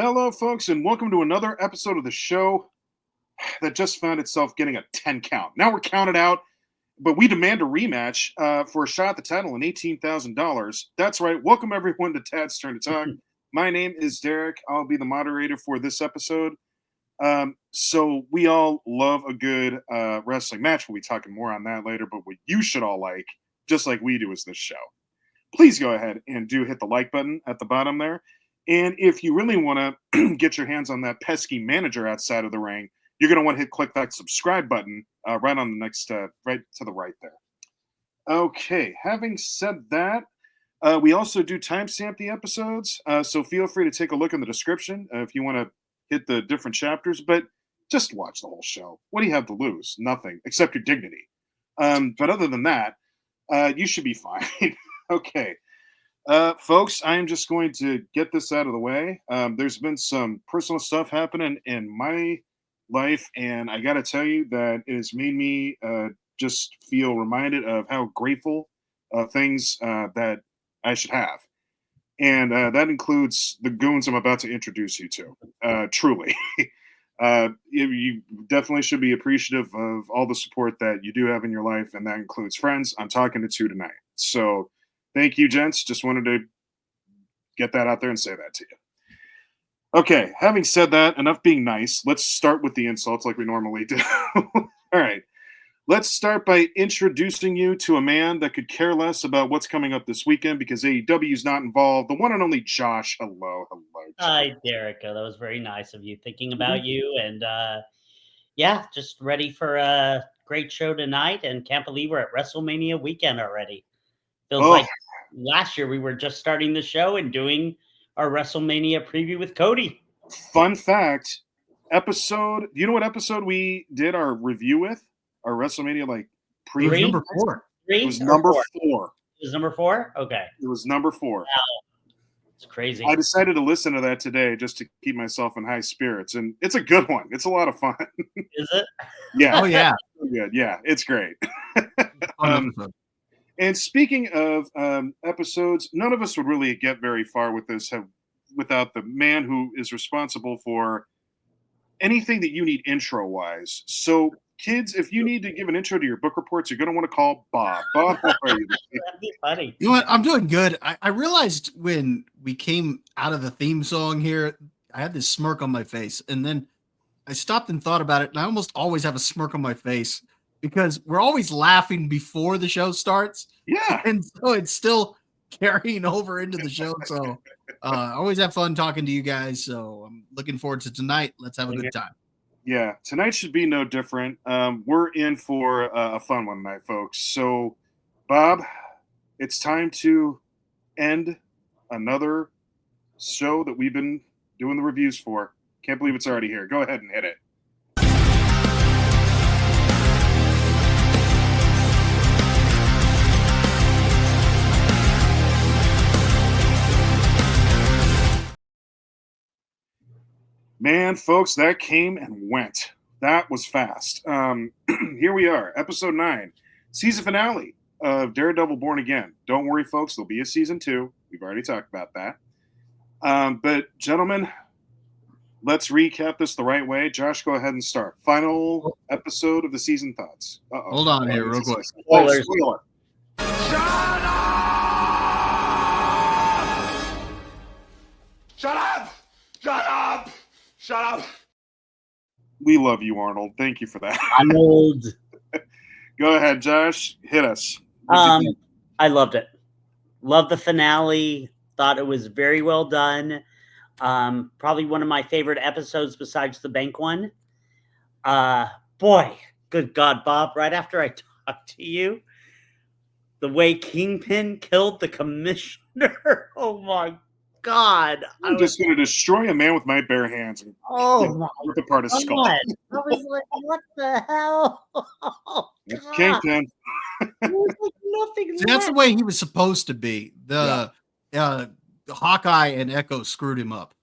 Hello, folks, and welcome to another episode of the show that just found itself getting a 10 count. Now we're counted out, but we demand a rematch for a shot at the title and $18,000. That's right. Welcome, everyone, to Tad's Turn to Talk. My name is Derek. I'll be the moderator for this episode. So we all love a good wrestling match. We'll be talking more on that later, but what you should all like, just like we do, is this show. Please go ahead and do hit the like button at the bottom there. And if you really want to get your hands on that pesky manager outside of the ring, you're going to want to click that subscribe button right on the next, right to the right there. Okay, having said that, we also do timestamp the episodes, so feel free to take a look in the description if you want to hit the different chapters, but just watch the whole show. What do you have to lose? Nothing, except your dignity. But other than that, you should be fine. Okay. Folks, I am just going to get this out of the way. There's been some personal stuff happening in my life, and I got to tell you that it has made me just feel reminded of how grateful things that I should have. And that includes the goons I'm about to introduce you to. Truly. You definitely should be appreciative of all the support that you do have in your life, and that includes friends. I'm talking to two tonight. So thank you, gents. Just wanted to get that out there and say that to you. Okay, having said that, enough being nice. Let's start with the insults like we normally do. All right. Let's start by introducing you to a man that could care less about what's coming up this weekend because AEW is not involved. The one and only Josh. Hello. Josh. Hi, Derek. That was very nice of you, thinking about you. And yeah, just ready for a great show tonight, and can't believe we're at WrestleMania weekend already. Feels like last year we were just starting the show and doing our WrestleMania preview with Cody. Fun fact, do you know what episode we did our review with? Our WrestleMania preview? Number 4. It was number 4. It was number 4? Okay. It was number 4. Wow. It's crazy. I decided to listen to that today just to keep myself in high spirits, and it's a good one. It's a lot of fun. Is it? Yeah. Oh, yeah. Good. Yeah, it's great. And speaking of episodes, none of us would really get very far with this without the man who is responsible for anything that you need intro-wise. So, kids, if you need to give an intro to your book reports, you're going to want to call Bob. Bob, how are you? That'd be funny. You know what? I'm doing good. I realized when we came out of the theme song here, I had this smirk on my face. And then I stopped and thought about it. And I almost always have a smirk on my face because we're always laughing before the show starts. Yeah. And so it's still carrying over into the show. So I always have fun talking to you guys. So I'm looking forward to tonight. Let's have a good time. Yeah, tonight should be no different. We're in for a fun one tonight, folks. So, Bob, it's time to end another show that we've been doing the reviews for. Can't believe it's already here. Go ahead and hit it. Man, folks, that came and went. That was fast. Here we are, episode 9, season finale of Daredevil Born Again. Don't worry, folks, there'll be a season 2. We've already talked about that. But, gentlemen, let's recap this the right way. Josh, go ahead and start. Final episode of the season thoughts. Hold on here real quick. Spoiler. Shut up! Shut up! Shut up! We love you, Arnold. Thank you for that. Arnold. Go ahead, Josh. Hit us. I loved it. Loved the finale. Thought it was very well done. Probably one of my favorite episodes besides the bank one. Boy, good God, Bob. Right after I talked to you, the way Kingpin killed the commissioner. Oh my God. I'm just going to destroy a man with my bare hands and rip apart his skull. I was like, what the hell? Oh, it's Kingpin. Like nothing. See, that's the way he was supposed to be. The Hawkeye and Echo screwed him up.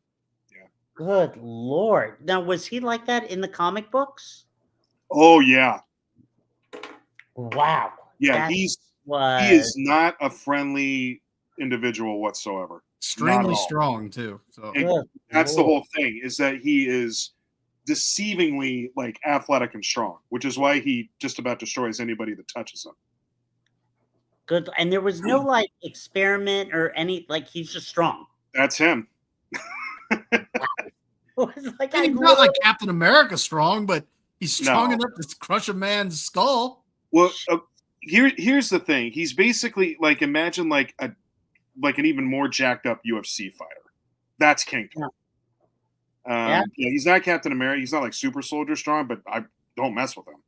Yeah. Good Lord. Now, was he like that in the comic books? Oh, yeah. Wow. Yeah, he is not a friendly individual whatsoever. Extremely all. strong too. So It- that's the whole thing, is that he is deceivingly like athletic and strong, which is why he just about destroys anybody that touches him. Good. And there was no like experiment or any, like, he's just strong. That's him. It was like, he's not like Captain America strong, but he's strong No. enough to crush a man's skull. Well, here's the thing. He's basically like, imagine like an even more jacked up UFC fighter. That's Kingpin. Yeah, he's not Captain America. He's not like super soldier strong, but I don't mess with him.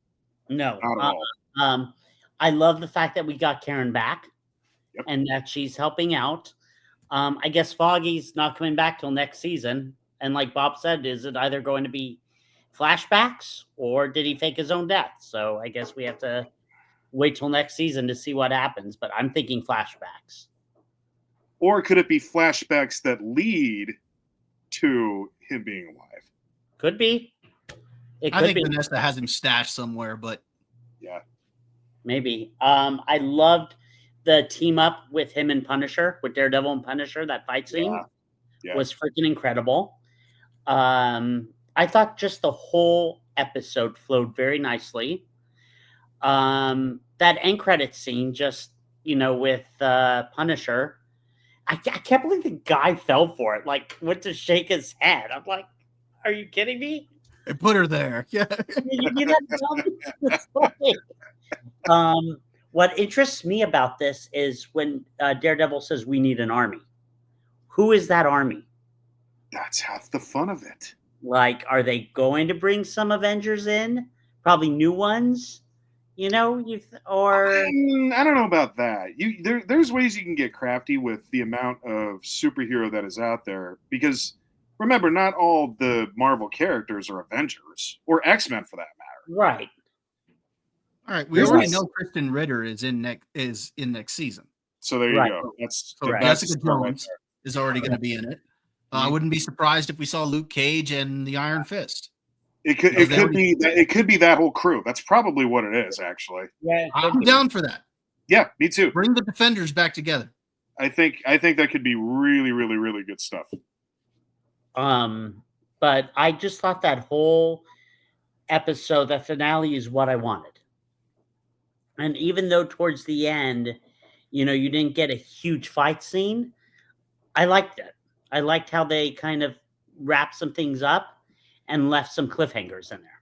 No, Not at all. I love the fact that we got Karen back, Yep. and that she's helping out. I guess Foggy's not coming back till next season, and like Bob said, is it either going to be flashbacks or did he fake his own death? So I guess we have to wait till next season to see what happens. But I'm thinking flashbacks. Or could it be flashbacks that lead to him being alive? Could be. It I could think be. Vanessa has him stashed somewhere, but Yeah. Maybe. I loved the team up with him and Punisher, with Daredevil and Punisher. That fight scene was freaking incredible. I thought just the whole episode flowed very nicely. That end credit scene, just, with Punisher, I can't believe the guy fell for it. Like, went to shake his head. I'm like, are you kidding me? they put her there. Yeah. You gotta tell me the story. What interests me about this is when Daredevil says we need an army. Who is that army? That's half the fun of it. Like, are they going to bring some Avengers in? Probably new ones, or I don't know about that. There's ways you can get crafty with the amount of superhero that is out there, because remember, not all the Marvel characters are Avengers or X-Men for that matter. Right. All right, we already know Kristen Ritter is in next season. So there you Right. go. That's Jessica Jones is already going to be in it. I wouldn't be surprised if we saw Luke Cage and the Iron Fist. It could be that whole crew. That's probably what it is, actually. Yeah, I'm down for that. Yeah, me too. Bring the Defenders back together. I think that could be really, really, really good stuff. But I just thought that whole episode, the finale, is what I wanted. And even though towards the end, you didn't get a huge fight scene, I liked it. I liked how they kind of wrapped some things up and left some cliffhangers in there.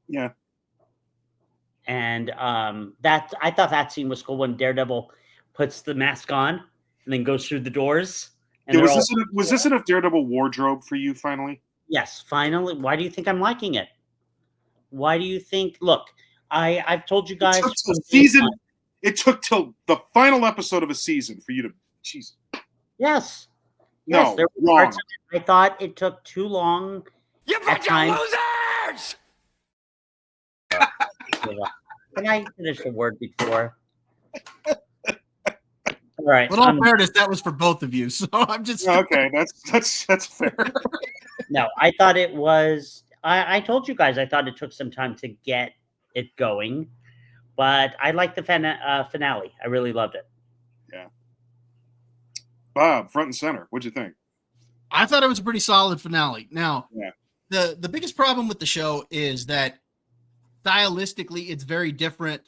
Yeah. And I thought that scene was cool when Daredevil puts the mask on and then goes through the doors. And was this enough Daredevil wardrobe for you finally? Yes, finally. Why do you think I'm liking it? Why do you think? Look, I've told you guys. It took till the final episode of a season for you to. Jeez. Yes. No, yes, there were wrong. parts of it I thought it took too long. You bunch of losers! Can I finish the word before? All right. But all fairness, that was for both of you. So I'm just okay. That's fair. No, I thought it was. I told you guys I thought it took some time to get it going, but I liked the finale. I really loved it. Yeah. Bob, front and center. What'd you think? I thought it was a pretty solid finale. Now, Yeah. the biggest problem with the show is that stylistically, it's very different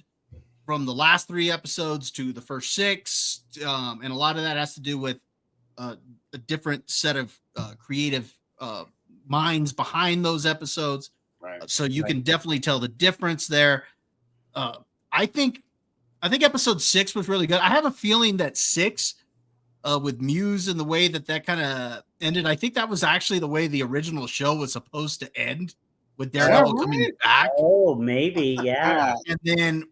from the last 3 episodes to the first 6, and a lot of that has to do with a different set of creative minds behind those episodes. Right. So you can definitely tell the difference there. I think episode 6 was really good. I have a feeling that 6 with Muse and the way that kind of ended, I think that was actually the way the original show was supposed to end, with Daredevil coming back. Oh, maybe, yeah. And then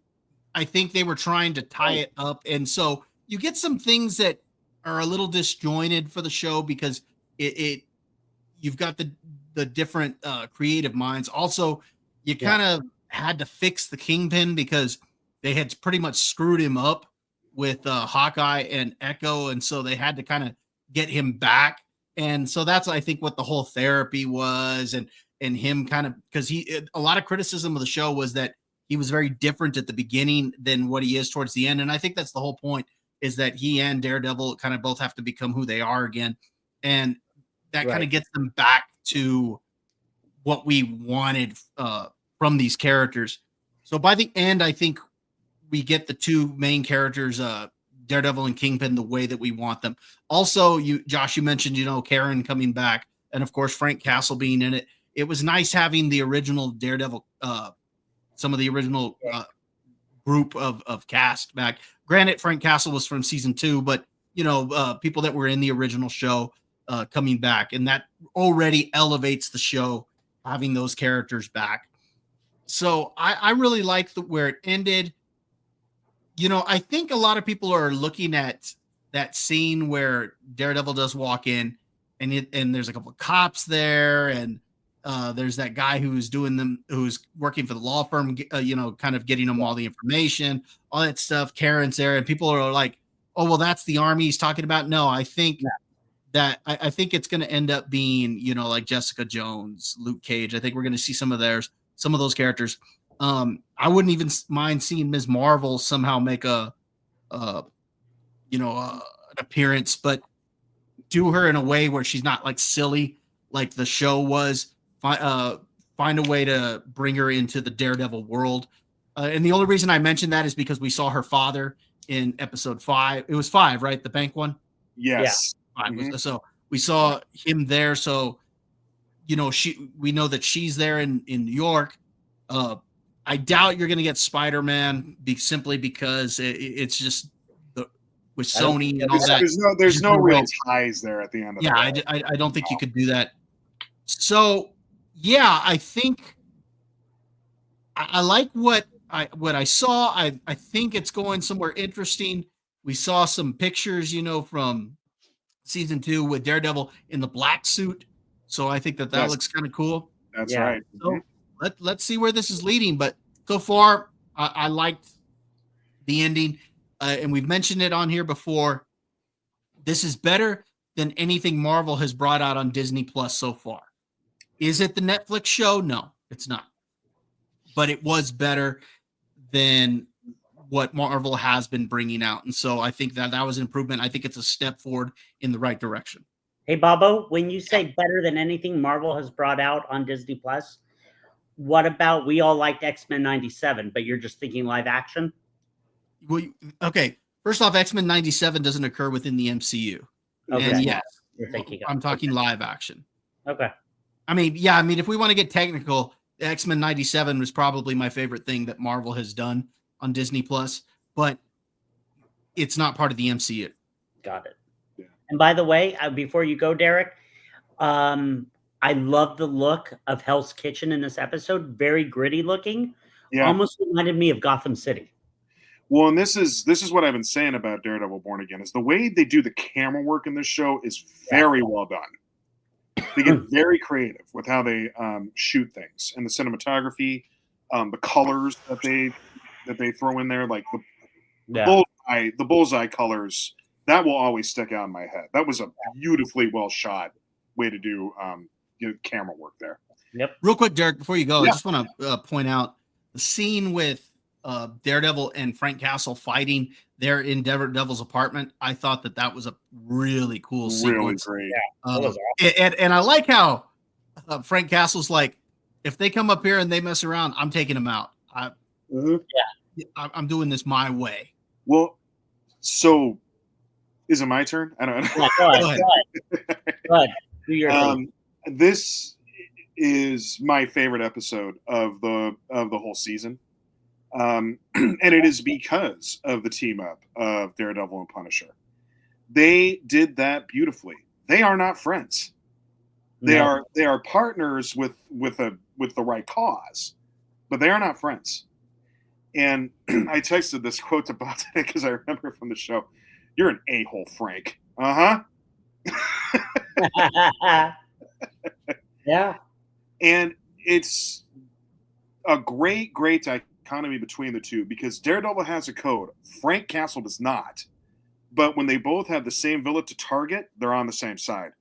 I think they were trying to tie it up. And so you get some things that are a little disjointed for the show because you've got the different creative minds. Also, you kind of had to fix the Kingpin because they had pretty much screwed him up with Hawkeye and Echo. And so they had to kind of get him back. And so that's, I think, what the whole therapy was. And him kind of, because a lot of criticism of the show was that he was very different at the beginning than what he is towards the end. And I think that's the whole point. is that he and Daredevil kind of both have to become who they are again. And that kind of gets them back to what we wanted from these characters. So by the end, I think we get the two main characters, Daredevil and Kingpin, the way that we want them. Also, Josh, you mentioned, Karen coming back, and of course, Frank Castle being in it. It was nice having the original Daredevil, some of the original group of cast back. Granted, Frank Castle was from season 2, but people that were in the original show coming back, and that already elevates the show, having those characters back. So I really liked where it ended. I think a lot of people are looking at that scene where Daredevil does walk in, and there's a couple of cops there, and there's that guy who's working for the law firm, kind of getting them all the information, all that stuff. Karen's there, and people are like, "Oh, well, that's the army he's talking about." No, I think that I think it's going to end up being, like Jessica Jones, Luke Cage. I think we're going to see some of those characters. I wouldn't even mind seeing Ms. Marvel somehow make an appearance, but do her in a way where she's not like silly, like the show was. Find a way to bring her into the Daredevil world. And the only reason I mentioned that is because we saw her father in episode 5. It was 5, right? The bank one? Yes. Yeah. 5. So we saw him there. So, we know that she's there in New York. I doubt you're going to get Spider-Man simply because it's just with Sony and all that. There's no real ties there at the end of the day. I don't think you could do that. So, yeah, I think I like what I saw. I think it's going somewhere interesting. We saw some pictures, from season 2 with Daredevil in the black suit. So I think that looks kind of cool. That's right. So let's see where this is leading. But so far, I liked the ending. And we've mentioned it on here before. This is better than anything Marvel has brought out on Disney Plus so far. Is it the Netflix show? No, it's not. But it was better than what Marvel has been bringing out. And so I think that was an improvement. I think it's a step forward in the right direction. Hey, Bobo, when you say better than anything Marvel has brought out on Disney Plus, what about, we all liked X-Men 97, but you're just thinking live action? Well, okay. First off, X-Men 97 doesn't occur within the MCU. Okay. And yes, You're thinking I'm talking live action. Okay. I mean, if we want to get technical, X-Men 97 was probably my favorite thing that Marvel has done on Disney Plus, but it's not part of the MCU. Got it. Yeah. And by the way, before you go, Derek, I love the look of Hell's Kitchen in this episode. Very gritty looking. Yeah. Almost reminded me of Gotham City. Well, and this is what I've been saying about Daredevil Born Again, is the way they do the camera work in this show is very well done. They get very creative with how they shoot things, and the cinematography, the colors that they throw in there, like the bullseye colors, that will always stick out in my head. That was a beautifully well shot way to do camera work there. Yep. Real quick, Derek, before you go, I just want to point out the scene with Daredevil and Frank Castle fighting there in Daredevil's apartment. I thought that was a really cool sequence. Really great. That was awesome. And I like how Frank Castle's like, if they come up here and they mess around, I'm taking them out. I'm doing this my way. Well, so is it my turn? I don't know. Yeah, go ahead. Do your thing. This is my favorite episode of the whole season. And it is because of the team up of Daredevil and Punisher. They did that beautifully. They are not friends. They are partners with the right cause, but they are not friends. And I texted this quote about it because I remember from the show. You're an a-hole, Frank. Yeah. And it's a great dichotomy between the two, because Daredevil has a code. Frank Castle does not. But when they both have the same villain to target, they're on the same side,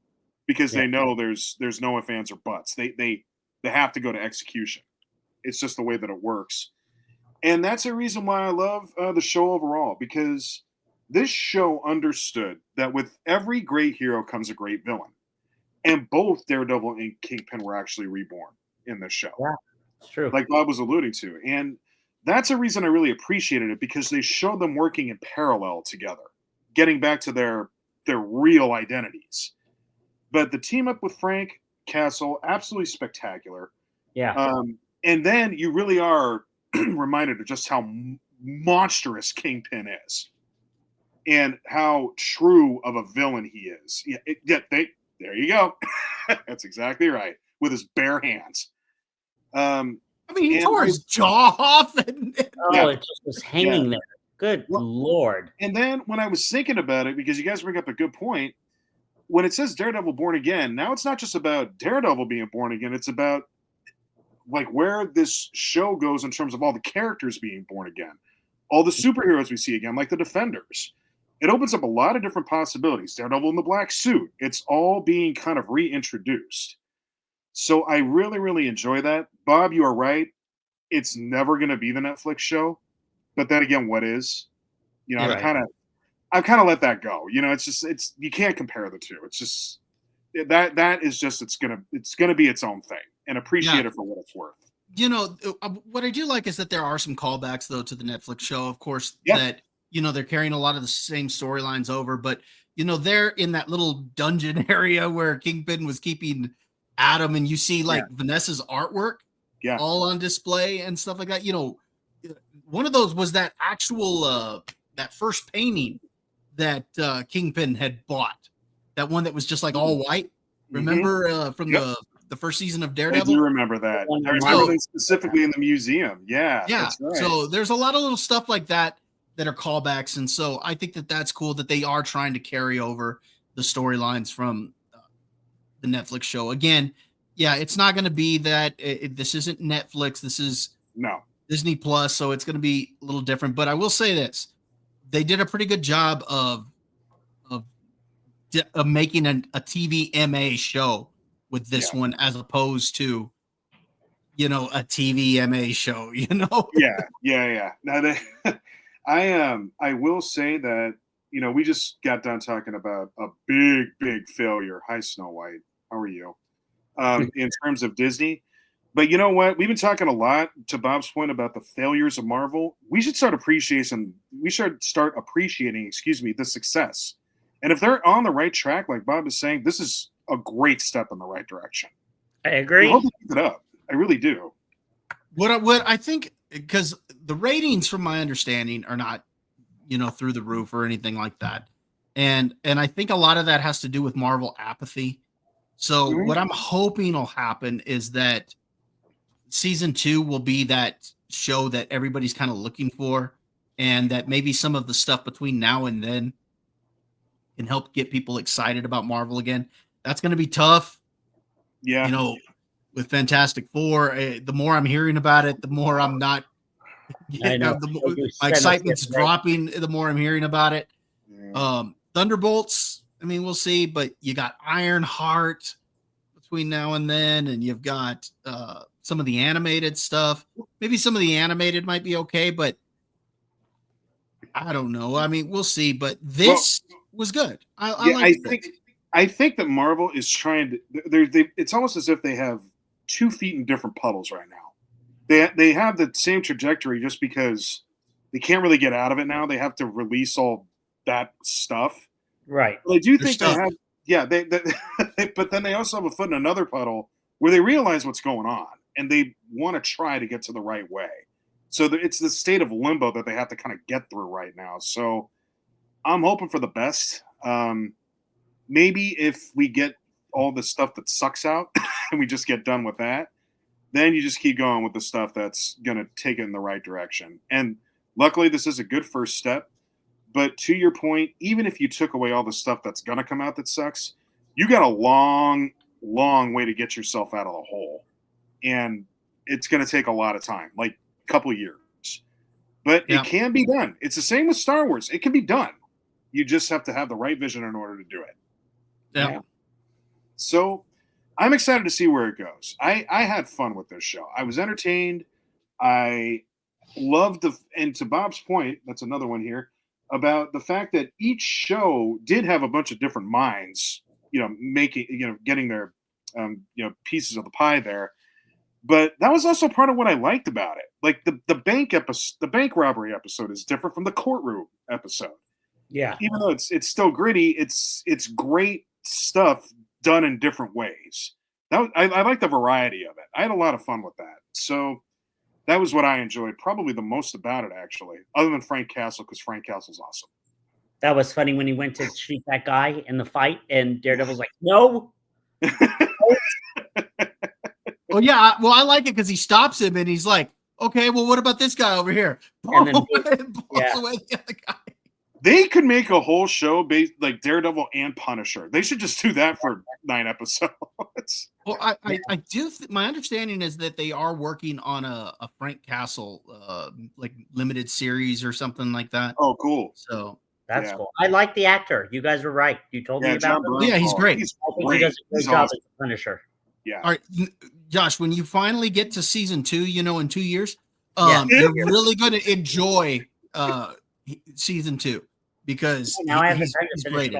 because they know there's no ifs, ands, or buts. They have to go to execution. It's just the way that it works. And that's a reason why I love the show overall, because this show understood that with every great hero comes a great villain. And both Daredevil and Kingpin were actually reborn in this show. Yeah, it's true. Like Bob was alluding to. And that's a reason I really appreciated it, because they showed them working in parallel together, getting back to their real identities. But the team up with Frank Castle, absolutely spectacular. Yeah. And then you really are reminded of just how monstrous Kingpin is and how true of a villain he is. There you go. That's exactly right. With his bare hands. I mean, he tore his jaw off. It just was hanging there. Good Lord. And then when I was thinking about it, because you guys bring up a good point, when it says Daredevil born again, now it's not just about Daredevil being born again. It's about like where this show goes in terms of all the characters being born again, all the superheroes we see again, like the Defenders. It opens up a lot of different possibilities. Daredevil in the black suit. It's all being kind of reintroduced. So I really, really enjoy that. Bob, you are right. It's never going to be the Netflix show. But then again, what is? You know, I've kind of let that go. You know, it's you can't compare the two. It's just that is just it's gonna be its own thing, and appreciate it for what it's worth. You know, what I do like is that there are some callbacks though to the Netflix show. Of course, that they're carrying a lot of the same storylines over, but they're in that little dungeon area where Kingpin was keeping Adam, and you see like Vanessa's artwork all on display and stuff like that. One of those was that actual that first painting that Kingpin had bought, that one that was just like all white. Remember from the first season of Daredevil? I do remember that. I remember them specifically in the museum. Yeah. That's right. So there's a lot of little stuff like that are callbacks, and so I think that that's cool that they are trying to carry over the storylines from the Netflix show. Again, it's not going to be that. This isn't Netflix. This is Disney Plus, so it's going to be a little different. But I will say this: they did a pretty good job of making a TVMA show with this one, as opposed to a TVMA show. Yeah. Now I will say that we just got done talking about a big failure. Hi, Snow White. How are you? In terms of Disney. But you know what? We've been talking a lot, to Bob's point, about the failures of Marvel. We should start appreciating, the success. And if they're on the right track, like Bob is saying, this is a great step in the right direction. I agree. I hope they keep it up. I really do. What I think, because the ratings, from my understanding, are not, through the roof or anything like that. And I think a lot of that has to do with Marvel apathy. So what I'm hoping will happen is that season 2 will be that show that everybody's kind of looking for, and that maybe some of the stuff between now and then can help get people excited about Marvel again. That's going to be tough. Yeah. With Fantastic Four, the more I'm hearing about it, the more I'm not. My excitement's dropping. The more I'm hearing about it. Yeah. Thunderbolts. I mean, we'll see, but you got Ironheart between now and then, and you've got some of the animated stuff. Maybe some of the animated might be okay, but I don't know. I mean, we'll see. But this was good. I think that Marvel is trying to. It's almost as if they have 2 feet in different puddles right now. They have the same trajectory just because they can't really get out of it now. They have to release all that stuff. Right. Well, I do think they have. Yeah. But then they also have a foot in another puddle where they realize what's going on and they want to try to get to the right way. So it's the state of limbo that they have to kind of get through right now. So I'm hoping for the best. Maybe if we get all the stuff that sucks out and we just get done with that, then you just keep going with the stuff that's going to take it in the right direction. And luckily, this is a good first step. But to your point, even if you took away all the stuff that's going to come out that sucks, you got a long way to get yourself out of the hole. And it's going to take a lot of time, like a couple of years. But it can be done. It's the same with Star Wars. It can be done. You just have to have the right vision in order to do it. Yeah. So I'm excited to see where it goes. I had fun with this show. I was entertained. I loved and to Bob's point, that's another one here. about the fact that each show did have a bunch of different minds, getting their, pieces of the pie there. But that was also part of what I liked about it. Like the bank robbery episode is different from the courtroom episode. Yeah. Even though it's still gritty, it's great stuff done in different ways. I like the variety of it. I had a lot of fun with that. So that was what I enjoyed probably the most about it, actually, other than Frank Castle, because Frank Castle's awesome. That was funny when he went to shoot that guy in the fight, and Daredevil's like, "No." Well, yeah. Well, I like it because he stops him and he's like, "Okay, well, what about this guy over here?" And then blows away the other guy. They could make a whole show based like Daredevil and Punisher. They should just do that for 9 episodes. Well, I do. My understanding is that they are working on a Frank Castle like limited series or something like that. Oh, cool. So that's cool. I like the actor. You guys were right. You told me about him. Yeah, he's great. I think he does a great job as a Punisher. Yeah. All right, Josh, when you finally get to season 2, in 2 years, you're really going to enjoy season 2 because now I have he's to great.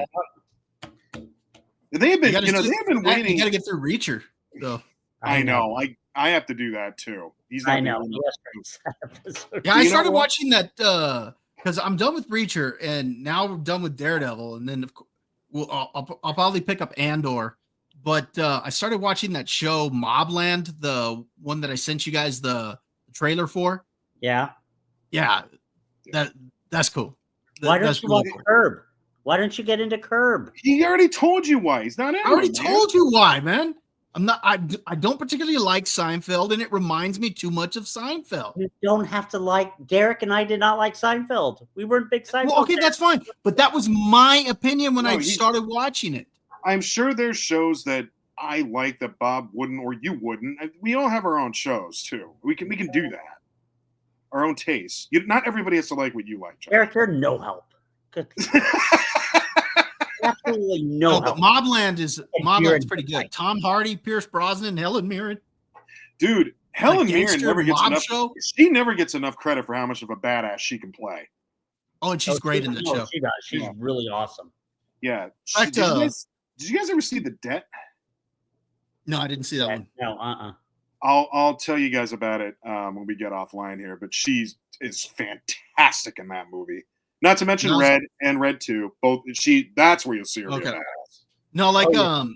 They have been, they have been waiting. You got to get through Reacher. So I know. I have to do that too. He's not. I know. Yeah, I started watching that because I'm done with Reacher and now we're done with Daredevil, and then I'll probably pick up Andor. But I started watching that show Mobland, the one that I sent you guys the trailer for. Yeah. That's cool. Why don't you watch Curb? Why don't you get into Curb? He already told you why. He's not in. I already told you why, man. I'm not. I don't particularly like Seinfeld, and it reminds me too much of Seinfeld. You don't have to like. Derek and I did not like Seinfeld. We weren't big Seinfeld. Well, okay, that's fine. But that was my opinion when I started watching it. I'm sure there's shows that I like that Bob wouldn't or you wouldn't. We all have our own shows too. We can do that. Our own tastes. Not everybody has to like what you like, John. Eric, you're no help. Good. Absolutely no help. Mobland's pretty good. Tom Hardy, Pierce Brosnan, Helen Mirren. Dude, Helen Mirren never gets enough. Show? She never gets enough credit for how much of a badass she can play. Oh, and she's great in the show. She does. She's really awesome. Yeah. Did you guys ever see The Debt? No, I didn't see that one. No, I'll tell you guys about it when we get offline here. But she is fantastic in that movie. Not to mention Red and Red 2. Both that's where you'll see her. Okay. No, like our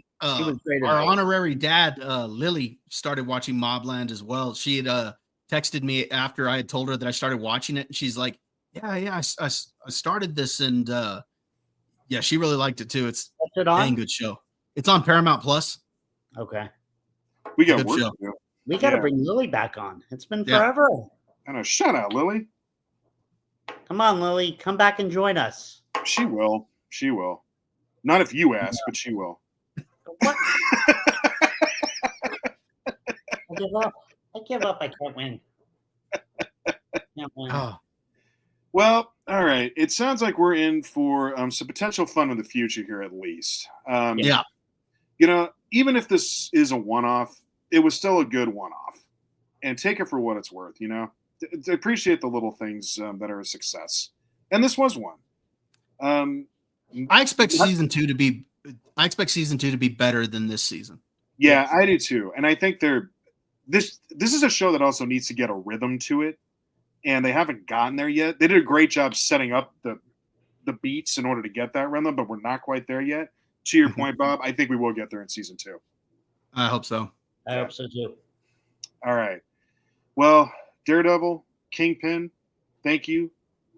honorary dad, Lily, started watching Mobland as well. She had texted me after I had told her that I started watching it, and she's like, "Yeah, I started this, and yeah, she really liked it too. It's a dang good show. It's on Paramount Plus." Okay. We got work to do. We got to bring Lily back on. It's been forever. I know. Shut up, Lily. Come on, Lily. Come back and join us. She will. She will. Not if you ask, but she will. What? I give up. I can't win. Can't win. Oh. Well, all right. It sounds like we're in for some potential fun in the future here, at least. Yeah. Even if this is a one-off, it was still a good one-off. And take it for what it's worth, Appreciate the little things that are a success. And this was one. I expect season 2 to be better than this season. Yeah, I do too. And I think this is a show that also needs to get a rhythm to it. And they haven't gotten there yet. They did a great job setting up the beats in order to get that rhythm, but we're not quite there yet. To your point, Bob, I think we will get there in season 2. I hope so. I hope so too. All right. Well, Daredevil, Kingpin, thank you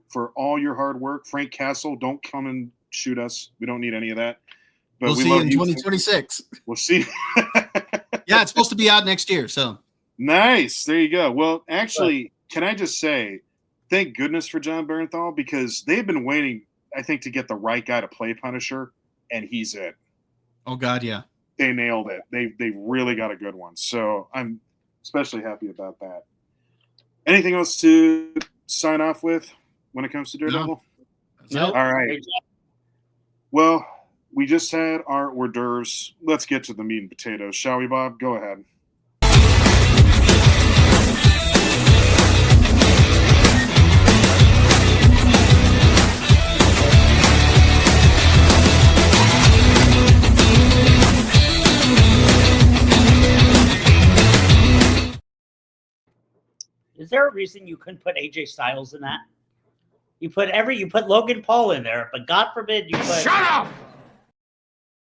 for all your hard work. Frank Castle, don't come and shoot us. We don't need any of that. But we'll see you in 2026. We'll see. Yeah, it's supposed to be out next year. So nice. There you go. Well, actually, can I just say, thank goodness for John Bernthal, because they've been waiting, I think, to get the right guy to play Punisher, and he's it. Oh God, yeah. They nailed it. They really got a good one. So I'm especially happy about that. Anything else to sign off with when it comes to Daredevil? No. All right. Well, we just had our hors d'oeuvres. Let's get to the meat and potatoes, shall we, Bob? Go ahead. there a reason you couldn't put AJ Styles in that? You put Logan Paul in there, but God forbid you put. Shut up!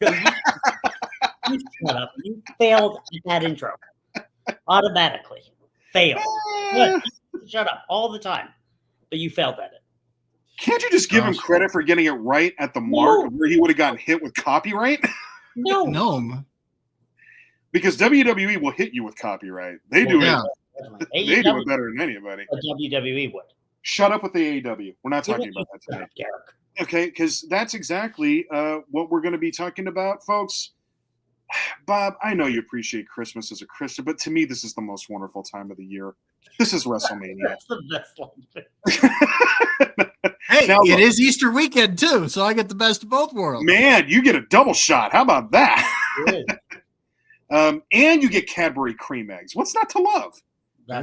You shut up. You failed at that intro. Automatically. Failed. Good. Shut up all the time. But you failed at it. Can't you just give him credit for getting it right at the mark of where he would have gotten hit with copyright? No. Because WWE will hit you with copyright. They do it. They do it better than anybody. WWE would. Shut up with the AEW. We're not talking about that today. Okay, because that's exactly what we're going to be talking about, folks. Bob, I know you appreciate Christmas as a Christian, but to me, this is the most wonderful time of the year. This is WrestleMania. That's the best line. Hey, now, it is Easter weekend, too, so I get the best of both worlds. Man, you get a double shot. How about that? And you get Cadbury cream eggs. What's not to love? I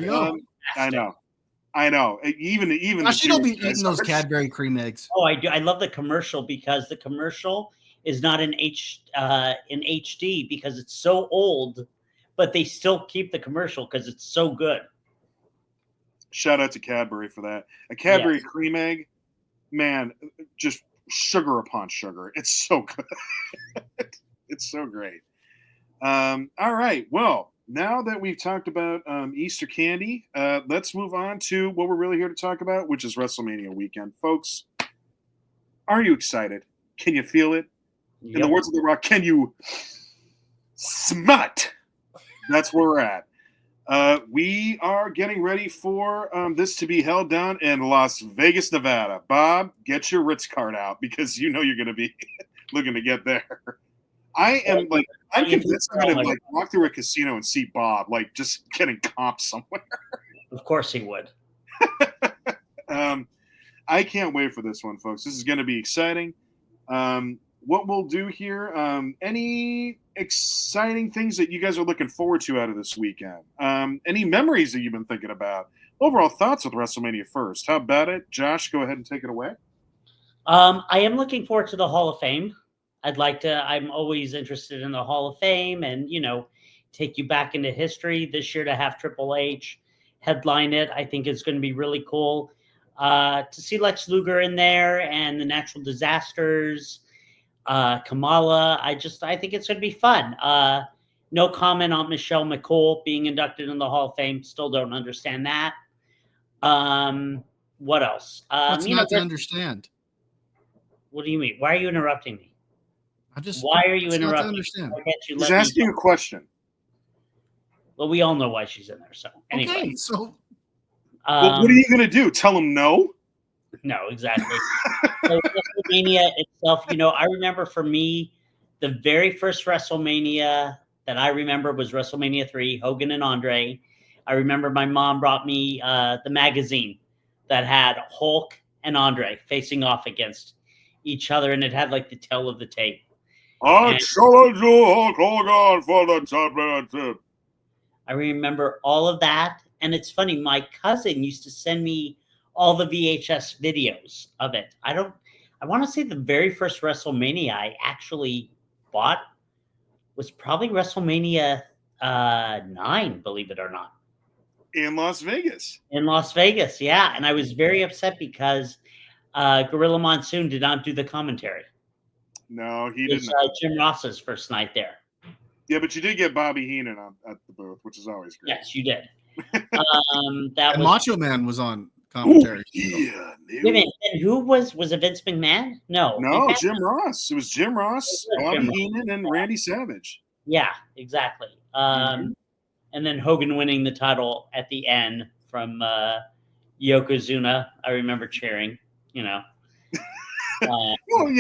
know. Even Gosh, you don't be eating those Cadbury cream eggs. Oh, I do. I love the commercial because the commercial is not in HD because it's so old, but they still keep the commercial because it's so good. Shout out to Cadbury for that. A Cadbury cream egg, man, just sugar upon sugar. It's so good. It's so great. All right. Well, now that we've talked about Easter candy, let's move on to what we're really here to talk about, which is WrestleMania weekend. Folks, are you excited? Can you feel it? Yep. In the words of The Rock, can you smell it? That's where we're at. We are getting ready for this to be held down in Las Vegas, Nevada. Bob, get your Ritz card out because you know you're going to be looking to get there. I'm convinced I'm going to walk through a casino and see Bob, just getting comped somewhere. Of course he would. I can't wait for this one, folks. This is going to be exciting. What we'll do here, any exciting things that you guys are looking forward to out of this weekend? Any memories that you've been thinking about? Overall thoughts with WrestleMania first. How about it? Josh, go ahead and take it away. I am looking forward to the Hall of Fame. I'm always interested in the Hall of Fame and, take you back into history. This year to have Triple H headline it, I think is going to be really cool. To see Lex Luger in there and the natural disasters, Kamala, I think it's going to be fun. No comment on Michelle McCool being inducted in the Hall of Fame. Still don't understand that. What else? What's not to understand? What do you mean? Why are you interrupting me? Why are you interrupting? To understand. He's asking a question. Well, we all know why she's in there. So anyway, okay, so what are you going to do? Tell him no? No, exactly. So WrestleMania itself, I remember for me, the very first WrestleMania that I remember was WrestleMania 3, Hogan and Andre. I remember my mom brought me the magazine that had Hulk and Andre facing off against each other, and it had the tail of the tape. I challenge you, Hulk Hogan, for the championship. I remember all of that, and it's funny, my cousin used to send me all the VHS videos of it. I want to say the very first WrestleMania I actually bought was probably WrestleMania 9, believe it or not. In Las Vegas. In Las Vegas, yeah. And I was very upset because Gorilla Monsoon did not do the commentary. No, he didn't. Jim Ross's first night there. Yeah, but you did get Bobby Heenan at the booth, which is always great. Yes, you did. Macho Man was on commentary. Yeah. And who was it? Vince McMahon? No, Jim Ross. It was Jim Ross, Bobby Heenan, and Randy Savage. Yeah, exactly. And then Hogan winning the title at the end from Yokozuna. I remember cheering.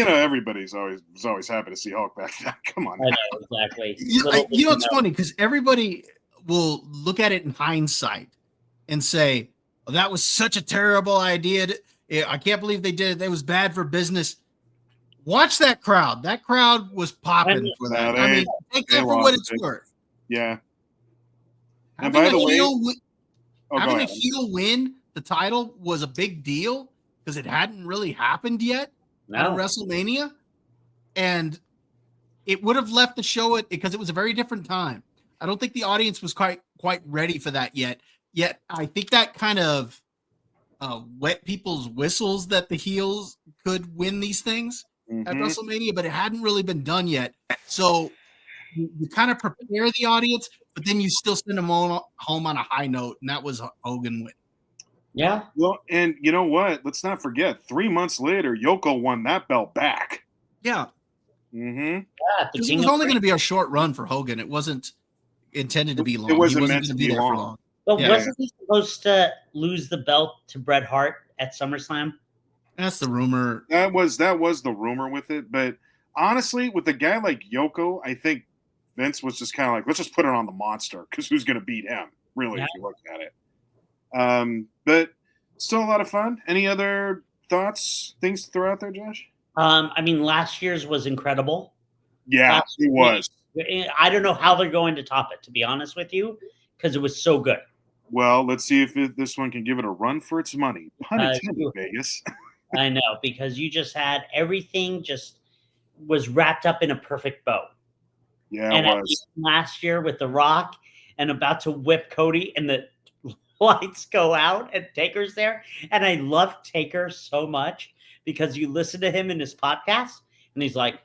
Everybody's always happy to see Hulk back then. Come on. I know, exactly. It's funny because everybody will look at it in hindsight and say, oh, that was such a terrible idea. I can't believe they did it. That was bad for business. Watch that crowd. That crowd was popping for that. Take that for what it's worth. Yeah. And having by the way, having a heel win the title was a big deal because it hadn't really happened yet at WrestleMania. And it would have left the show because it was a very different time. I don't think the audience was quite ready for that yet. Yet I think that kind of wet people's whistles that the heels could win these things at Mhm. WrestleMania, but it hadn't really been done yet. So you kind of prepare the audience, but then you still send them home on a high note, and that was Hogan win. Yeah. Well, and you know what? Let's not forget, 3 months later, Yoko won that belt back. Yeah, Mm-hmm. Yeah. The because it King was of only Ring. going to be a short run for Hogan. It wasn't intended to be It long. He wasn't wasn't meant going to to be be there for long. long. But Yeah. wasn't he supposed to lose the belt to Bret Hart at SummerSlam? That's the rumor. That was the rumor with it. But honestly, with a guy like Yoko, I think Vince was just kind of like, let's just put it on the monster because who's going to beat him? Really, Yeah. if you look at it. But still a lot of fun. Any other thoughts, things to throw out there, Josh? I mean, last year's was incredible. Yeah, Last it was. I don't know how they're going to top it, to be honest with you, because it was so good. Well, let's see if this one can give it a run for its money. Pun intended, Sure. Vegas. I know, because you just had everything just was wrapped up in a perfect bow. Yeah, And it at the was. end last year with The Rock and about to whip Cody and the lights go out and Taker's there. And I love Taker so much because you listen to him in his podcast and he's like,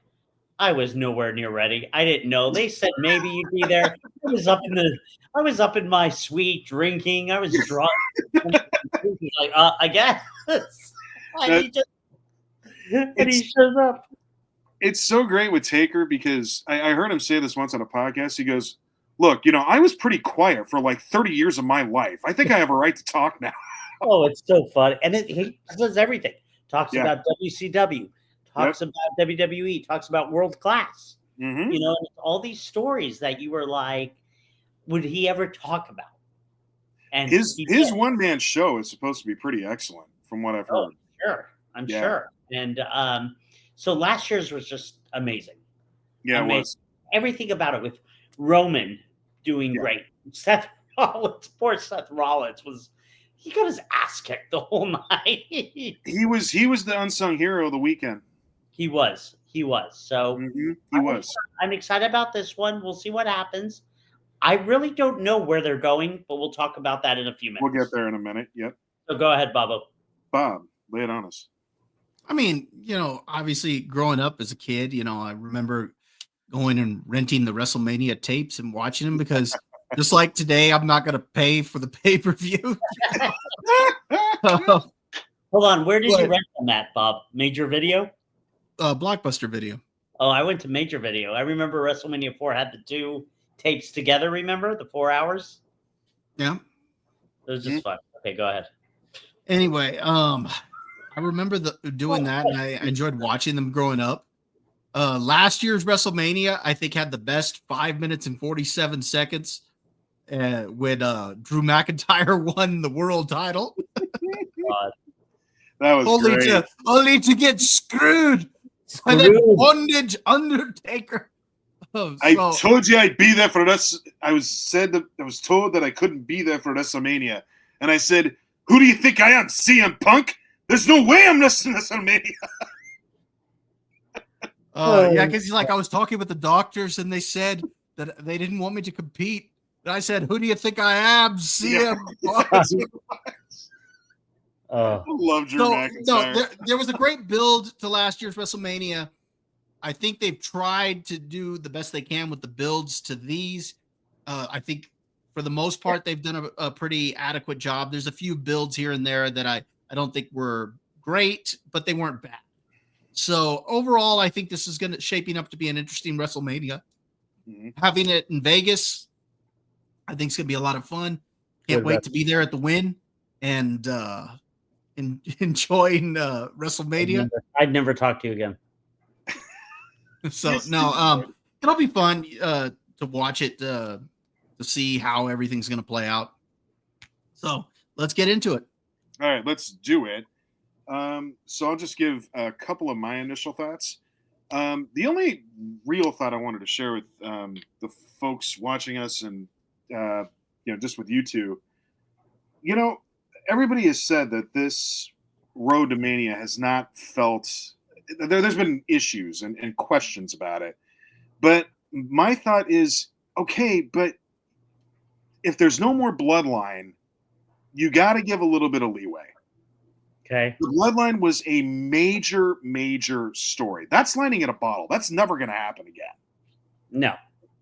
I was nowhere near ready. I didn't know. They said maybe you'd be there. I was up in my suite drinking. I was drunk. He's like, I guess. And he shows up. It's so great with Taker because I heard him say this once on a podcast. He goes, look, I was pretty quiet for like 30 years of my life. I think I have a right to talk now. Oh, it's so fun. And he says everything. Talks Yeah. about WCW, talks about WWE, talks about world class. Mm-hmm. And all these stories that you were like, would he ever talk about? And His one-man show is supposed to be pretty excellent from what I've heard. Sure. I'm sure. And so last year's was just amazing. Yeah, amazing. It was. Everything about it with Roman doing great. Seth Rollins, poor Seth Rollins he got his ass kicked the whole night. He was the unsung hero of the weekend. He was. So he was. I'm excited about this one. We'll see what happens. I really don't know where they're going, but we'll talk about that in a few minutes. We'll get there in a minute. Yep. So go ahead, Bobo. Bob, lay it on us. I mean, obviously growing up as a kid, I remember going and renting the WrestleMania tapes and watching them because just like today, I'm not going to pay for the pay-per-view. Hold on. Where did you rent them at, Bob? Major Video? Blockbuster Video. Oh, I went to Major Video. I remember WrestleMania 4 had the two tapes together, remember? The 4 hours? Yeah. It was just fun. Okay, go ahead. Anyway, I remember doing that, and I enjoyed watching them growing up. Last year's WrestleMania, I think, had the best 5 minutes and 47 seconds when Drew McIntyre won the world title. That was great. Only to get screwed by that bondage Undertaker. I told you I'd be there for this. I was told that I couldn't be there for WrestleMania, and I said, "Who do you think I am, CM Punk? There's no way I'm listening to WrestleMania." Yeah, because I was talking with the doctors, and they said that they didn't want me to compete. And I said, "Who do you think I am, CM Punk?" I love Drew McIntyre. No, there was a great build to last year's WrestleMania. I think they've tried to do the best they can with the builds to these. I think for the most part, they've done a pretty adequate job. There's a few builds here and there that I don't think were great, but they weren't bad. So overall, I think this is shaping up to be an interesting WrestleMania. Mm-hmm. Having it in Vegas, I think it's going to be a lot of fun. Can't wait to be there at the Wynn and enjoying WrestleMania. I'd never talk to you again. So no, it'll be fun to watch it to see how everything's going to play out. So let's get into it. All right, let's do it. So I'll just give a couple of my initial thoughts. The only real thought I wanted to share with the folks watching us and just with you two, everybody has said that this road to Mania has not felt. There's been issues and questions about it. But my thought is, okay, but if there's no more bloodline, you got to give a little bit of leeway. Okay. The Bloodline was a major, major story. That's lightning in a bottle. That's never going to happen again. No.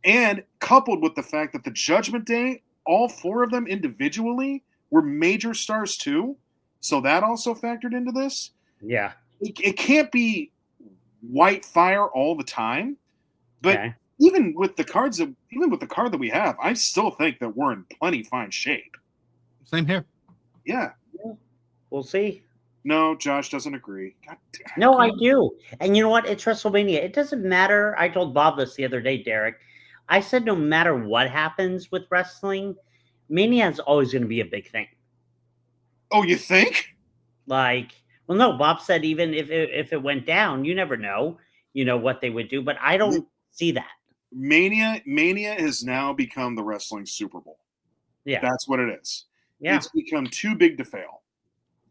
And coupled with the fact that the Judgment Day, all 4 of them individually were major stars too. So that also factored into this. Yeah. It can't be white fire all the time. But Okay. even with the card that we have, I still think that we're in plenty fine shape. Same here. Yeah. We'll see. No, Josh doesn't agree. God damn. No, I do. And you know what? It's WrestleMania. It doesn't matter. I told Bob this the other day, Derek. I said no matter what happens with wrestling, Mania is always going to be a big thing. Oh, you think? Like, well, no, Bob said even if it went down, you never know, what they would do. But I don't see that. Mania has now become the wrestling Super Bowl. Yeah. That's what it is. Yeah. It's become too big to fail.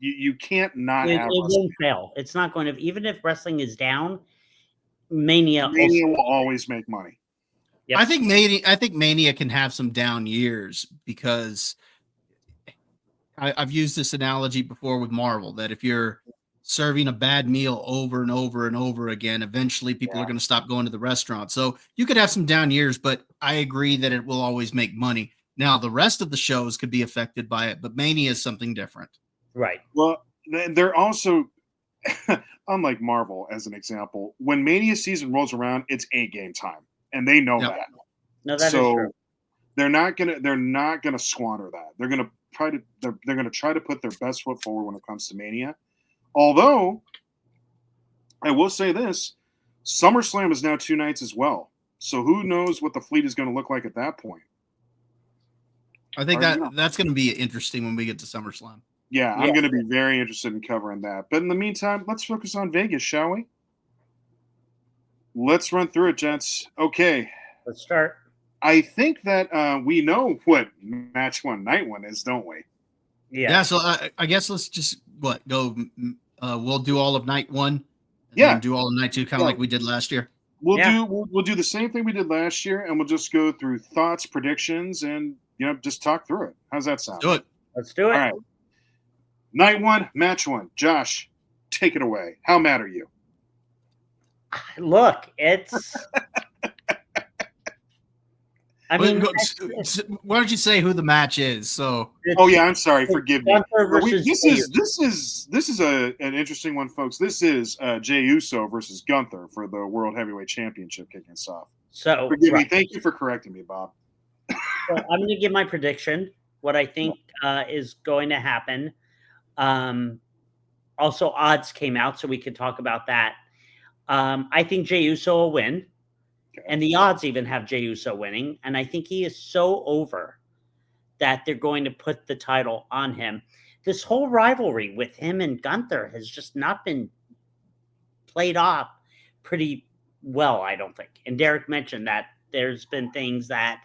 You can't not It have won't fail. It's not going to, even if wrestling is down, Mania will always make money. Yep. I think Mania can have some down years because I've used this analogy before with Marvel that if you're serving a bad meal over and over and over again, eventually people are going to stop going to the restaurant. So you could have some down years, but I agree that it will always make money. Now, the rest of the shows could be affected by it, but Mania is something different. Right. Well, they're also, unlike Marvel, as an example, when Mania season rolls around, it's A-game time, and they know that. No, that is true. They're not gonna squander that. They're gonna try to put their best foot forward when it comes to Mania. Although, I will say this: SummerSlam is now 2 nights as well. So who knows what the fleet is going to look like at that point? I think that's going to be interesting when we get to SummerSlam. Yeah, I'm going to be very interested in covering that. But in the meantime, let's focus on Vegas, shall we? Let's run through it, gents. Okay. Let's start. I think that we know what match 1, night 1 is, don't we? Yeah. So I guess let's just go. We'll do all of night 1. And then do all of night 2, kind of like we did last year. We'll do the same thing we did last year, and we'll just go through thoughts, predictions, and just talk through it. How's that sound? Do it. Let's do it. All right. Night 1, match 1. Josh, take it away. How mad are you? Look, it's. I mean, why don't you say who the match is? So. Oh yeah, I'm sorry. Forgive me. This is an interesting one, folks. This is Jey Uso versus Gunther for the World Heavyweight Championship kicking us off. So forgive me. Thank you for correcting me, Bob. So I'm going to give my prediction. What I think is going to happen. Also, odds came out, so we could talk about that. I think Jey Uso will win. Okay. And the odds even have Jey Uso winning. And I think he is so over that they're going to put the title on him. This whole rivalry with him and Gunther has just not been played off pretty well, I don't think. And Derek mentioned that there's been things that,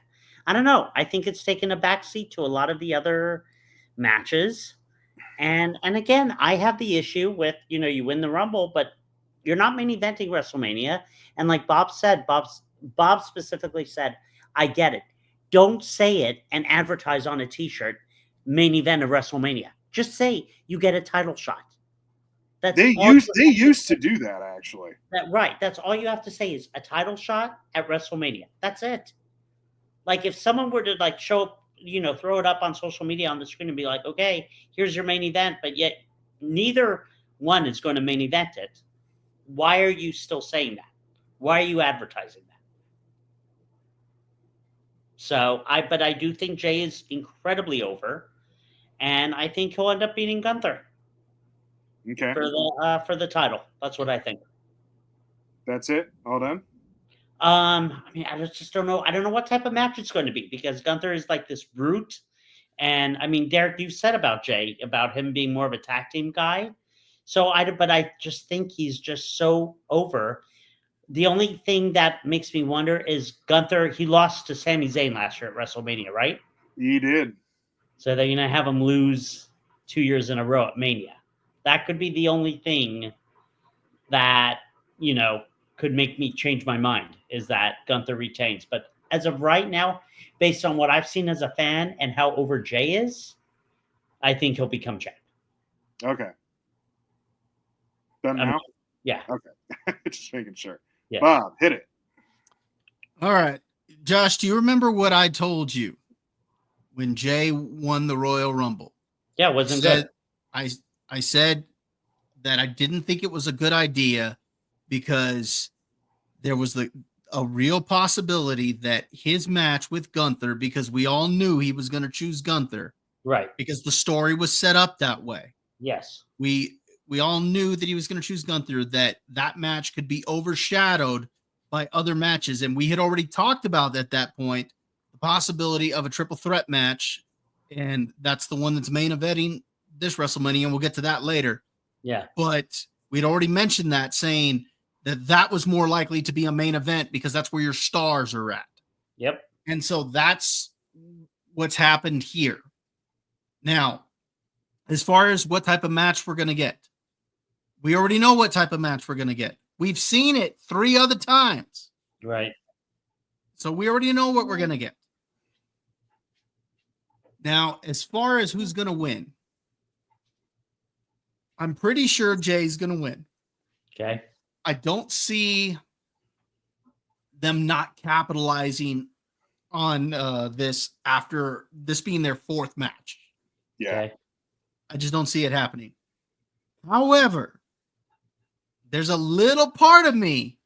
I don't know, I think it's taken a backseat to a lot of the other matches. And again, I have the issue with, you win the Rumble, but you're not main eventing WrestleMania. And like Bob said, Bob specifically said, I get it. Don't say it and advertise on a T-shirt, main event of WrestleMania. Just say you get a title shot. They used to do that, actually. Right. That's all you have to say is a title shot at WrestleMania. That's it. Like if someone were to show up, throw it up on social media on the screen and be like, okay, here's your main event, but yet neither one is going to main event it. Why are you still saying that? Why are you advertising that? So I do think Jey is incredibly over, and I think he'll end up beating Gunther. Okay. For the title. That's what I think. That's it? All done? I mean, I just don't know. I don't know what type of match it's going to be because Gunther is like this brute. And I mean, Derek, you said about Jey, about him being more of a tag team guy. But I just think he's just so over. The only thing that makes me wonder is Gunther, he lost to Sami Zayn last year at WrestleMania, right? He did. So they're going to have him lose 2 years in a row at Mania. That could be the only thing that, could make me change my mind is that Gunther retains. But as of right now, based on what I've seen as a fan and how over Jey is, I think he'll become champ. Okay. Done now? Yeah. Okay. Just making sure. Yeah. Bob, hit it. All right. Josh, do you remember what I told you when Jay won the Royal Rumble? Yeah, it wasn't good. I said that I didn't think it was a good idea because there was a real possibility that his match with Gunther, because we all knew he was going to choose Gunther, Right. because the story was set up that way. Yes. We all knew that he was going to choose Gunther, that match could be overshadowed by other matches. And we had already talked about at that point the possibility of a triple threat match. And that's the one that's main eventing this WrestleMania. And we'll get to that later. Yeah. But we'd already mentioned that, saying that was more likely to be a main event because that's where your stars are at. Yep. And so that's what's happened here. Now, as far as what type of match we're going to get, we already know what type of match we're going to get. We've seen it 3 other times. Right. So we already know what we're going to get. Now, as far as who's going to win, I'm pretty sure Jay's going to win. Okay. I don't see them not capitalizing on this after this being their 4th match. Yeah. Okay. I just don't see it happening. However, there's a little part of me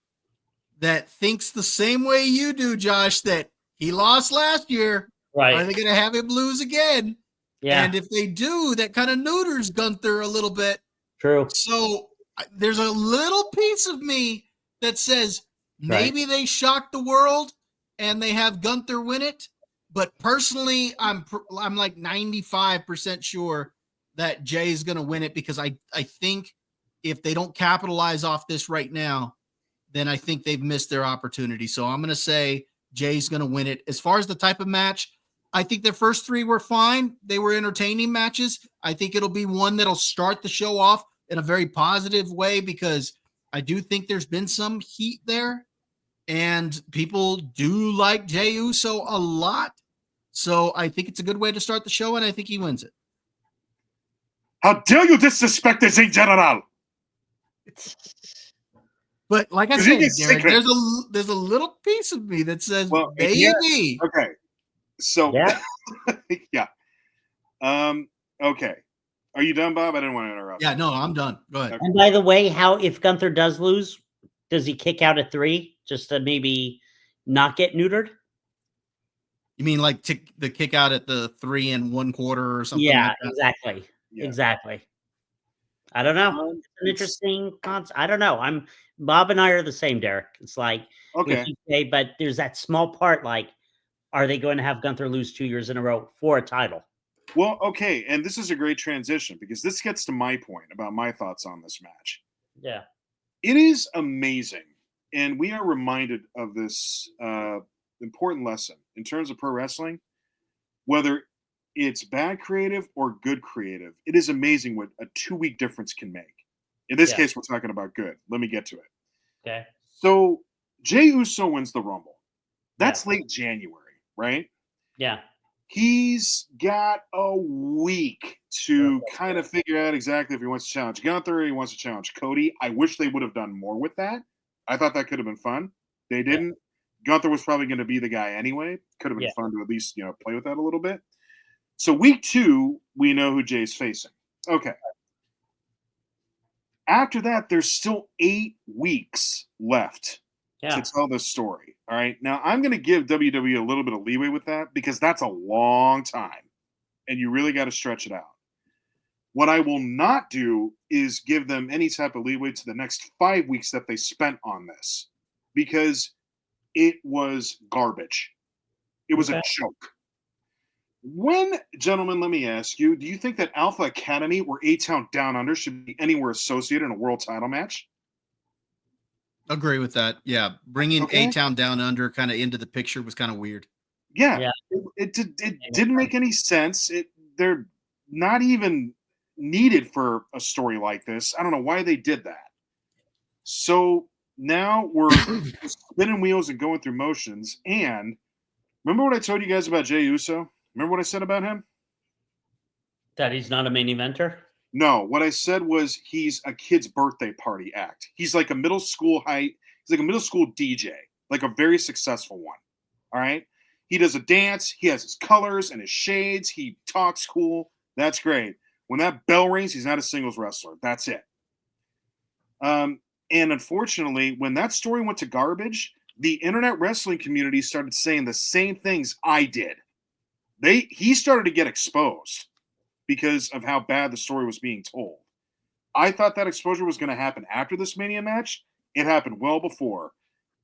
that thinks the same way you do, Josh, that he lost last year. Right. Are they going to have him lose again? Yeah. And if they do, that kind of neuters Gunther a little bit. True. So there's a little piece of me that says maybe they shock the world and they have Gunther win it. But personally, I'm like 95% sure that Jay's going to win it, because I think if they don't capitalize off this right now, then I think they've missed their opportunity. So I'm going to say Jay's going to win it. As far as the type of match, I think their first 3 were fine. They were entertaining matches. I think it'll be one that'll start the show off in a very positive way, because I do think there's been some heat there and people do like Jey Uso a lot. So I think it's a good way to start the show, and I think he wins it. How dare you disrespect this in general? But like I said, Derek, there's a little piece of me that says maybe. Yeah. Okay. So yeah. yeah. Okay. Are you done, Bob? I didn't want to interrupt. Yeah, no, I'm done. Go ahead. Okay. And by the way, if Gunther does lose, does he kick out at 3 just to maybe not get neutered? You mean like the kick out at the 3 1/4 or something? Yeah, like that? exactly. Yeah. Exactly. I don't know. It's an interesting concept. I don't know. Bob and I are the same, Derek. It's like, Okay. but there's that small part, like, are they going to have Gunther lose 2 years in a row for a title? Well, okay, and this is a great transition because this gets to my point about my thoughts on this match. Yeah. It is amazing, and we are reminded of this important lesson in terms of pro wrestling. Whether it's bad creative or good creative, it is amazing what a 2-week difference can make. In this case, we're talking about good. Let me get to it. Okay. So Jey Uso wins the Rumble. That's late January, right? Yeah. He's got a week to kind of figure out exactly if he wants to challenge Gunther or he wants to challenge Cody. I wish they would have done more with that. I thought that could have been fun. They didn't. Gunther was probably going to be the guy anyway. Could have been fun to at least, play with that a little bit. So week 2, we know who Jay's facing. Okay. After that, there's still 8 weeks left to tell this story. All right. Now, I'm going to give WWE a little bit of leeway with that because that's a long time and you really got to stretch it out. What I will not do is give them any type of leeway to the next 5 weeks that they spent on this because it was garbage. It was a joke. Gentlemen, let me ask you, do you think that Alpha Academy or A-Town Down Under should be anywhere associated in a world title match? Agree with that. Yeah. Bringing A-Town Down Under kind of into the picture was kind of weird. Yeah. It didn't make any sense. They're not even needed for a story like this. I don't know why they did that. So now we're spinning wheels and going through motions. And remember what I told you guys about Jey Uso? Remember what I said about him? That he's not a main eventer? No, what I said was he's a kid's birthday party act. He's like a middle school he's like a middle school DJ, like a very successful one. All right. He does a dance. He has his colors and his shades. He talks cool. That's great. When that bell rings, he's not a singles wrestler. That's it. And unfortunately, when that story went to garbage, the internet wrestling community started saying the same things I did. He started to get exposed because of how bad the story was being told. I thought that exposure was going to happen after this Mania match. It happened well before.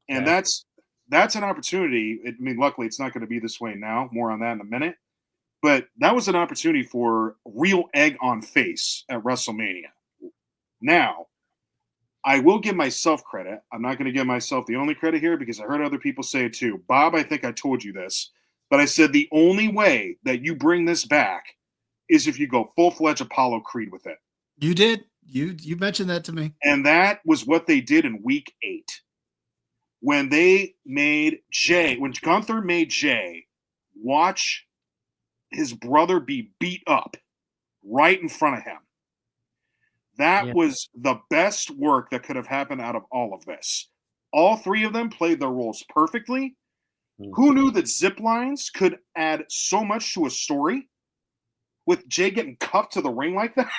And that's an opportunity. I mean, luckily, it's not going to be this way now. More on that in a minute. But that was an opportunity for real egg on face at WrestleMania. Now, I will give myself credit. I'm not going to give myself the only credit here because I heard other people say it too. Bob, I think I told you this. But I said the only way that you bring this back is if you go full-fledged Apollo Creed with it. You did. You mentioned that to me. And that was what they did in week 8. When Gunther made Jay watch his brother be beat up right in front of him. That was the best work that could have happened out of all of this. All 3 of them played their roles perfectly. Who knew that zip lines could add so much to a story with Jay getting cuffed to the ring like that?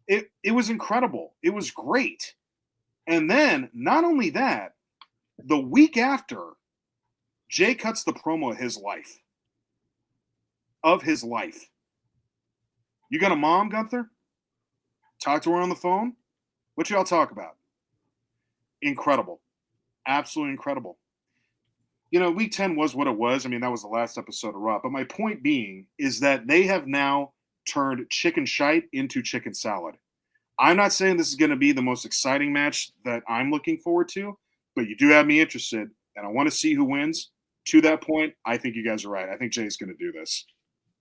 It was incredible. It was great. And then, not only that, the week after, Jay cuts the promo of his life. Of his life. You got a mom, Gunther? Talk to her on the phone? What y'all talk about? Incredible. Absolutely incredible. You know, week 10 was what it was. I mean, that was the last episode of Raw. But my point being is that they have now turned chicken shite into chicken salad. I'm not saying this is going to be the most exciting match that I'm looking forward to, but you do have me interested, and I want to see who wins. To that point, I think you guys are right. I think Jay's going to do this.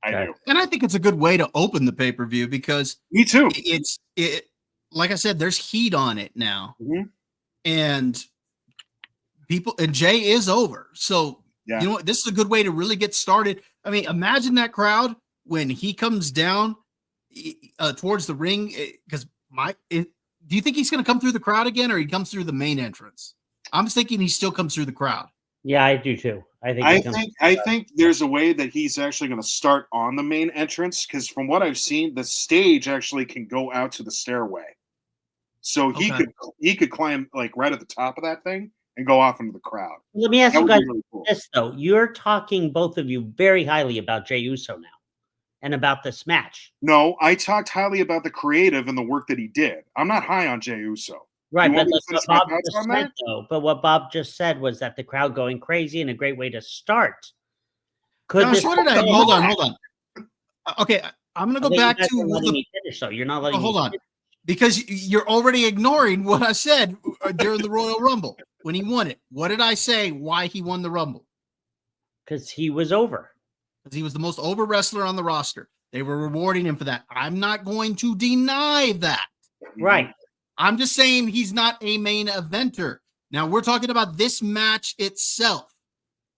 I do. And I think it's a good way to open the pay-per-view because me too. It's like I said, there's heat on it now. Mm-hmm. And Jay is over. So, you know what? This is a good way to really get started. I mean, imagine that crowd when he comes down towards the ring. Because do you think he's going to come through the crowd again or he comes through the main entrance? I'm thinking he still comes through the crowd. Yeah, I do too. I think there's a way that he's actually going to start on the main entrance because from what I've seen, the stage actually can go out to the stairway. So he could climb like right at the top of that thing and go off into the crowd. Let me ask you guys this though. You're talking, both of you, very highly about Jey Uso now and about this match. No, I talked highly about the creative and the work that he did. I'm not high on Jey Uso. Right, but what Bob just said was that the crowd going crazy and a great way to start. Hold on. Okay, I'm going to go back to you're not letting hold on. Because you're already ignoring what I said during the Royal Rumble when he won it. What did I say? Why he won the Rumble? Because he was over. Because he was the most over wrestler on the roster. They were rewarding him for that. I'm not going to deny that. Right. I'm just saying he's not a main eventer. Now we're talking about this match itself.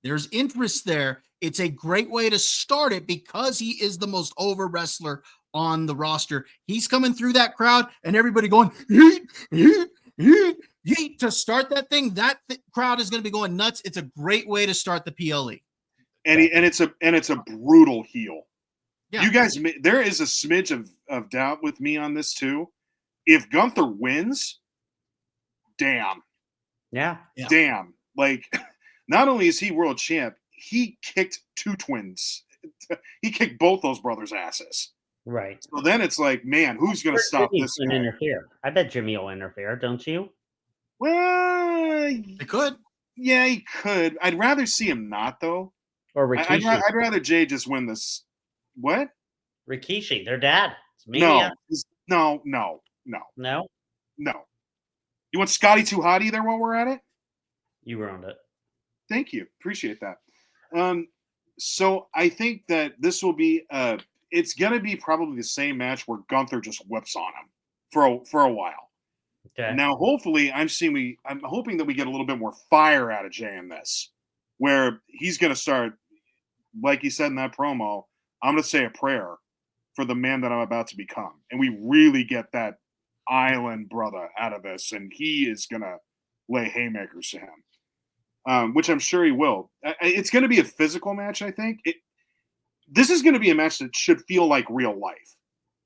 There's interest there. It's a great way to start it because he is the most over wrestler on the roster. He's coming through that crowd and everybody going yeet, yeet, yeet, yeet to start that thing. That crowd is going to be going nuts. It's a great way to start the PLE. And it's a brutal heel. Yeah. You guys, there is a smidge of doubt with me on this too. If Gunther wins, damn. Yeah. Damn. Like, not only is he world champ, he kicked 2 twins. He kicked both those brothers' asses. Right. So then it's like, man, who's going to stop this guy? Interfere. I bet Jimmy will interfere, don't you? Well, he could. Yeah, he could. I'd rather see him not, though. Or Rikishi. I'd rather Jay just win this. What? Rikishi, their dad. No. You want Scotty Too Hottie there while we're at it? You ruined it. Thank you. Appreciate that. So I think that this will be it's going to be probably the same match where Gunther just whips on him for a while. Okay. Now, hopefully, I'm hoping that we get a little bit more fire out of Jay in this, where he's going to start, like he said in that promo, I'm going to say a prayer for the man that I'm about to become. And we really get that island brother out of this, and he is going to lay haymakers to him, which I'm sure he will. It's going to be a physical match, I think. This is going to be a match that should feel like real life,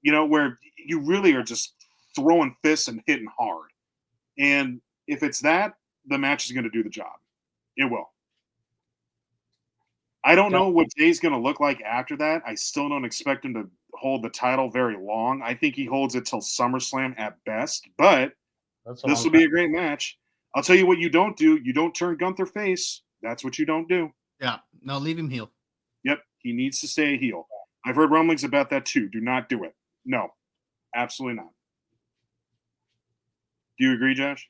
where you really are just throwing fists and hitting hard. And if it's that, the match is going to do the job. It will. I don't know what Jay's going to look like after that. I still don't expect him to hold the title very long. I think he holds it till SummerSlam at best, but this will be a great match. I'll tell you what you don't do. You don't turn Gunther face. That's what you don't do. Yeah. No, leave him heel. Yep. He needs to stay a heel. I've heard rumblings about that too. Do not do it. No, absolutely not. Do you agree, Josh?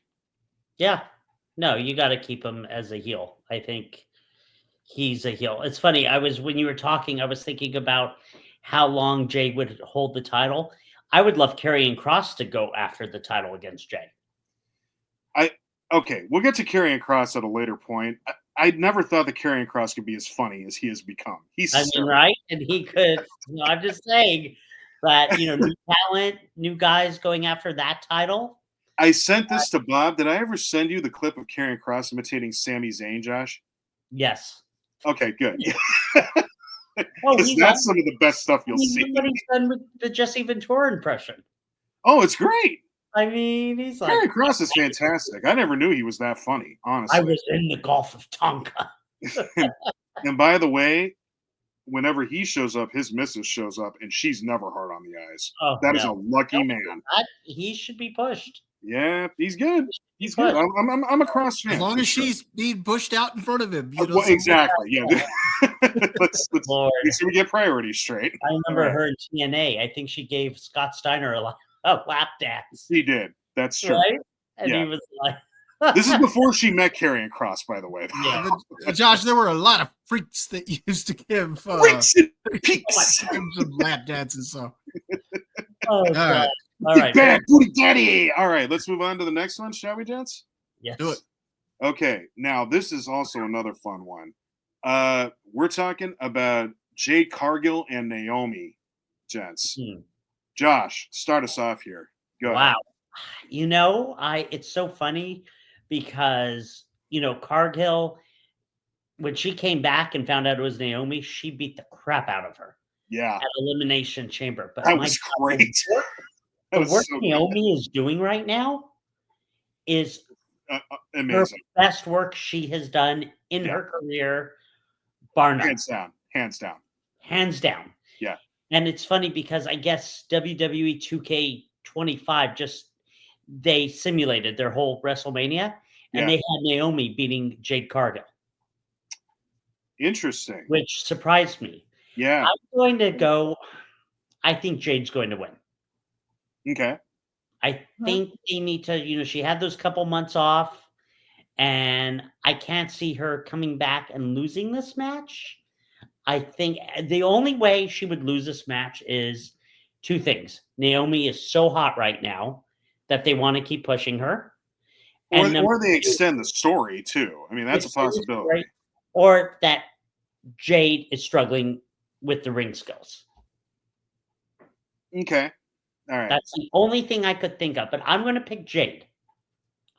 Yeah. No, you got to keep him as a heel. I think he's a heel. It's funny. When you were talking, I was thinking about how long Jay would hold the title. I would love Karrion Kross to go after the title against Jay. Okay, we'll get to Karrion Kross at a later point. I never thought that Karrion Kross could be as funny as he has become. Right? And he could. I'm just saying that new talent, new guys going after that title. I sent this to Bob. Did I ever send you the clip of Karrion Kross imitating Sami Zayn, Josh? Yes. Okay, good. Oh, that's some of the best stuff you'll see. What he's done with the Jesse Ventura impression. Oh, it's great. I mean, he's like Karrion Kross is fantastic. I never knew he was that funny, honestly. I was in the Gulf of Tonga. And by the way, whenever he shows up, his missus shows up, and she's never hard on the eyes. Oh, that is a lucky man. He should be pushed. Yeah, he's good. He's good. I'm a Kross fan. As long as she's being pushed out in front of him. Well, exactly. Yeah. let's make sure we get priorities straight. I remember her in TNA. I think she gave Scott Steiner a lap dance. She did. That's true. Right? And he was like, this is before she met Karrion Kross, by the way. Yeah. Josh, there were a lot of freaks that used to give freaks and peaks. some lap dances. So, oh, God. All Big right. bad booty daddy. All right, let's move on to the next one, shall we, gents? Yes. Do it. Okay, now this is also another fun one. We're talking about Jade Cargill and Naomi, gents. Josh, start us off here. Go ahead. It's so funny because, Cargill, when she came back and found out it was Naomi, she beat the crap out of her. Yeah. At Elimination Chamber. But that was great. The work Naomi is doing right now is amazing. Her best work she has done in her career, bar none. Hands down. Yeah. And it's funny because I guess WWE 2K25 they simulated their whole WrestleMania and they had Naomi beating Jade Cargill. Interesting. Which surprised me. Yeah. I think Jade's going to win. Okay. I think they need to, she had those couple months off, and I can't see her coming back and losing this match. I think the only way she would lose this match is two things. Naomi is so hot right now that they want to keep pushing her. Or they extend the story, too. I mean, that's a possibility. Right? Or that Jade is struggling with the ring skills. Okay. All right. That's the only thing I could think of, but I'm going to pick Jade.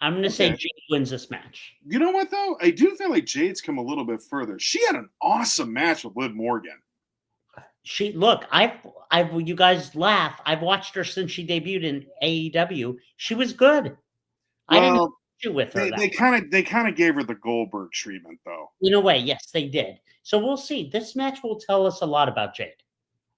I'm going to say Jade wins this match. You know what, though? I do feel like Jade's come a little bit further. She had an awesome match with Liv Morgan. You guys laugh. I've watched her since she debuted in AEW. She was good. I didn't know with her. They kind of gave her the Goldberg treatment, though. In a way, yes, they did. So we'll see. This match will tell us a lot about Jade.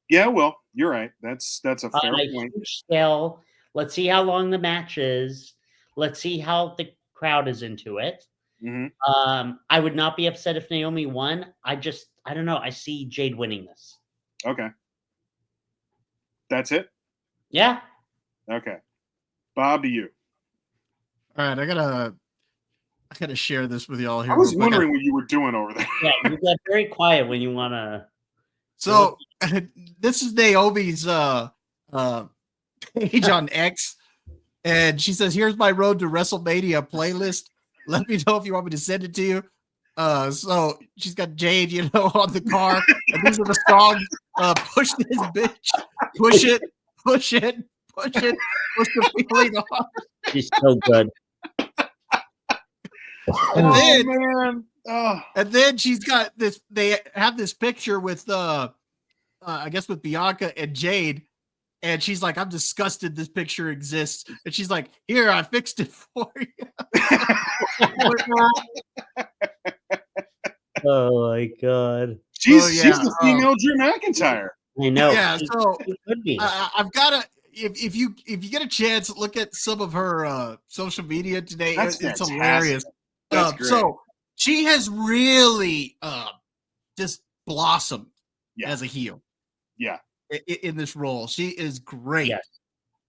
Yeah, well, you're right. That's a fair point. Huge scale. Let's see how long the match is. Let's see how the crowd is into it. Mm-hmm. I would not be upset if Naomi won. I don't know. I see Jade winning this. Okay. That's it? Yeah. Okay. Bob, to you. All right, I gotta share this with y'all here. I was wondering what you were doing over there. Yeah, you got very quiet when you want to. So this is Naomi's page on X, and she says, "Here's my Road to WrestleMania playlist. Let me know if you want me to send it to you." So she's got Jade, on the car, and these are the songs push this bitch, push it, push it, push it, push the feeling off. She's so good. And then, man. and then she's got this. They have this picture with, I guess, with Bianca and Jade, and she's like, "I'm disgusted this picture exists." And she's like, "Here, I fixed it for you." Oh my god. She's yeah, the female Drew McIntyre. I know. Yeah, She- so she could be. I've got to. If you get a chance, look at some of her social media today. That's It's fantastic. hilarious. That's great. So she has really just blossomed Yeah. as a heel. Yeah. In this role, she is great. Yes.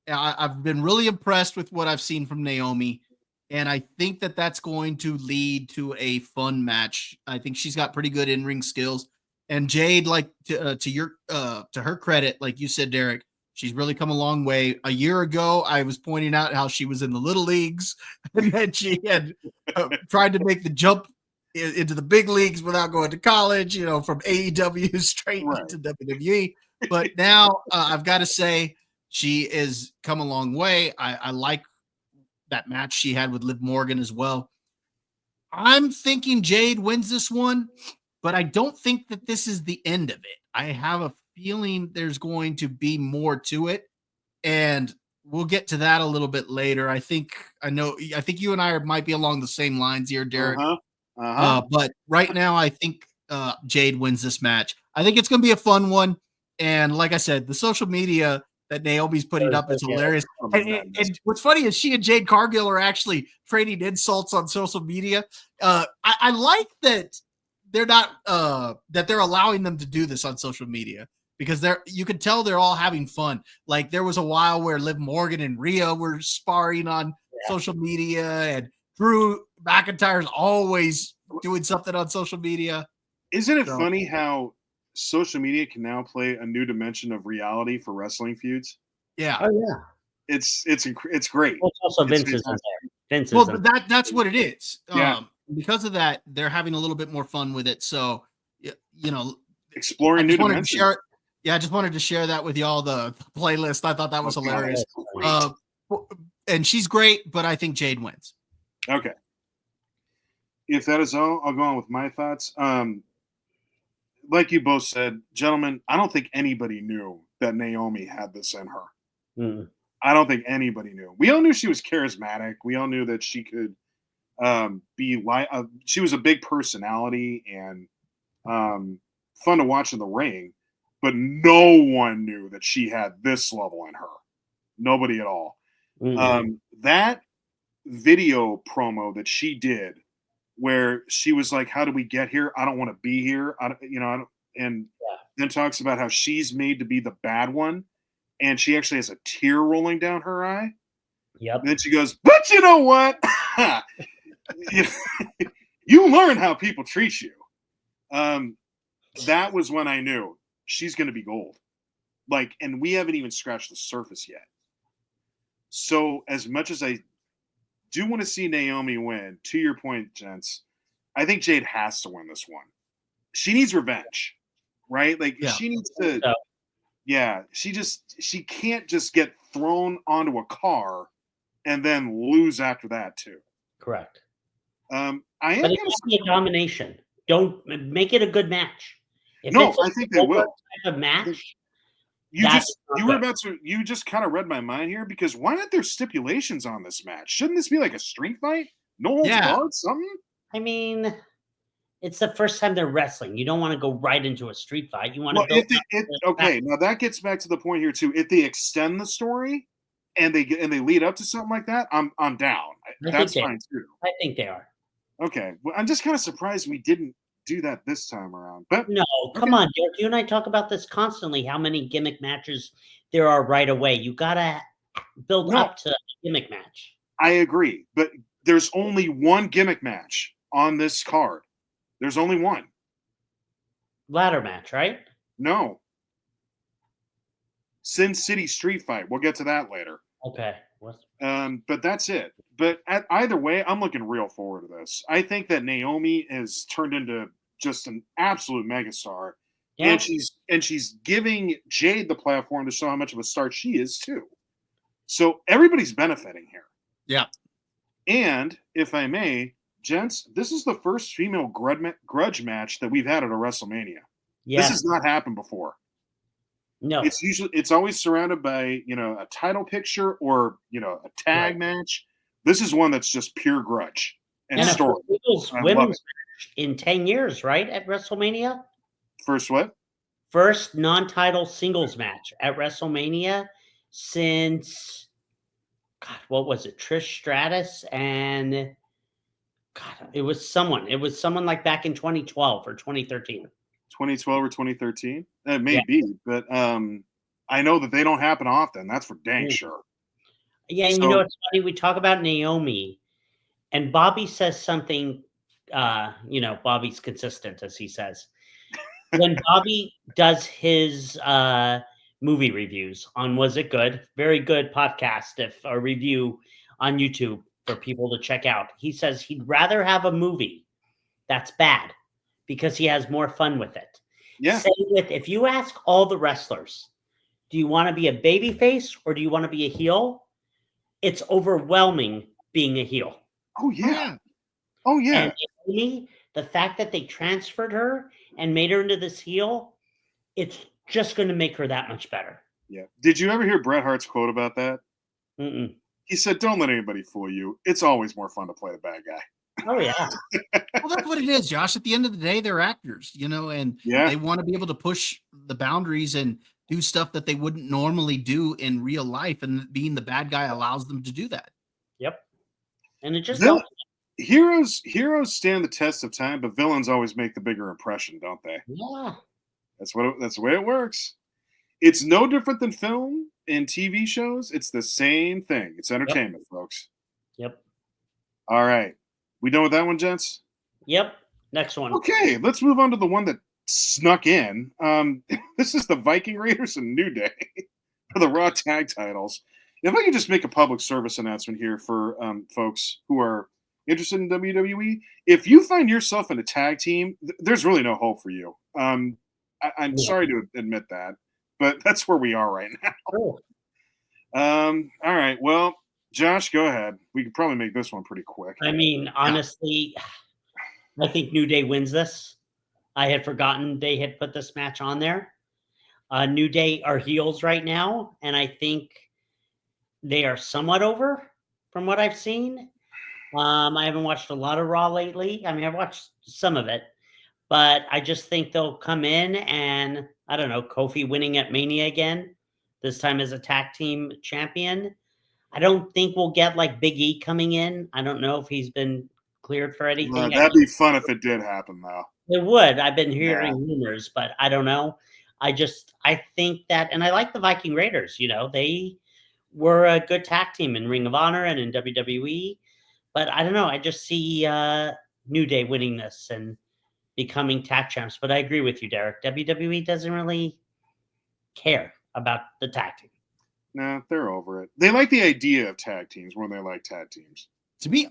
I've been really impressed with what I've seen from Naomi, and I think that that's going to lead to a fun match. I think she's got pretty good in-ring skills, and Jade, like to her credit, like you said, Derek, she's really come a long way. A year ago, I was pointing out how she was in the little leagues, and then she had tried to make the jump into the big leagues without going to college, from AEW straight into WWE. But now I've got to say, she is come a long way. I like that match she had with Liv Morgan as well. I'm thinking Jade wins this one, but I don't think that this is the end of it. I have a feeling there's going to be more to it, and we'll get to that a little bit later. I think you and I might be along the same lines here, Derek. But right now, I think Jade wins this match. I think it's going to be a fun one. And like I said, the social media that Naomi's putting up is hilarious. And what's funny is she and Jade Cargill are actually trading insults on social media. I like that they're not that they're allowing them to do this on social media, because you can tell they're all having fun. Like there was a while where Liv Morgan and Rhea were sparring on social media, and Drew McIntyre's always doing something on social media. Isn't it funny how social media can now play a new dimension of reality for wrestling feuds? Yeah. Oh yeah. It's great. Well, it's also It's Vince is in there. Vince Well, is in but that's what it is. Yeah. Because of that, they're having a little bit more fun with it. So, Exploring new dimensions. I just wanted to share that with y'all, the playlist. I thought that was hilarious. And she's great, but I think Jade wins. Okay. If that is all, I'll go on with my thoughts. Like you both said, gentlemen, I don't think anybody knew that Naomi had this in her. Mm. I don't think anybody knew. We all knew she was charismatic. We all knew that she could be like, she was a big personality and fun to watch in the ring, but no one knew that she had this level in her. Nobody at all. Mm-hmm. That video promo that she did, where she was like, "How do we get here? I don't want to be here." Then talks about how she's made to be the bad one, and she actually has a tear rolling down her eye. Yep. And then she goes, "But you know what? You learn how people treat you." That was when I knew she's going to be gold. And we haven't even scratched the surface yet. So as much as I do want to see Naomi win, to your point, gents, I think Jade has to win this one. She needs revenge, right? She needs to. Yeah, she can't just get thrown onto a car and then lose after that too. Correct. I am but it can't be a domination. Don't make it a good match. I think they will. Type of match. You just kind of read my mind here, because why aren't there stipulations on this match? Shouldn't this be like a street fight? No holds barred, something? I mean, it's the first time they're wrestling. You don't want to go right into a street fight. You want to okay, now that gets back to the point here too. If they extend the story and they lead up to something like that, I'm down. That's fine too. I think they are. Okay. Well, I'm just kind of surprised we didn't do that this time around. But no, come on, Derek. You and I talk about this constantly, how many gimmick matches there are right away. You gotta build up to a gimmick match. I agree, but there's only one gimmick match on this card. There's only one. Ladder match, right? No. Sin City Street Fight. We'll get to that later. Okay. But that's it. But either way, I'm looking real forward to this. I think that Naomi has turned into just an absolute megastar. Yeah. and she's giving Jade the platform to show how much of a star she is too. So everybody's benefiting here. Yeah. And if I may, gents, this is the first female grudge match that we've had at a WrestleMania. Yeah. This has not happened before. No. It's always surrounded by, a title picture or, a tag match. This is one that's just pure grudge and And a story. women's match in 10 years, right? At WrestleMania? First what? First non-title singles match at WrestleMania since, God, what was it? Trish Stratus and God, it was someone. It was someone like back in 2012 or 2013. 2012 or 2013? It may be, but I know that they don't happen often. That's for dang sure. Yeah, and it's funny. We talk about Naomi, and Bobby says something. Bobby's consistent, as he says. When Bobby does his movie reviews on Was It Good? Very good podcast, if a review on YouTube for people to check out. He says he'd rather have a movie that's bad because he has more fun with it. Yeah. Same with, if you ask all the wrestlers, do you want to be a babyface or do you want to be a heel? It's overwhelming being a heel. Oh, yeah. Oh, yeah. And Naomi, the fact that they transferred her and made her into this heel, it's just going to make her that much better. Yeah. Did you ever hear Bret Hart's quote about that? Mm-mm. He said, "Don't let anybody fool you. It's always more fun to play the bad guy." Oh, yeah. Well, that's what it is, Josh. At the end of the day, they're actors, and they want to be able to push the boundaries and do stuff that they wouldn't normally do in real life. And being the bad guy allows them to do that. Yep. And it just helps. Heroes stand the test of time, but villains always make the bigger impression, don't they? Yeah. That's the way it works. It's no different than film and TV shows. It's the same thing. It's entertainment, folks. Yep. All right. We done with that one, gents? Yep. Next one. Okay, let's move on to the one that snuck in. This is the Viking Raiders and New Day for the Raw tag titles. If I could just make a public service announcement here for folks who are interested in WWE, if you find yourself in a tag team, there's really no hope for you. I'm sorry to admit that, but that's where we are right now. Oh. All right. Well, Josh, go ahead. We could probably make this one pretty quick. I mean, honestly, I think New Day wins this. I had forgotten they had put this match on there. New Day are heels right now, and I think they are somewhat over from what I've seen. I haven't watched a lot of Raw lately. I mean, I've watched some of it, but I just think they'll come in and, I don't know, Kofi winning at Mania again, this time as a tag team champion. I don't think we'll get like Big E coming in. I don't know if he's been cleared for anything. That'd be fun if it did happen, though. It would. I've been hearing rumors, but I don't know. I think that, and I like the Viking Raiders. They were a good tag team in Ring of Honor and in WWE. But I don't know. I just see New Day winning this and becoming tag champs. But I agree with you, Derek. WWE doesn't really care about the tag team. Nah, they're over it. They like the idea of tag teams more than they like tag teams. To be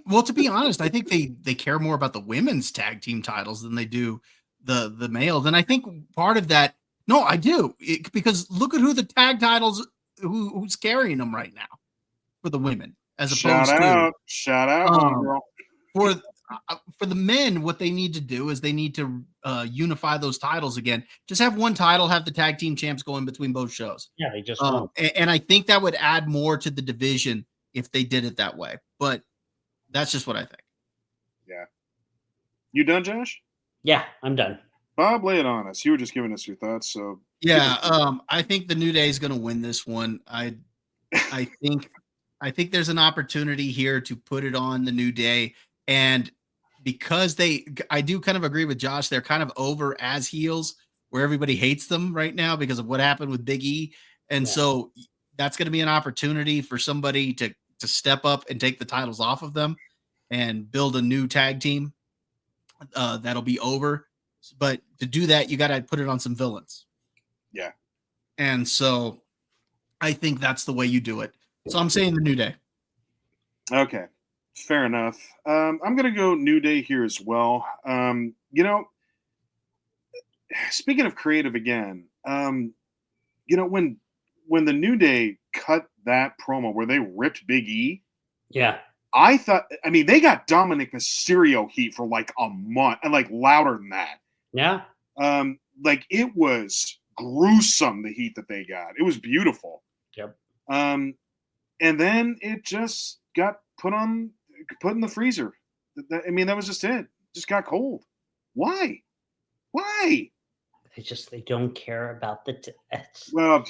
honest, I think they care more about the women's tag team titles than they do the males. And I think part of that, no, I do, because look at who the tag titles, who's carrying them right now for the women, as opposed to shout out, girl. For the men, what they need to do is they need to unify those titles again. Just have one title, have the tag team champs go in between both shows. Yeah, they just and I think that would add more to the division if they did it that way. But that's just what I think. Yeah. You done, Josh? Yeah, I'm done. Bob, lay it on us. You were just giving us your thoughts, so yeah. I think the New Day is going to win this one. I think there's an opportunity here to put it on the New Day, and because I do kind of agree with Josh. They're kind of over as heels, where everybody hates them right now because of what happened with Big E, and so that's going to be an opportunity for somebody to step up and take the titles off of them and build a new tag team that'll be over. But to do that, you got to put it on some villains. Yeah. And so I think that's the way you do it. So I'm saying the New Day. Okay. Fair enough. I'm going to go New Day here as well. speaking of creative again, when the New Day cut that promo where they ripped Big E, Yeah. I thought, they got Dominic Mysterio heat for like a month, and like louder than that. Yeah. It was gruesome, the heat that they got. It was beautiful. Yep. And then it just got put in the freezer. That was just it. Just got cold. Why? They don't care about the Well,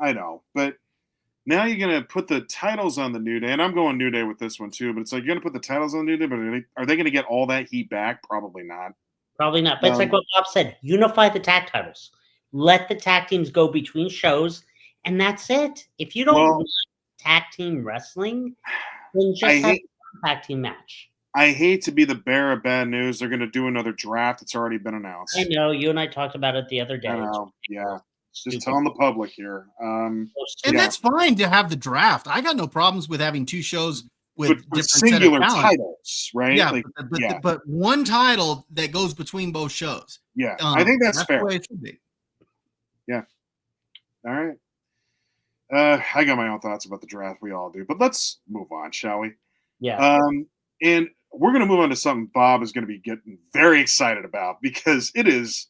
I know, but now you're gonna put the titles on the New Day, and I'm going New Day with this one too. But it's like you're gonna put the titles on the New Day, but are they gonna get all that heat back? Probably not. Probably not. But it's like what Bob said: unify the tag titles. Let the tag teams go between shows, and that's it. If you don't like tag team wrestling, then just have a tag team match. I hate to be the bearer of bad news. They're going to do another draft. It's already been announced. I know. You and I talked about it the other day. I know. Yeah. Just telling the public here. And that's fine to have the draft. I got no problems with having two shows with different singular titles, right? Yeah, but one title that goes between both shows. Yeah, I think that's fair. The way it should be. Yeah. All right. I got my own thoughts about the draft. We all do. But let's move on, shall we? Yeah. And we're going to move on to something Bob is going to be getting very excited about, because it is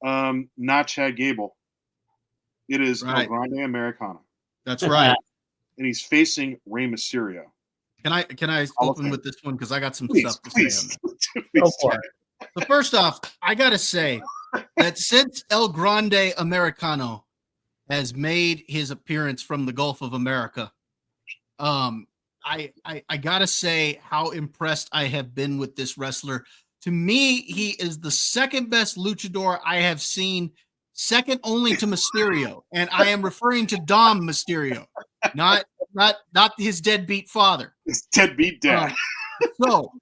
not Chad Gable. It is El Grande Americano. That's right. And he's facing Rey Mysterio. Can I open with this one, because I got some stuff to say on that. Go for it. So first off, I gotta say that since El Grande Americano has made his appearance from the Gulf of America, I gotta say how impressed I have been with this wrestler. To me, he is the second best luchador I have seen, second only to Mysterio, and I am referring to Dom Mysterio, not his deadbeat father. His deadbeat dad. So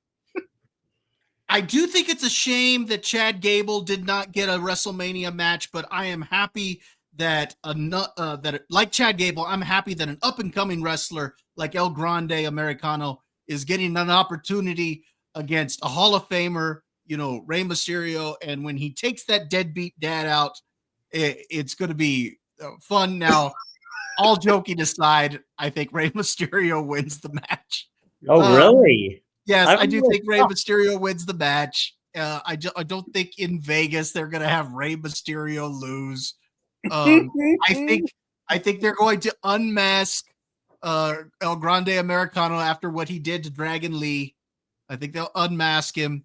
I do think it's a shame that Chad Gable did not get a WrestleMania match, but I am happy that like Chad Gable, I'm happy that an up-and-coming wrestler like El Grande Americano is getting an opportunity against a Hall of Famer, Rey Mysterio. And when he takes that deadbeat dad out, it's going to be fun. Now, all joking aside, I think Rey Mysterio wins the match. Oh, really? Yes, I do think Rey Mysterio wins the match. I don't think in Vegas they're going to have Rey Mysterio lose. I think they're going to unmask El Grande Americano after what he did to Dragon Lee. I think they'll unmask him,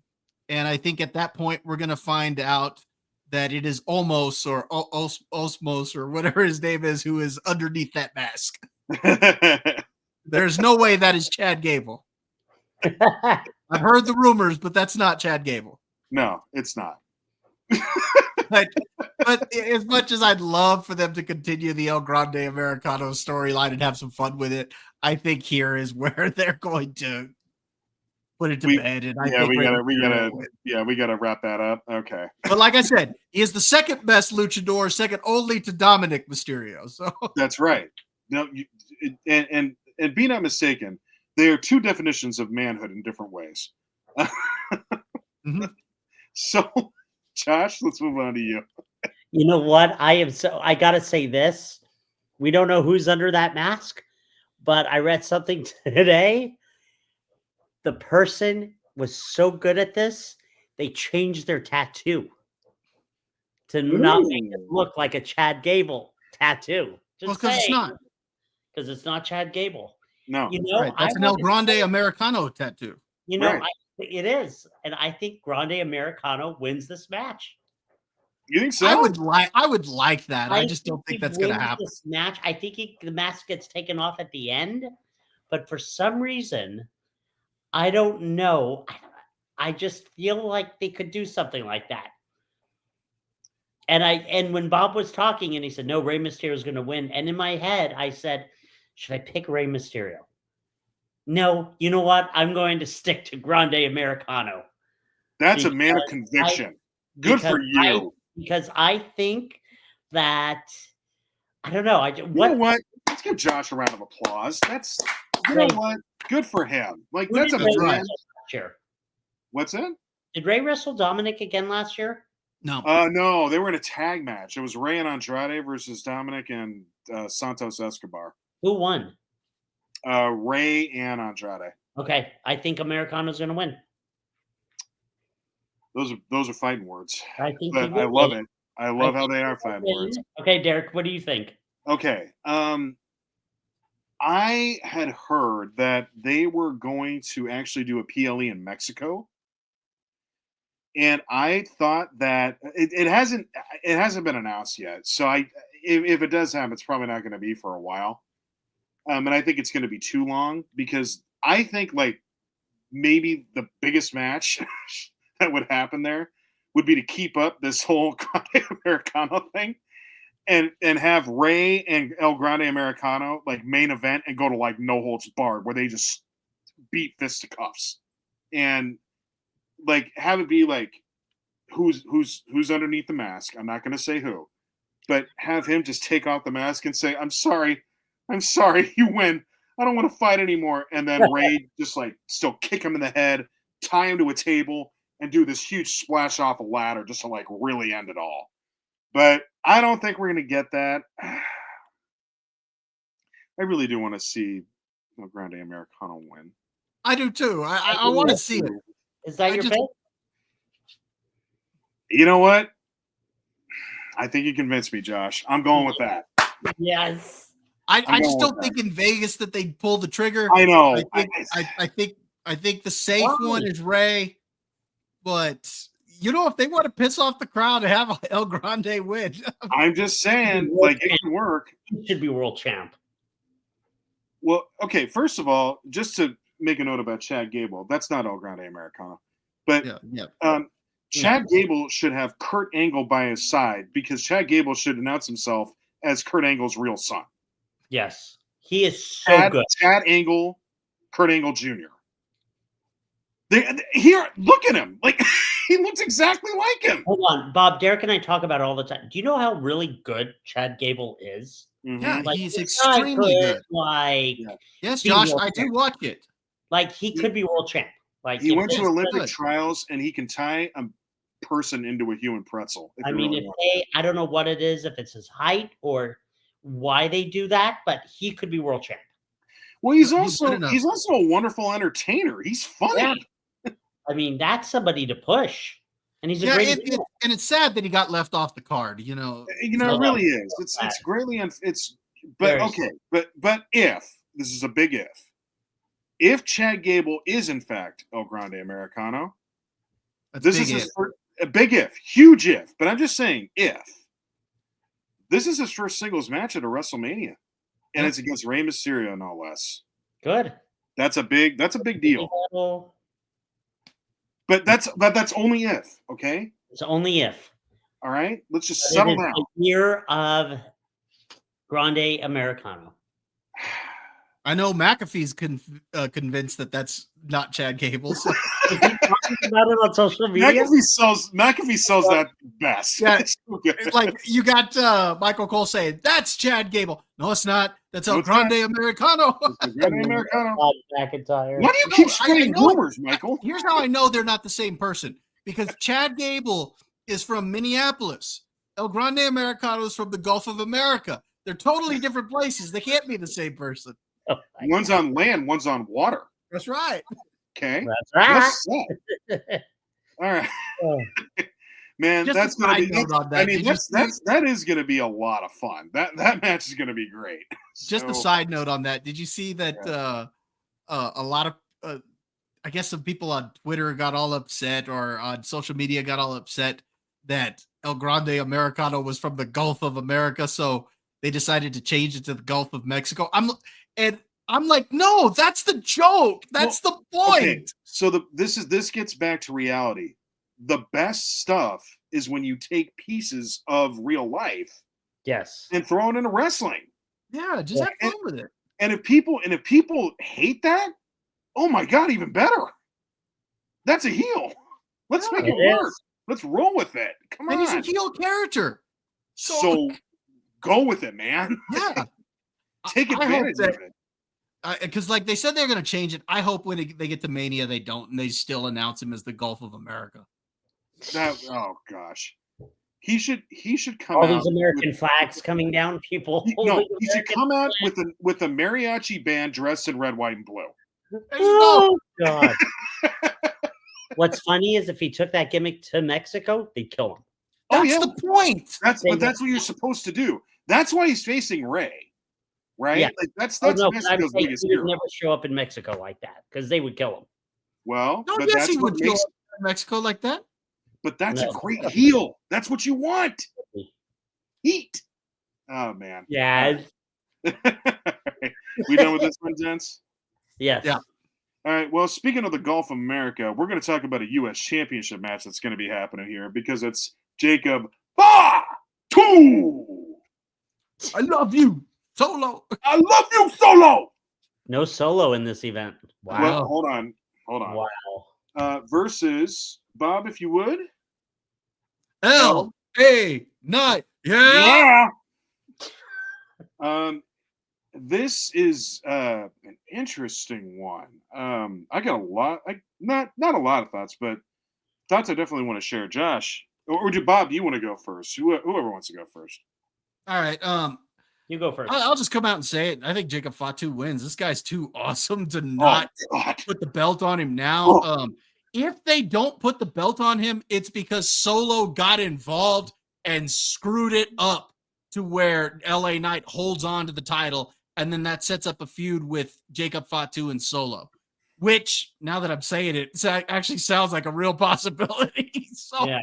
and I think at that point we're going to find out that it is Omos or Osmos or whatever his name is who is underneath that mask. There's no way that is Chad Gable. I've heard the rumors, but that's not Chad Gable. No, it's not. but as much as I'd love for them to continue the El Grande Americano storyline and have some fun with it, I think here is where they're going to put it to bed. And we gotta wrap that up. Okay. But like I said, he is the second best luchador, second only to Dominic Mysterio. So that's right. No, and be not mistaken, they are two definitions of manhood in different ways. So, Josh, let's move on to you. You know what? I gotta say this. We don't know who's under that mask, but I read something today. The person was so good at this, they changed their tattoo to not make it look like a Chad Gable tattoo. Because it's not. Because it's not Chad Gable. No. Right. That's an El Grande Americano tattoo. Right. It is. And I think Grande Americano wins this match. You think so? I would like that. I just don't think that's going to happen. This match, I think the mask gets taken off at the end, but for some reason, I don't know. I just feel like they could do something like that. And when Bob was talking and he said, no, Rey Mysterio is going to win. And in my head, I said, should I pick Rey Mysterio? No, you know what? I'm going to stick to Grande Americano. That's a man of conviction. Good for you. Because I think that, I don't know. You know what? Let's give Josh a round of applause. You know what? Good for him. Like, that's a right. Year? What's that? Did Ray wrestle Dominic again last year? No. No, they were in a tag match. It was Rey and Andrade versus Dominic and Santos Escobar. Who won? Rey and Andrade. Okay, I think Americano's going to win. Those are fighting words. I think But he will I love win. it. I love how think they he are will fighting win. words. Okay, Derek, what do you think? Okay. I had heard that they were going to actually do a PLE in Mexico. And I thought that it hasn't been announced yet. So if it does happen, it's probably not going to be for a while. And I think it's going to be too long because I think like maybe the biggest match that would happen there would be to keep up this whole Grande Americano thing and have Rey and El Grande Americano like main event and go to like no holds barred where they just beat fisticuffs and like have it be like who's underneath the mask. I'm not going to say who, but have him just take off the mask and say, I'm sorry, you win. I don't want to fight anymore. And then Rey just like still kick him in the head, tie him to a table, and do this huge splash off a ladder just to like really end it all. But I don't think we're going to get that. I really do want to see El Grande Americano win. I do too. I want to see it. Is that your pick? You know what? I think you convinced me, Josh. I'm going with that. Yes. I just don't think in Vegas that they pull the trigger. I know. I think the safe one is Rey, but you know if they want to piss off the crowd and have El Grande win, I'm just saying, like it can work. He should be world champ. Well, okay. First of all, just to make a note about Chad Gable, that's not El Grande Americano, but Chad Gable should have Kurt Angle by his side because Chad Gable should announce himself as Kurt Angle's real son. Yes, he is so good. Chad Angle, Kurt Angle Jr. Look at him. Like he looks exactly like him. Hold on, Bob. Derek and I talk about it all the time. Do you know how really good Chad Gable is? Mm-hmm. Yeah, like, he's extremely good. Like, yes, Josh, I do watch it. Like he could be world champ. Like he went to Olympic trials and he can tie a person into a human pretzel. I mean, I don't know what it is, if it's his height or why they do that, but he could be world champ. Well, he's also a wonderful entertainer. He's funny. Yeah. I mean, that's somebody to push. And he's a great and it's sad that he got left off the card, you know. It really is. It's greatly but okay, but if this is a big if Chad Gable is in fact El Grande Americano, this is his first, a big if, huge if, but I'm just saying if this is his first singles match at a WrestleMania, and it's against Rey Mysterio, no less. Good. That's a big deal. But that's only if, okay? It's only if. All right, let's just settle down. The year of Grande Americano. I know McAfee's convinced that that's not Chad Gable. So. Is he talking about it on social media? McAfee sells that best. Yeah, like you got Michael Cole saying that's Chad Gable. No, it's not. That's El Grande Americano. Grande Americano. McIntyre. Why do you keep spreading rumors, Michael? Here's how I know they're not the same person. Because Chad Gable is from Minneapolis. El Grande Americano is from the Gulf of America. They're totally different places. They can't be the same person. Oh, one's on land, one's on water. That's right. Okay. That's right. All right. Oh. Man, just that's gonna be. That is gonna be a lot of fun. That match is gonna be great. Just a side note on that. Did you see that a lot of I guess some people on Twitter got all upset or on social media got all upset that El Grande Americano was from the Gulf of America, so they decided to change it to the Gulf of Mexico. I'm like, no, that's the joke. That's the point. Okay. So this gets back to reality. The best stuff is when you take pieces of real life, yes, and throw it into wrestling. Yeah, just have fun with it. And if people hate that, oh my God, even better. That's a heel. Let's make it work. Let's roll with it. Come on. And he's a heel character. So go with it, man. Yeah. Take advantage of it. Because like they said they're going to change it. I hope when they get to Mania, they don't, and they still announce him as the Gulf of America. Oh, gosh. He should come All out. these American flags coming down, people. He should come out with a mariachi band dressed in red, white, and blue. Oh God! What's funny is if he took that gimmick to Mexico, they'd kill him. That's the point. That's what you're supposed to do. That's why he's facing Ray, right? Yeah. Like that's No, Mexico's he biggest would hero. never show up in Mexico like that because they would kill him. Well, No, but yes, that's he what would show makes. up in Mexico like that. But that's No. a great heel. That's what you want. Heat. Oh man. Yeah. We done with this one, gents? Yes. Yeah. All right. Well, speaking of the Gulf of America, we're going to talk about a U.S. Championship match that's going to be happening here because it's Jacob Fatu. I love you, Solo. I love you, Solo. No Solo in this event. Wow. Well, hold on. Wow. Versus Bob, if you would. LA Knight. Yeah. This is an interesting one. I got a lot, not a lot of thoughts, but thoughts I definitely want to share. Josh, or do Bob? You want to go first? Whoever wants to go first. All right. You go first. I'll just come out and say it. I think Jacob Fatu wins. This guy's too awesome to not put the belt on him now. If they don't put the belt on him, it's because Solo got involved and screwed it up to where LA Knight holds on to the title, and then that sets up a feud with Jacob Fatu and Solo, which, now that I'm saying it, actually sounds like a real possibility. So, yeah.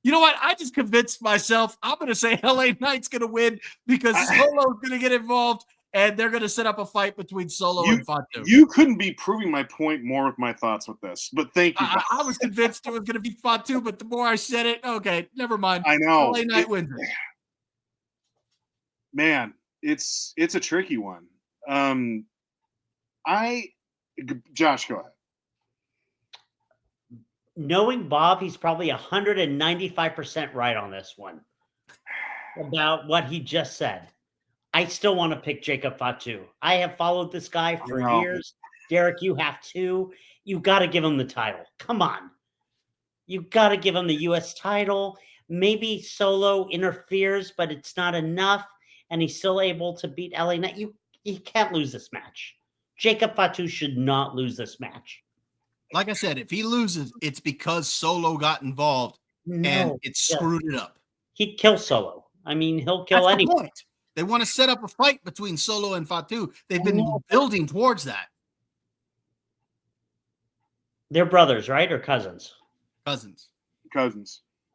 You know what? I just convinced myself. I'm going to say LA Knight's going to win because Solo's going to get involved, and they're going to set up a fight between Solo and Fatu. You couldn't be proving my point more with my thoughts with this, but thank you. I was convinced it was going to be Fatu, but the more I said it, okay, never mind. I know. LA Knight wins it. Man, it's a tricky one. Josh, go ahead. Knowing Bob, he's probably 195% right on this one about what he just said. I still want to pick Jacob Fatu. I have followed this guy for years. Derek, you have too. You got to give him the title. Come on. You got to give him the U.S. title. Maybe Solo interferes, but it's not enough, and he's still able to beat LA Knight. You can't lose this match. Jacob Fatu should not lose this match. Like I said, if he loses, it's because Solo got involved and it screwed it up. He'd kill Solo. I mean, he'll kill anyone. They want to set up a fight between Solo and Fatu. They've been building towards that. They're brothers, right? Or cousins? Cousins.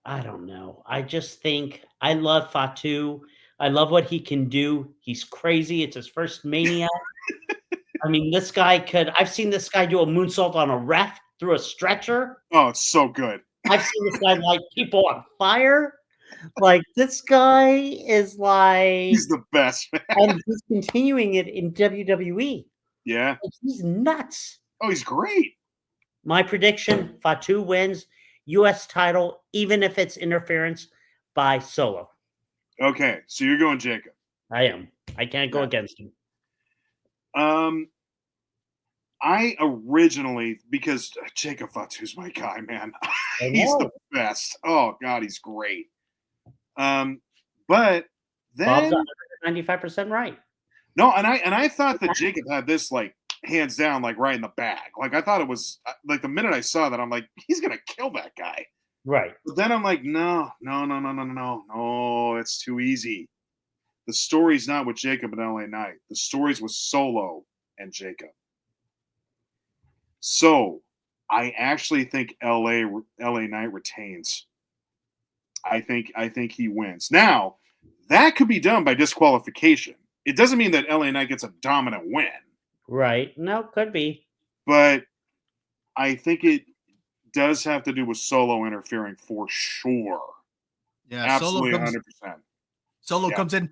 I don't know. I just think I love Fatu. I love what he can do. He's crazy. It's his first Mania. I mean, this guy I've seen this guy do a moonsault on a ref through a stretcher. Oh, it's so good. I've seen this guy light people on fire. Like, this guy is like... He's the best, man. And he's continuing it in WWE. Yeah. Like, he's nuts. Oh, he's great. My prediction, Fatu wins U.S. title, even if it's interference by Solo. Okay, so you're going Jacob. I am. I can't go against him. I originally, because Jacob Fatu's my guy, man. He's the best. Oh God, he's great. But then Bob's 95% right. No, and I thought that Jacob had this like hands down, like right in the bag. Like I thought it was like the minute I saw that, I'm like, he's gonna kill that guy. Right. But then I'm like, no, it's too easy. The story's not with Jacob and LA Knight. The story's with Solo and Jacob. So I actually think LA Knight retains. I think he wins. Now, that could be done by disqualification. It doesn't mean that LA Knight gets a dominant win. Right. No, could be. But I think it does have to do with Solo interfering for sure. Yeah, absolutely, 100%. Solo comes in.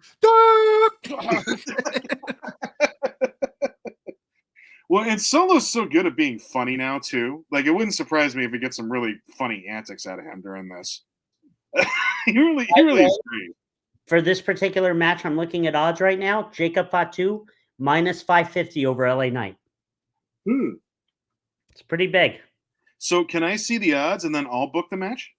Well, and Solo's so good at being funny now too. Like it wouldn't surprise me if we get some really funny antics out of him during this. he really is great. For this particular match, I'm looking at odds right now. Jacob Fatu minus 550 over LA Knight. It's pretty big. So can I see the odds and then I'll book the match?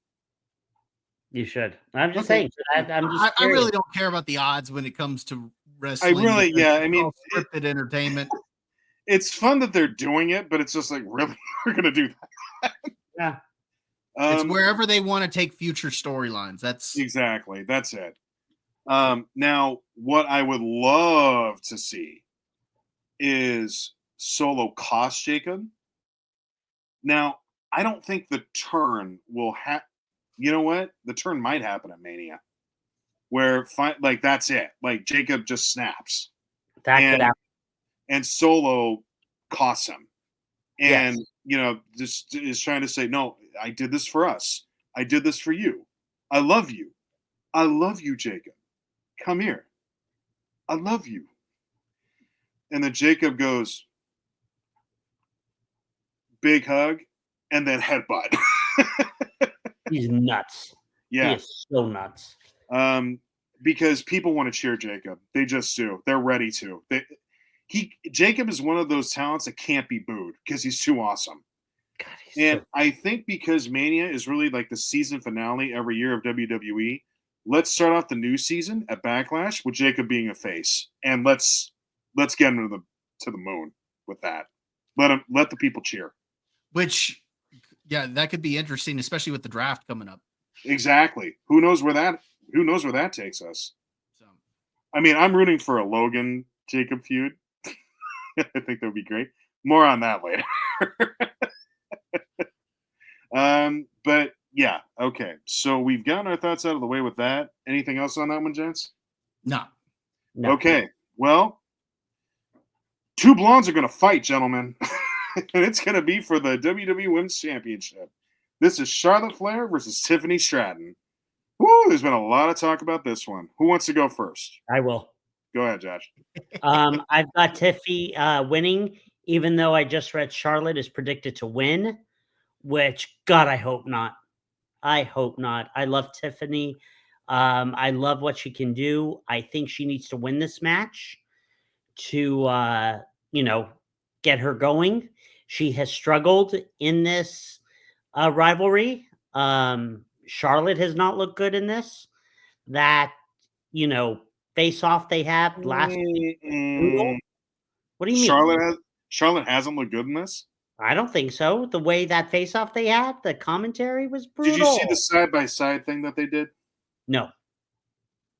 You should. I'm just Okay. saying. I'm just. I really don't care about the odds when it comes to wrestling. really, because yeah, I it's mean, all scripted entertainment. It's fun that they're doing it, but it's just like, really, we're gonna do that. Yeah. It's wherever they want to take future storylines. That's exactly that's it. Now, what I would love to see is Solo cost Jacob. Now, I don't think the turn will happen. You know what? The turn might happen at Mania, where like that's it. Like Jacob just snaps, That and could happen. and Solo costs him, and Yes. just is trying to say, no, I did this for us. I did this for you. I love you. I love you, Jacob. Come here. I love you. And then Jacob goes, big hug, and then headbutt. He's nuts. He Yeah. is so nuts. Because people want to cheer Jacob. They just do. They're ready to. Jacob is one of those talents that can't be booed because he's too awesome. God, he's And I think because Mania is really like the season finale every year of WWE, let's start off the new season at Backlash with Jacob being a face, and let's get him to the moon with that. Let the people cheer. which, yeah, that could be interesting, especially with the draft coming up. Exactly. Who knows where that takes us? So, I mean, I'm rooting for a Logan Jacob feud. I think that would be great. More on that later. But yeah, okay. So we've gotten our thoughts out of the way with that. Anything else on that one, gents? no. No. Okay. Well, two blondes are going to fight, gentlemen, and it's going to be for the WWE Women's Championship. This is Charlotte Flair versus Tiffany Stratton. Woo! There's been a lot of talk about this one. Who wants to go first? I will. Go ahead, Josh. I've got Tiffy winning, even though I just read Charlotte is predicted to win, which, God, I hope not. I hope not. I love Tiffany. I love what she can do. I think she needs to win this match to, get her going. She has struggled in this rivalry. Charlotte has not looked good in this. That, face off they had last week. Brutal. What do you mean? Charlotte hasn't looked good in this. I don't think so. The way that face off they had, the commentary was brutal. Did you see the side by side thing that they did? No.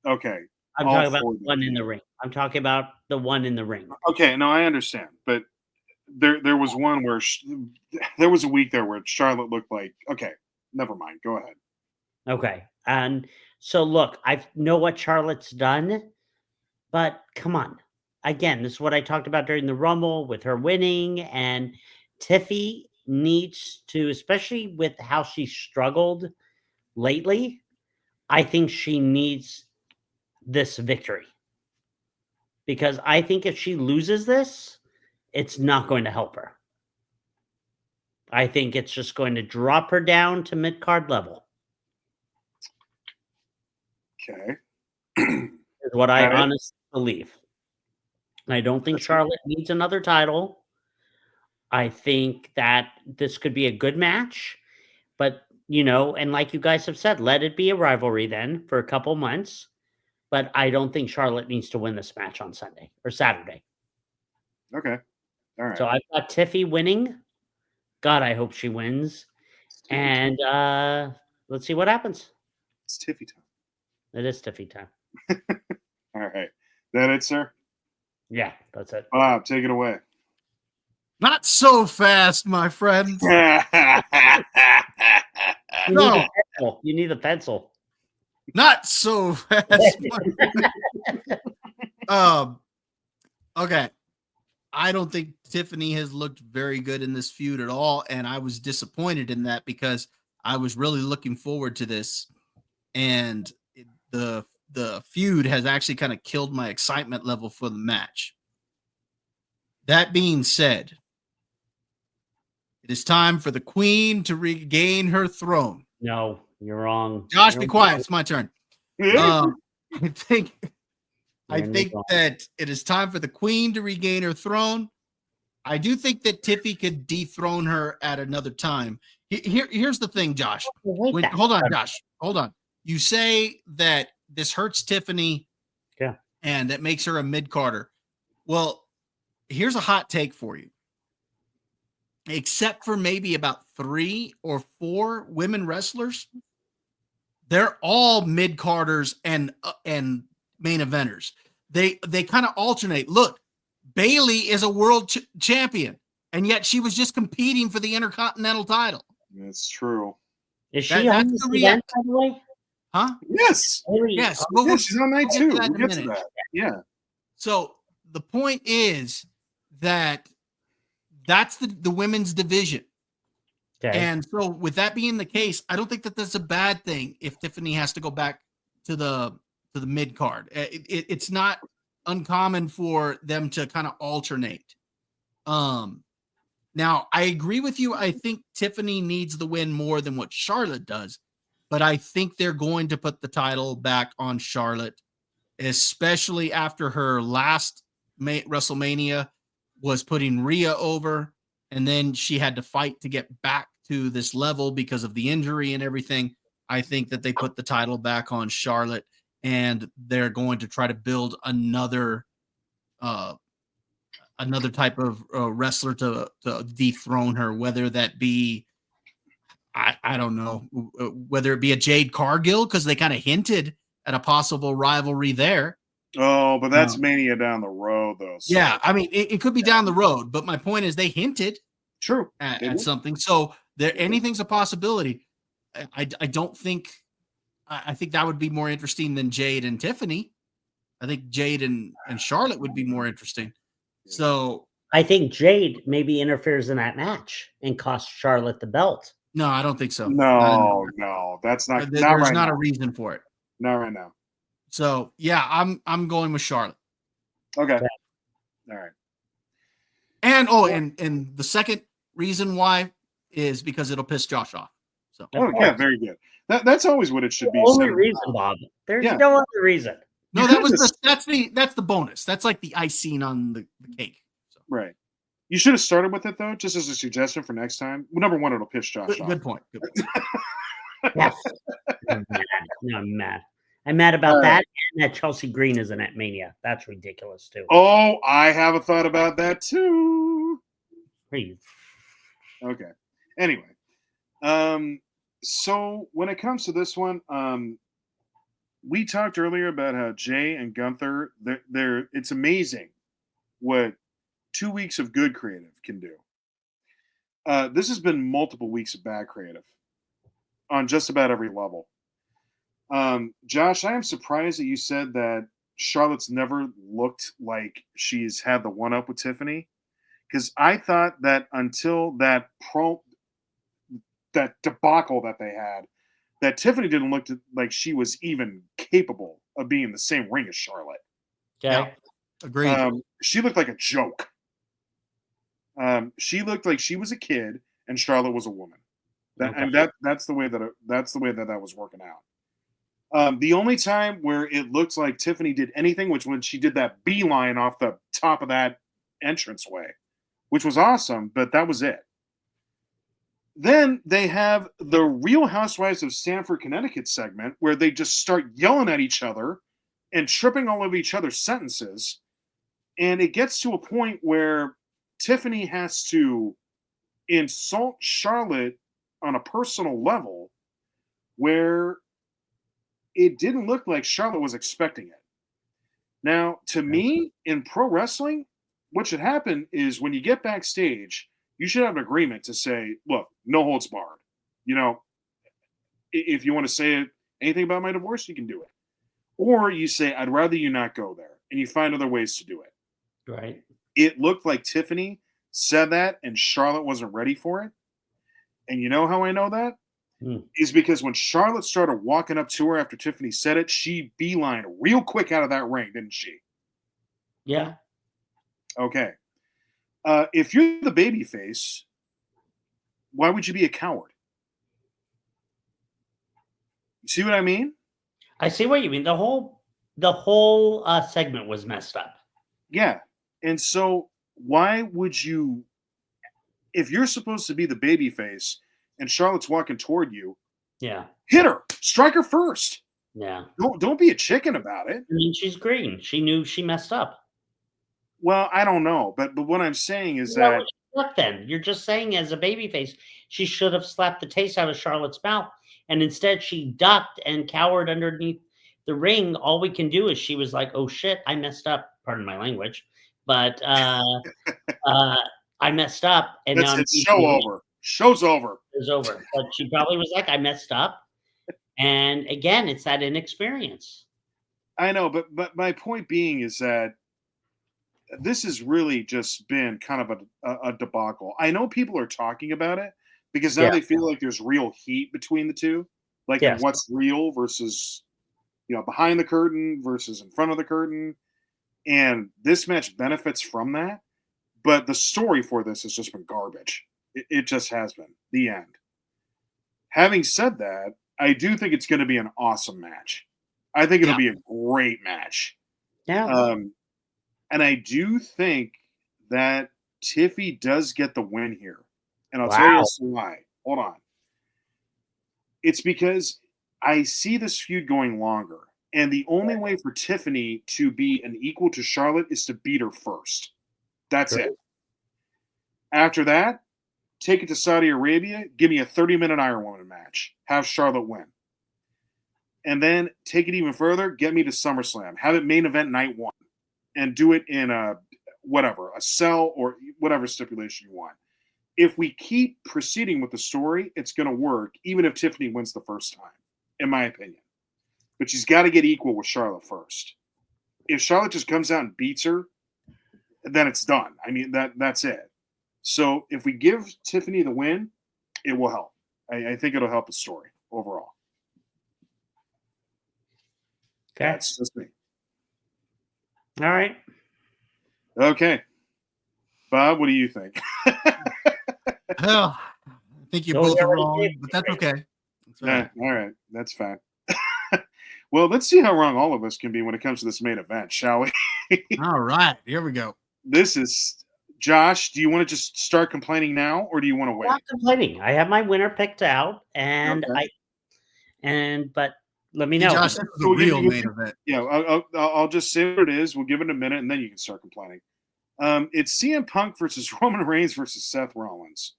Okay. I'm talking about the one in the ring. I'm talking about the one in the ring. Okay, no, I understand, but there was one where there was a week there where Charlotte looked like, okay, never mind. Go ahead. Okay. And so look, I know what Charlotte's done, but come on. Again, this is what I talked about during the Rumble with her winning, and Tiffy needs to, especially with how she struggled lately, I think she needs this victory. Because I think if she loses this, it's not going to help her. I think it's just going to drop her down to mid-card level. Okay. Is what I Got it. honestly believe. I don't think Charlotte needs another title. I think that this could be a good match, but and like you guys have said, let it be a rivalry then for a couple months. But I don't think Charlotte needs to win this match on Sunday or Saturday. Okay. All right. So I've got Tiffy winning. God, I hope she wins. And let's see what happens. It's Tiffy time. It is Tiffy time. All right. That it, sir? Yeah, that's it. Bob, take it away. Not so fast, my friend. You No. need a pencil. You need a pencil. Not so fast. Okay. I don't think Tiffany has looked very good in this feud at all, and I was disappointed in that because I was really looking forward to this, and the feud has actually kind of killed my excitement level for the match. That being said, it is time for the Queen to regain her throne. No, you're wrong. Josh, You're be quiet. wrong. It's my turn. Yeah. I think You're wrong. that it is time for the Queen to regain her throne. I do think that Tiffy could dethrone her at another time. Here's the thing, Josh. I hate that. Hold on, Josh. Hold on. you say that this hurts Tiffany, and that makes her a mid-carder. Well, here's a hot take for you. Except for maybe about 3 or 4 women wrestlers, they're all mid-carders and main eventers. They kind of alternate. Look, Bailey is a world champion, and yet she was just competing for the Intercontinental title. That's true. Is she on this event, by the way? Huh? Yes. Yes. Yeah, she's on night 2. We'll get to that. Yeah. So the point is that that's the women's division. Okay. And so with that being the case, I don't think that that's a bad thing if Tiffany has to go back to the mid card. It's not uncommon for them to kind of alternate. Now I agree with you. I think Tiffany needs the win more than what Charlotte does, but I think they're going to put the title back on Charlotte, especially after her last WrestleMania was putting Rhea over, and then she had to fight to get back to this level because of the injury and everything. I think that they put the title back on Charlotte, and they're going to try to build another type of wrestler to dethrone her, whether that be, I don't know, whether it be a Jade Cargill, because they kind of hinted at a possible rivalry there. Oh, but that's Mania down the road, though. So. Yeah, I mean, it could be down the road, but my point is they hinted at something. So anything's a possibility. I don't think – I think that would be more interesting than Jade and Tiffany. I think Jade and Charlotte would be more interesting. So I think Jade maybe interferes in that match and costs Charlotte the belt. No, I don't think so. No, that's not. There's not a reason for it. Not right now. So yeah, I'm going with Charlotte. Okay. All right. And and the second reason why is because it'll piss Josh off. So yeah, very good. That's always what it should be. Only reason, Bob. There's no other reason. No, that's the bonus. That's like the icing on the cake. So. Right. You should have started with it though, just as a suggestion for next time. Well, number one, it'll piss Josh off. Good point. Yes. I'm mad. I'm mad about that, and that Chelsea Green isn't at Mania. That's ridiculous too. Oh, I have a thought about that too. Please. Okay. Anyway, so when it comes to this one, we talked earlier about how Jay and Gunther, they're it's amazing what 2 weeks of good creative can do. This has been multiple weeks of bad creative on just about every level. Josh, I am surprised that you said that Charlotte's never looked like she's had the one up with Tiffany, because I thought that until that debacle that they had, that Tiffany didn't look like she was even capable of being in the same ring as Charlotte. Okay. Yeah. Agreed. She looked like a joke. She looked like she was a kid and Charlotte was a woman. And that's the way that was working out. The only time where it looked like Tiffany did anything was when she did that beeline off the top of that entranceway, which was awesome, but that was it. Then they have the Real Housewives of Stamford, Connecticut segment where they just start yelling at each other and tripping all over each other's sentences. And it gets to a point where Tiffany has to insult Charlotte on a personal level where it didn't look like Charlotte was expecting it. Now, to me, in pro wrestling, what should happen is when you get backstage, you should have an agreement to say, look, no holds barred. You know, if you want to say anything about my divorce, you can do it. Or you say, I'd rather you not go there. And you find other ways to do it. Right. It looked like Tiffany said that and Charlotte wasn't ready for it. And you know how I know that? Is because when Charlotte started walking up to her after Tiffany said it, she beelined real quick out of that ring, didn't she? Yeah. Okay. If you're the baby face, why would you be a coward? You see what I mean? I see what you mean. The whole segment was messed up. Yeah. And so why would you, if you're supposed to be the baby face and Charlotte's walking toward you, Yeah. Hit her. Strike her first. Yeah. Don't be a chicken about it. I mean, she's green. She knew she messed up. Well, I don't know, but what I'm saying is Well, that look, then you're just saying as a babyface, she should have slapped the taste out of Charlotte's mouth, and instead she ducked and cowered underneath the ring. All we can do is she was like, "Oh shit, I messed up." Pardon my language, but I messed up, and now that's I'm it's show over. Show's over. It's over. But she probably was like, "I messed up," and again, it's that inexperience. I know, but my point being is that this has really just been kind of a debacle. I know people are talking about it because now Yeah. they feel like there's real heat between the two, like in Yes. what's real versus behind the curtain versus in front of the curtain, and this match benefits from that. But the story for this has just been garbage. It just has been. The end. Having said that, I do think it's going to be an awesome match. I think it'll be a great match. Yeah. And I do think that Tiffy does get the win here. And I'll tell you why. Hold on. It's because I see this feud going longer. And the only way for Tiffany to be an equal to Charlotte is to beat her first. That's Right. it. After that, take it to Saudi Arabia. Give me a 30-minute Iron Woman match. Have Charlotte win. And then take it even further. Get me to SummerSlam. Have it main event night 1. And do it in a cell or whatever stipulation you want. If we keep proceeding with the story, it's going to work, even if Tiffany wins the first time, in my opinion. But she's got to get equal with Charlotte first. If Charlotte just comes out and beats her, then it's done. I mean, that's it. So if we give Tiffany the win, it will help. I think it'll help the story overall. Okay. That's just me. All right. Okay. Bob, what do you think? Well, I think you No, both we are already wrong, gave but that's it. okay. That's all Yeah, right. all right. That's fine. Well, let's see how wrong all of us can be when it comes to this main event, shall we? All right, here we go. This is Josh. Do you want to just start complaining now, or do you want to I'm wait? not complaining. I have my winner picked out, and Okay. but let me Hey, know. Josh, this is So a real main event. Yeah, I'll just say what it is. We'll give it a minute, and then you can start complaining. It's CM Punk versus Roman Reigns versus Seth Rollins.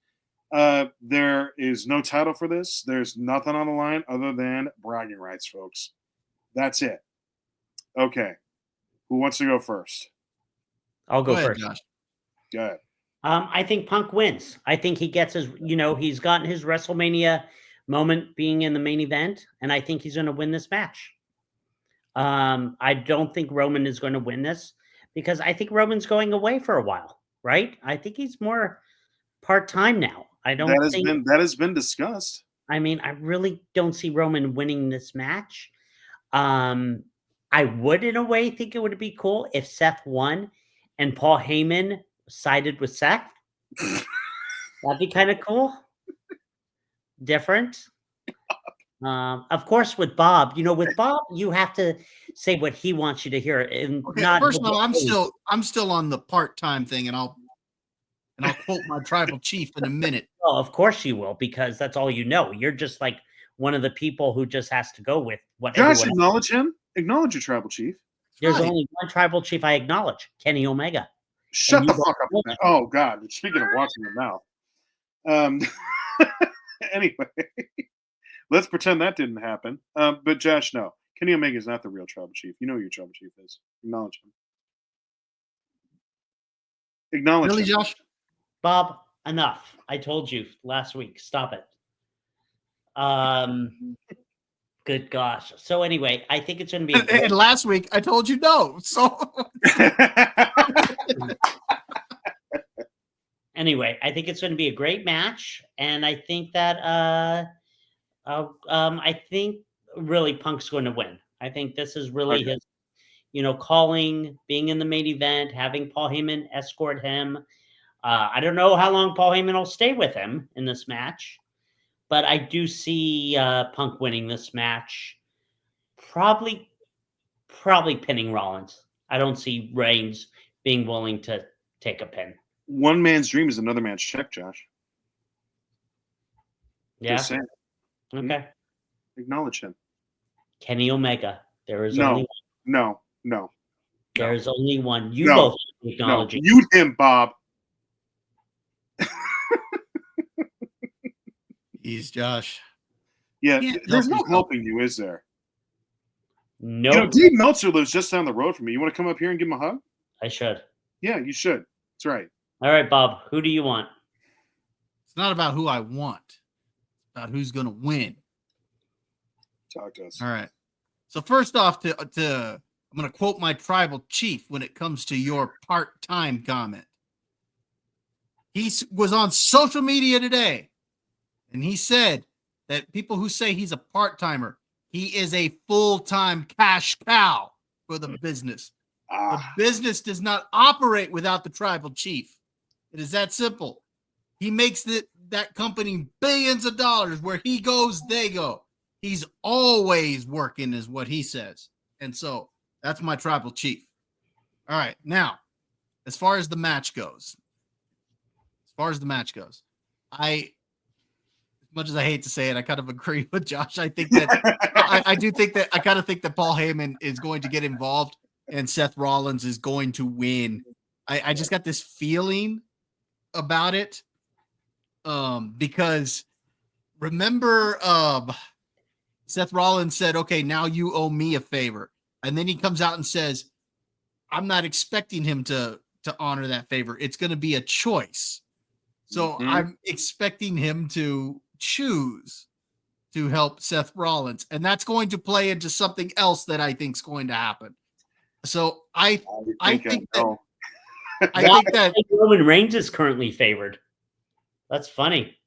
There is no title for this. There's nothing on the line other than bragging rights, folks. That's it. Okay. Who wants to go first? I'll Go go ahead, first. Josh. Go ahead. I think Punk wins. I think he gets his, he's gotten his WrestleMania moment being in the main event, and I think he's going to win this match. I don't think Roman is going to win this because I think Roman's going away for a while, right? I think he's more part-time now. That has been discussed. I mean, I really don't see Roman winning this match. I would, in a way, think it would be cool if Seth won and Paul Heyman sided with Seth. That'd be kind of cool. Different. Of course, with Bob, with Bob, you have to say what he wants you to hear, and Okay, not. first of all, I'm still on the part-time thing, and I'll quote my tribal chief in a minute. Well, of course you will, because that's all you know. You're just like one of the people who just has to go with what Josh, everyone. acknowledge him. Acknowledge your tribal chief. There's Right. only one tribal chief I acknowledge, Kenny Omega. Shut And the you fuck don't up. know that. Oh, God. Speaking of watching your mouth. Anyway, let's pretend that didn't happen. But Josh, no. Kenny Omega is not the real tribal chief. You know who your tribal chief is. Acknowledge him. Acknowledge Really, him. Josh? Bob, enough. I told you last week. Stop it. Good gosh. So anyway, I think it's going to be. And last week I told you no. So Anyway, I think it's going to be a great match, and I think that I think really Punk's going to win. I think this is really Okay. his, calling, being in the main event, having Paul Heyman escort him. I don't know how long Paul Heyman will stay with him in this match, but I do see Punk winning this match. Probably pinning Rollins. I don't see Reigns being willing to take a pin. One man's dream is another man's check, Josh. Yeah. Just saying. Okay. Acknowledge him. Kenny Omega. There is No. only one. No. There is only one. You No. both No. acknowledge it. Mute him, Bob. He's Josh. Yeah, Can't there's help no yourself. helping you, is there? Nope. You know, Dave Meltzer lives just down the road from me. You want to come up here and give him a hug? I should. Yeah, you should. That's right. All right, Bob. Who do you want? It's not about who I want. It's about who's going to win. Talk to us. All right. So first off, I'm going to quote my tribal chief when it comes to your part-time comment. He was on social media today, and he said that people who say he's a part-timer, he is a full-time cash cow for the business. The business does not operate without the tribal chief. It is that simple. He makes that company billions of dollars. Where he goes, they go. He's always working, is what he says. And so that's my tribal chief. All right. Now, as far as the match goes, as much as I hate to say it, I kind of agree with Josh. I think that I do think that I kind of think that Paul Heyman is going to get involved and Seth Rollins is going to win. I just got this feeling about it. Because remember, Seth Rollins said, okay, now you owe me a favor. And then he comes out and says, I'm not expecting him to honor that favor. It's going to be a choice. So I'm expecting him to choose to help Seth Rollins. And that's going to play into something else that I think is going to happen. So I think that Roman Reigns is currently favored. That's funny.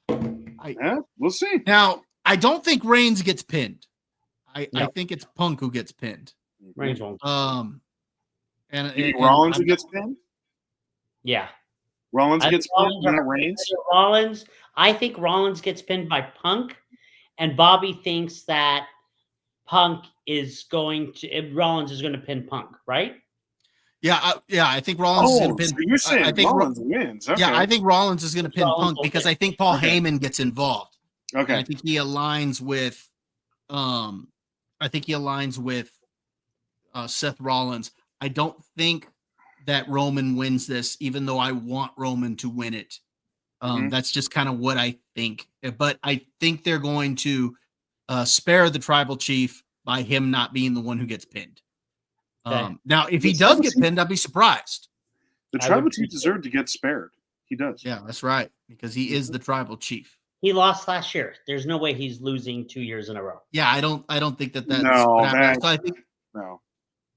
Yeah, we'll see. Now, I don't think Reigns gets pinned. I think it's Punk who gets pinned. Reigns won't. And Rollins who gets pinned? Yeah. Rollins gets pinned, not Reigns? Rollins. I think Rollins gets pinned by Punk, and Bobby thinks that Rollins is going to pin Punk, right? Yeah, I think Rollins is going to pin. So you're saying I think Rollins wins. Okay. Yeah, I think Rollins is going to pin Rollins Punk because I think Paul Heyman gets involved. Okay. And I think he aligns with Seth Rollins. I don't think that Roman wins this, even though I want Roman to win it. That's just kind of what I think. But I think they're going to spare the tribal chief by him not being the one who gets pinned. Okay. Now, if he does get pinned, I'd be surprised. The tribal chief deserved to get spared. He does. Yeah, that's right. Because he is the tribal chief. He lost last year. There's no way he's losing 2 years in a row. Yeah, I don't think that's No, what happens. So no.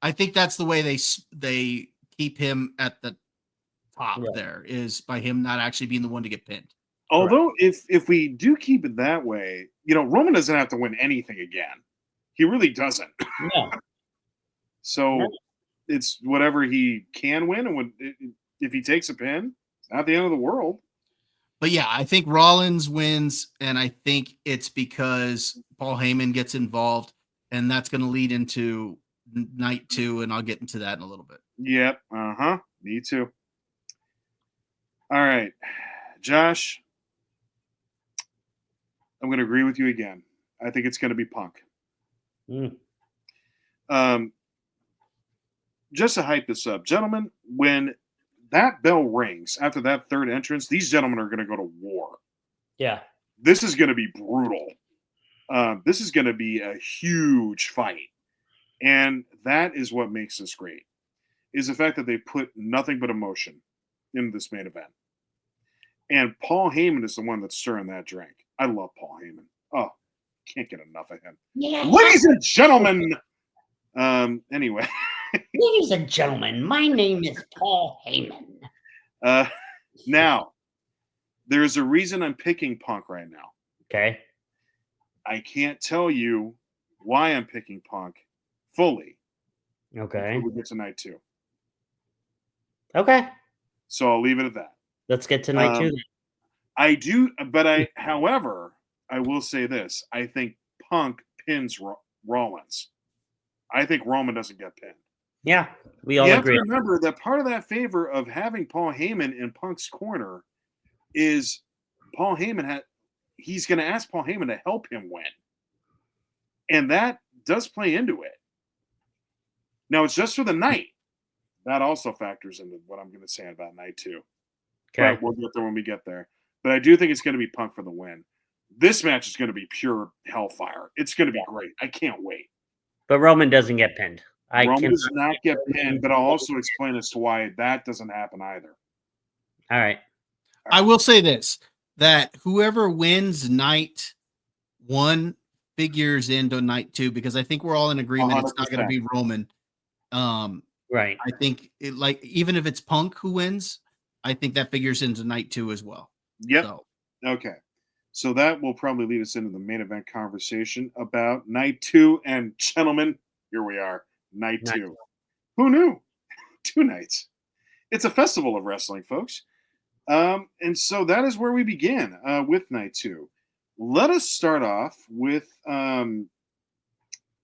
I think that's the way they keep him at the top there, is by him not actually being the one to get pinned. Although if we do keep it that way, Roman doesn't have to win anything again. He really doesn't. No. So it's whatever he can win, and if he takes a pin, it's not the end of the world. But yeah, I think Rollins wins, and I think it's because Paul Heyman gets involved, and that's going to lead into night 2, and I'll get into that in a little bit. Yep. Me too. All right, Josh, I'm going to agree with you again. I think it's going to be Punk. Just to hype this up, gentlemen, when that bell rings after that third entrance, these gentlemen are going to go to war. Yeah. This is going to be brutal. This is going to be a huge fight. And that is what makes this great, is the fact that they put nothing but emotion into this main event. And Paul Heyman is the one that's stirring that drink. I love Paul Heyman. Oh, can't get enough of him. Yeah. Ladies and gentlemen. Anyway. Ladies and gentlemen, my name is Paul Heyman. Now, there's a reason I'm picking Punk right now. Okay. I can't tell you why I'm picking Punk fully. Okay. Until we get to night 2. Okay. So I'll leave it at that. Let's get to night 2. I do, but however, I will say this. I think Punk pins Rollins. I think Roman doesn't get pinned. Yeah, we all you agree. have to remember that part of that favor of having Paul Heyman in Punk's corner is Paul Heyman he's going to ask Paul Heyman to help him win. And that does play into it. Now, it's just for the night. That also factors into what I'm going to say about night 2. Okay. But we'll get there when we get there. But I do think it's going to be Punk for the win. This match is going to be pure hellfire. It's going to be great. I can't wait. But Roman doesn't get pinned. Roman does not get pinned, but I'll also explain as to why that doesn't happen either. All right. I will say this, that whoever wins night 1 figures into night 2, because I think we're all in agreement it's not going to be Roman. Right. I think even if it's Punk who wins, I think that figures into night 2 as well. Yep. So. Okay. So that will probably lead us into the main event conversation about night 2. And gentlemen, here we are, night 2. Who knew? 2 nights. It's a festival of wrestling, folks. And so that is where we begin with night 2. Let us start off with the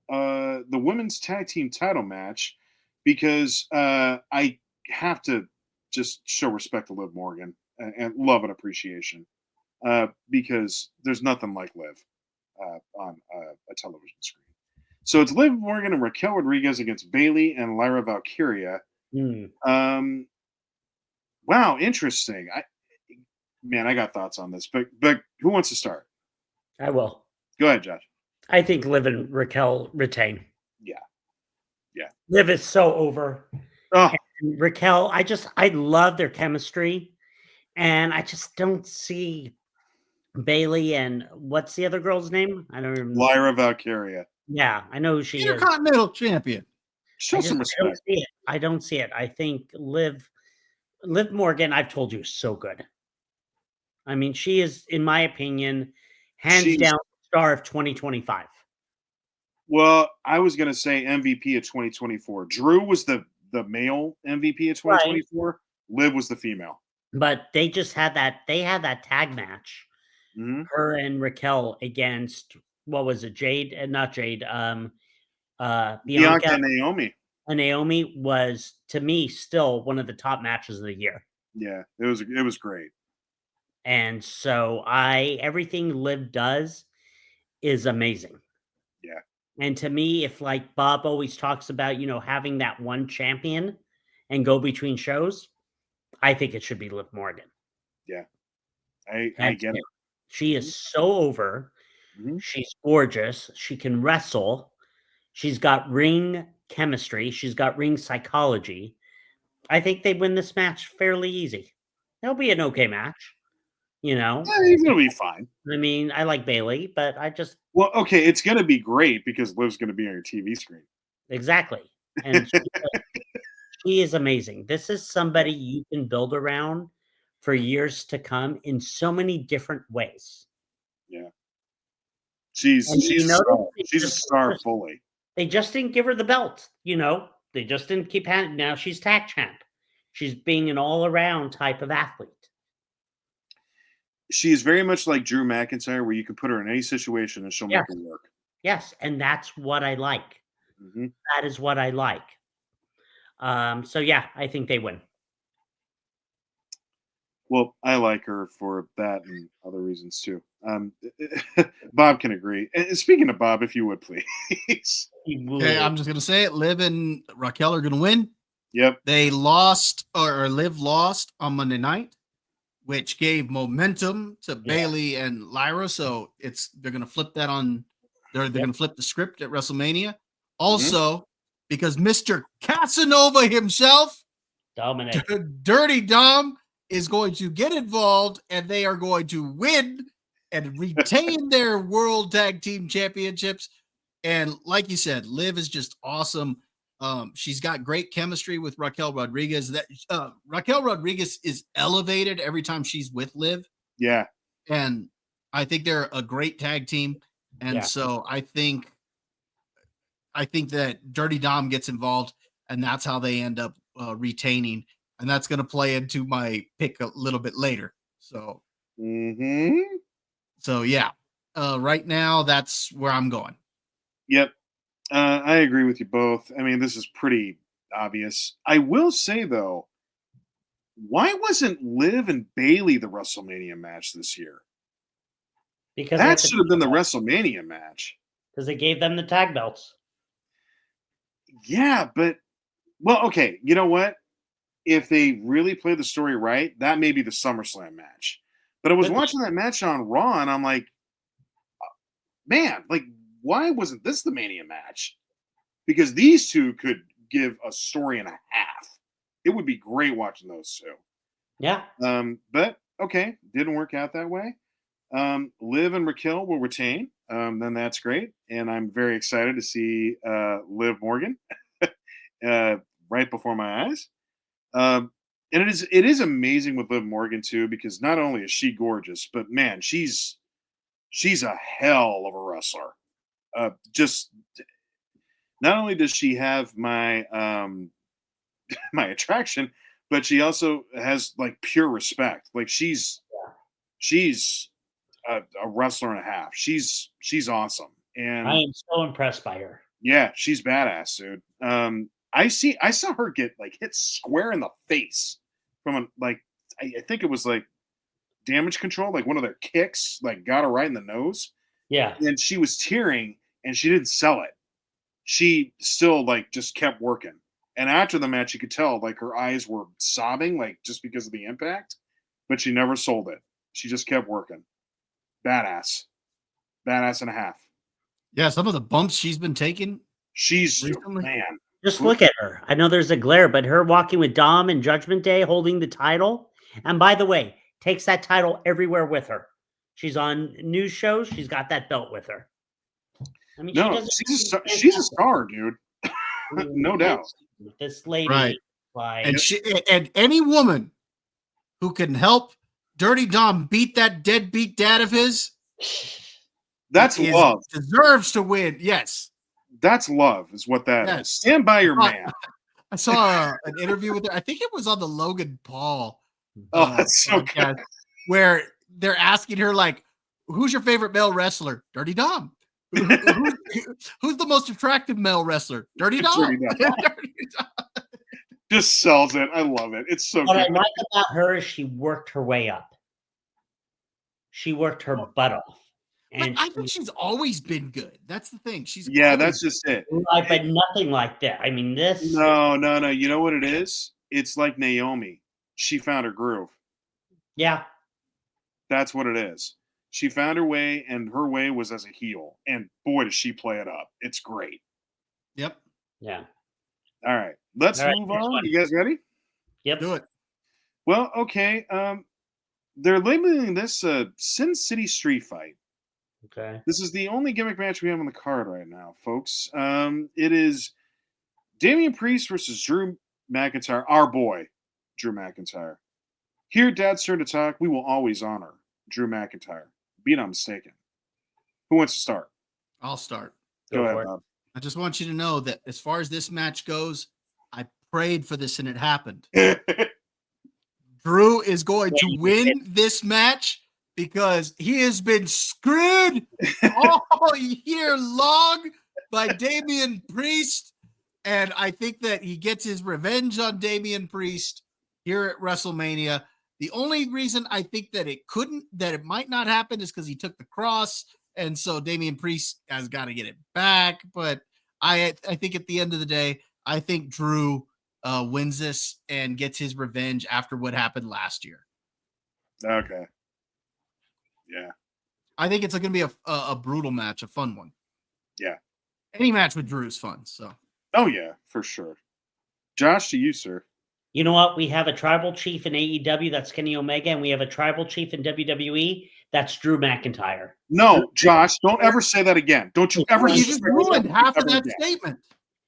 women's tag team title match, because I have to just show respect to Liv Morgan and love and appreciation, because there's nothing like Liv on a television screen. So it's Liv Morgan and Raquel Rodriguez against Bayley and Lyra Valkyria. Wow, interesting. I got thoughts on this, but who wants to start? I will. Go ahead, Josh. I think Liv and Raquel retain. Yeah. Liv is so over. Oh, And Raquel, I love their chemistry, and I just don't see Bayley and what's the other girl's name? I don't remember. Lyra Valkyria. Yeah, I know who she is. Intercontinental champion. Show some respect. I don't see it. I think Liv Morgan, I've told you, is so good. I mean, she is, in my opinion, hands down star of 2025. Well, I was going to say MVP of 2024. Drew was the male MVP of 2024. Right. Liv was the female. But they just had that. They had that tag match. Mm-hmm. Her and Raquel against, what was it? Jade and not Jade. Bianca and Naomi. And Naomi was, to me, still one of the top matches of the year. Yeah, it was great. And so everything Liv does is amazing. Yeah. And to me, if like Bob always talks about, having that one champion and go between shows, I think it should be Liv Morgan. Yeah. I get it. She is so over. Mm-hmm. She's gorgeous. She can wrestle. She's got ring chemistry. She's got ring psychology. I think they win this match fairly easy. It'll be an okay match. Yeah, he's going to be fine. I mean, I like Bayley, but well, okay, it's going to be great because Liv's going to be on your TV screen. Exactly. And she is amazing. This is somebody you can build around for years to come in so many different ways. Yeah. She's a star fully. They just didn't give her the belt, They just didn't keep handing. Now she's tag champ. She's being an all-around type of athlete. She is very much like Drew McIntyre, where you can put her in any situation and she'll make it work. Yes, and that's what I like. Mm-hmm. That is what I like. So, yeah, I think they win. Well, I like her for that and other reasons, too. Bob can agree. And speaking of Bob, if you would, please. Okay, I'm just going to say it. Liv and Raquel are going to win. Yep. They lost, or Liv lost on Monday night, which gave momentum to Bayley and Lyra. So they're going to flip that on. They're going to flip the script at WrestleMania. Also, because Mr. Casanova himself, Dominic, Dirty Dom, is going to get involved, and they are going to win and retain their World Tag Team Championships. And like you said, Liv is just awesome. She's got great chemistry with Raquel Rodriguez. Raquel Rodriguez is elevated every time she's with Liv. Yeah. And I think they're a great tag team. And so I think that Dirty Dom gets involved, and that's how they end up retaining. And that's going to play into my pick a little bit later. So, so yeah, right now that's where I'm going. Yep. I agree with you both. I mean, this is pretty obvious. I will say, though, why wasn't Liv and Bayley the WrestleMania match this year? Because that should have been the WrestleMania match. because they gave them the tag belts. Yeah, but well, okay. You know what? If they really play the story right, that may be the SummerSlam match. But I was watching that match on Raw, and I'm like, man, like, why wasn't this the Mania match? Because these two could give a story and a half. It would be great watching those two. Yeah. But okay, didn't work out that way. Liv and Raquel will retain. Then that's great, and I'm very excited to see Liv Morgan right before my eyes. And it is amazing with Liv Morgan too, because not only is she gorgeous, but man, she's a hell of a wrestler. Just not only does she have my my attraction, but she also has like pure respect. Like she's a wrestler and a half. She's awesome, and I am so impressed by her. yeah, she's badass, dude. I saw her get like hit square in the face from I think it was like Damage Control, like one of their kicks, like got her right in the nose. Yeah. And she was tearing, and she didn't sell it. She still like just kept working. And after the match, you could tell like her eyes were sobbing, like just because of the impact. But she never sold it. She just kept working. Badass and a half. Yeah, some of the bumps she's been taking. She's Recently? man. Just look at her. I know there's a glare, but her walking with Dom and Judgment Day holding the title. And by the way, takes that title everywhere with her. She's on news shows. She's got that belt with her. I mean, No, she's a star, dude. No doubt. This lady, Right. like, And any woman who can help Dirty Dom beat that deadbeat dad of his, that's love. Deserves to win. Yes. That's love, is what that is. Stand by your man. I saw an interview with her. I think it was on the Logan Paul that's so podcast, where they're asking her, like, who's your favorite male wrestler? Dirty Dom. Who's the most attractive male wrestler? Dirty Dom. Dirty Dom. Just sells it. I love it. It's so what good. I like about her is she worked her way up. She worked her butt off. And I think she's always been good. That's the thing. That's just it. But nothing like that. I mean, this. No. You know what it is? It's like Naomi. She found her groove. Yeah. That's what it is. She found her way, and her way was as a heel. And boy, does she play it up. It's great. Yep. Yeah. All right. Let's move on. You guys ready? Yep. Do it. Well, okay. They're labeling this a Sin City Street Fight. Okay. This is the only gimmick match we have on the card right now, folks. It is Damian Priest versus Drew McIntyre, our boy, Drew McIntyre. Here, Dad's turn to talk. We will always honor Drew McIntyre. Be not mistaken. Who wants to start? I'll start. Go ahead, Bob. I just want you to know that as far as this match goes, I prayed for this and it happened. Drew is going to win this match because he has been screwed all year long by Damian Priest. And I think that he gets his revenge on Damian Priest here at WrestleMania. The only reason I think that it might not happen is because he took the cross. And so Damian Priest has got to get it back. But I think at the end of the day, I think Drew wins this and gets his revenge after what happened last year. Okay. Yeah. I think it's going to be a brutal match, a fun one. Yeah. Any match with Drew is fun. So. Oh, yeah, for sure. Josh, to you, sir. You know what? We have a tribal chief in AEW, that's Kenny Omega, and we have a tribal chief in WWE, that's Drew McIntyre. No, Josh, don't ever say that again. Don't you ever You just ruined half of that statement.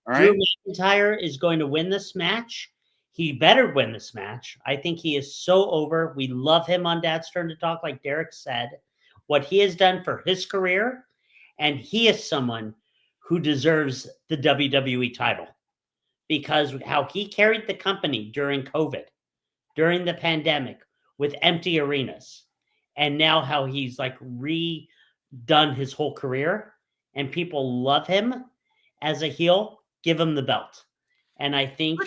All right. Drew McIntyre is going to win this match. He better win this match. I think he is so over. We love him on Dad's Turn to Talk, like Derek said. What he has done for his career, and he is someone who deserves the WWE title. Because how he carried the company during COVID, during the pandemic, with empty arenas, and now how he's like redone his whole career, and people love him as a heel, give him the belt. And I think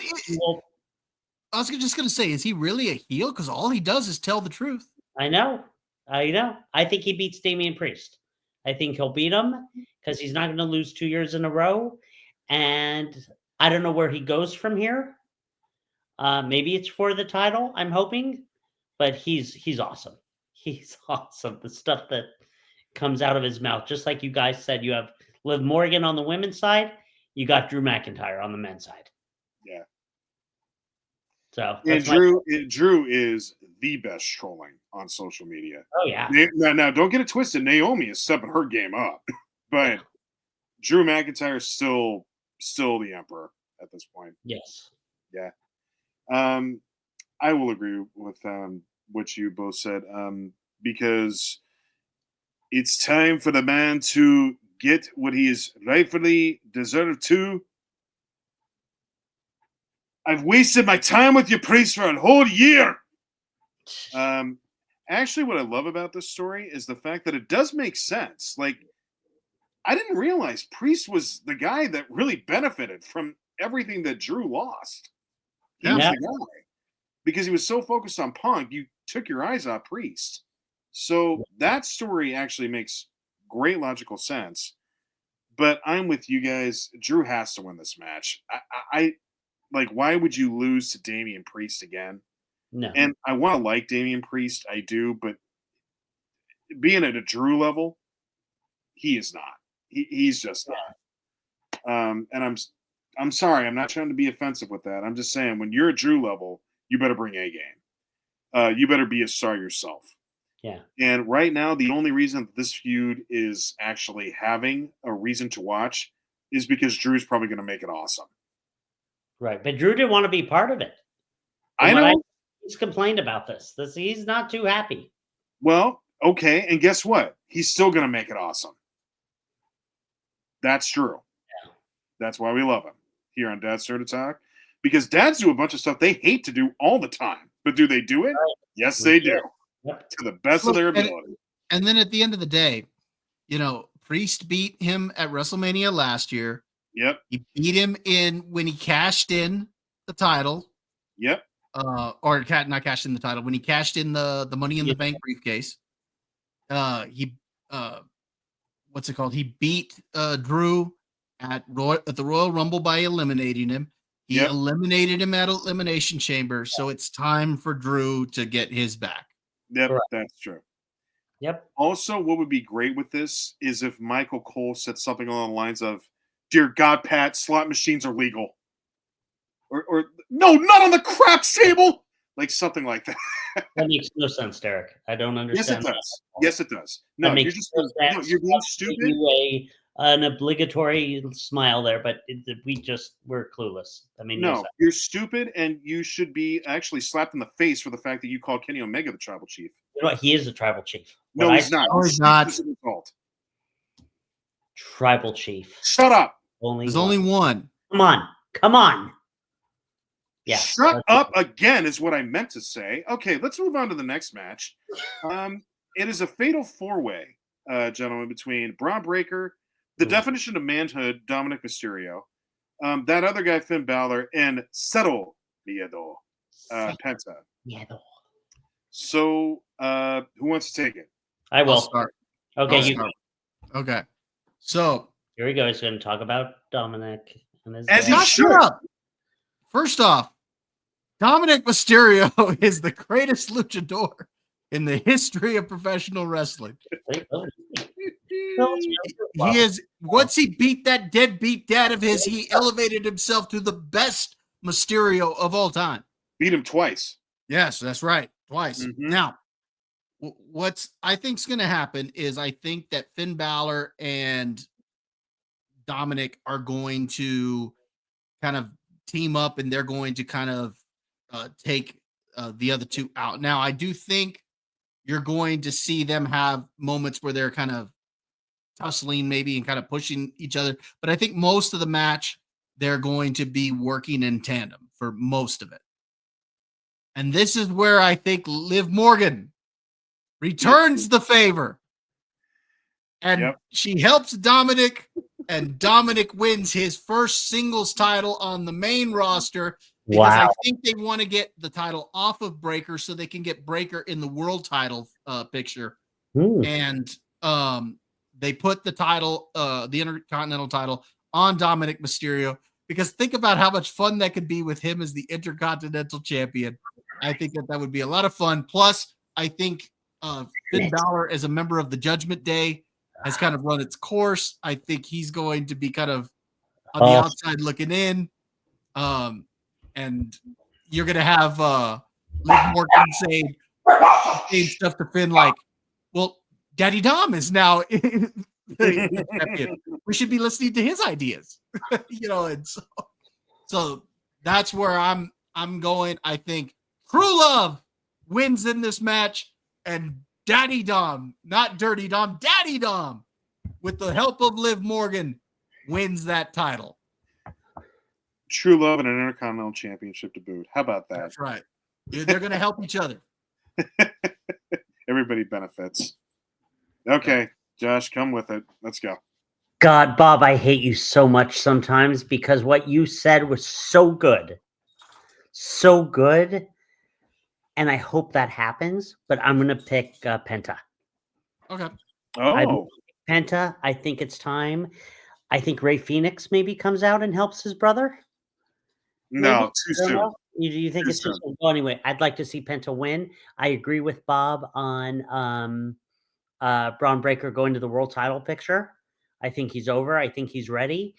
I was just going to say, is he really a heel? Because all he does is tell the truth. I know. I think he beats Damian Priest. I think he'll beat him. because he's not going to lose 2 years in a row. And I don't know where he goes from here. Maybe it's for the title, I'm hoping, but he's awesome. He's awesome. The stuff that comes out of his mouth, just like you guys said, you have Liv Morgan on the women's side, you got Drew McIntyre on the men's side. Yeah. So and Drew is the best trolling on social media. Oh yeah. Now don't get it twisted. Naomi is stepping her game up, but Drew McIntyre is still the emperor at this point. Yes. Yeah. I will agree with what you both said, because it's time for the man to get what he is rightfully deserved to. I've wasted my time with you, Priest, for a whole year. Actually, what I love about this story is the fact that it does make sense. Like, I didn't realize Priest was the guy that really benefited from everything that Drew lost. He was the guy. Because he was so focused on Punk, you took your eyes off Priest. So that story actually makes great logical sense. But I'm with you guys. Drew has to win this match. I like, why would you lose to Damian Priest again? No. And I want to like Damian Priest, I do, but being at a Drew level, he is not. He's just not. And I'm sorry, I'm not trying to be offensive with that. I'm just saying, when you're at Drew level, you better bring A game. You better be a star yourself. Yeah. And right now, the only reason that this feud is actually having a reason to watch is because Drew's probably going to make it awesome. Right. But Drew didn't want to be part of it. I know. He's complained about this. He's not too happy. Well, okay. And guess what? He's still going to make it awesome. That's Drew. Yeah. That's why we love him here on Dad's Turn to Talk. Because dads do a bunch of stuff they hate to do all the time. But do they do it? Right. Yes, they do. Yep. To the best of their ability. And then at the end of the day, Priest beat him at WrestleMania last year. Yep. He beat him when he cashed in the title. Yep. Not cashed in the title. When he cashed in the Money in the Bank briefcase. He what's it called? He beat Drew at the Royal Rumble by eliminating him. He eliminated him at Elimination Chamber. So it's time for Drew to get his back. Yep, that's true. Yep. Also, what would be great with this is if Michael Cole said something along the lines of, "Dear God, Pat, slot machines are legal." Or no, not on the craps table. Like something like that. That makes no sense, Derek. I don't understand. Yes, it does. Yes, it does. No, you're just you're being stupid. An obligatory smile there, but we're clueless. I mean, no, you're stupid, and you should be actually slapped in the face for the fact that you called Kenny Omega the tribal chief. You know what? He is the tribal chief. No, he's not. No, he's not. Tribal chief. Shut up. There's only one. Come on. Yeah. Shut up again is what I meant to say. Okay, let's move on to the next match. It is a fatal four-way, gentlemen, between Braun Breaker, the definition of manhood, Dominic Mysterio, that other guy, Finn Balor, and Cero Miedo, Penta. Miedo. So, who wants to take it? I will. I'll start. Okay, Okay. So here we go. He's going to talk about Dominic and his as he should. First off, Dominic Mysterio is the greatest luchador in the history of professional wrestling. He is. Once he beat that deadbeat dad of his, he elevated himself to the best Mysterio of all time. Beat him twice. Yes, that's right. Twice. Mm-hmm. Now, what's I think's going to happen is I think that Finn Balor and Dominic are going to kind of team up, and they're going to kind of take the other two out. Now, I do think you're going to see them have moments where they're kind of tussling maybe and kind of pushing each other. But I think most of the match, they're going to be working in tandem for most of it. And this is where I think Liv Morgan returns the favor. And she helps Dominic, and Dominic wins his first singles title on the main roster. Because I think they want to get the title off of Breaker so they can get Breaker in the world title picture. And they put the title, the Intercontinental title, on Dominic Mysterio, because think about how much fun that could be with him as the Intercontinental Champion. I think that would be a lot of fun. Plus, I think Finn Balor, as a member of the Judgment Day, has kind of run its course. I think he's going to be kind of on the outside looking in. And you're going to have Liv Morgan saying stuff to Finn like, well, Daddy Dom is now the champion. We should be listening to his ideas. And so that's where I'm going. I think True Love wins in this match, and Daddy Dom, not Dirty Dom, Daddy Dom, with the help of Liv Morgan, wins that title. True Love and an Intercontinental Championship to boot. How about that? That's right. They're going to help each other. Everybody benefits. Okay, Josh, come with it. Let's go. God, Bob, I hate you so much sometimes because what you said was so good. So good. And I hope that happens, but I'm going to pick Penta. Okay. Oh. Penta, I think it's time. I think Rey Fenix maybe comes out and helps his brother. No, Maybe? too soon. You think it's too soon? Well, anyway, I'd like to see Penta win. I agree with Bob on Braun Breaker going to the world title picture. I think he's over. I think he's ready.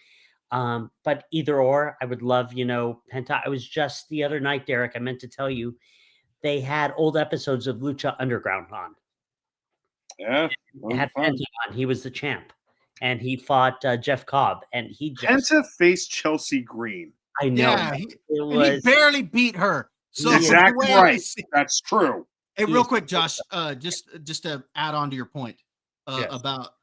But either or, I would love, Penta. I was just the other night, Derek, I meant to tell you, they had old episodes of Lucha Underground on. Yeah. They had Penta on. He was the champ. And he fought Jeff Cobb. And he just... Penta faced Chelsea Green. I know. Yeah, he barely beat her. So exactly right. That's true. Hey, real quick, Josh, just to add on to your point about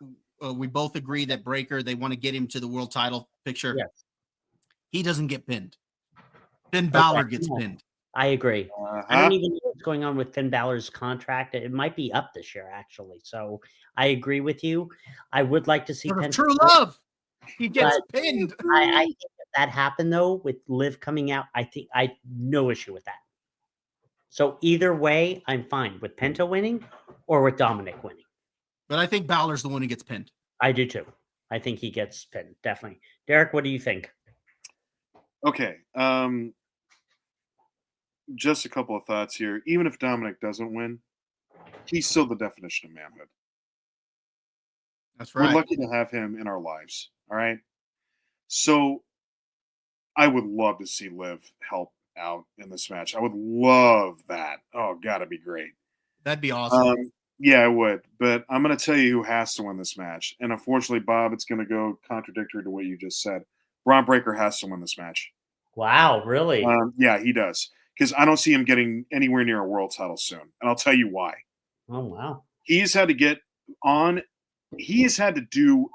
we both agree that Breaker, they want to get him to the world title picture. Yes. He doesn't get pinned. Finn Balor gets pinned. I agree. I don't even know what's going on with Finn Balor's contract. It might be up this year, actually. So I agree with you. I would like to see True Love. He gets pinned. I think that happened though with Liv coming out. I think I no issue with that. So either way, I'm fine with Penta winning or with Dominic winning. But I think Balor's the one who gets pinned. I do too. I think he gets pinned, definitely. Derek, what do you think? Okay. Just a couple of thoughts here. Even if Dominic doesn't win, he's still the definition of manhood. That's right. We're lucky to have him in our lives. All right. So I would love to see Liv help out in this match. I would love that. Oh, gotta be great. That'd be awesome. Yeah, I would. But I'm going to tell you who has to win this match. And unfortunately, Bob, it's going to go contradictory to what you just said. Braun Breaker has to win this match. Wow, really? Yeah, he does. Because I don't see him getting anywhere near a world title soon. And I'll tell you why. Oh, wow. He's had to get on. He has had to do.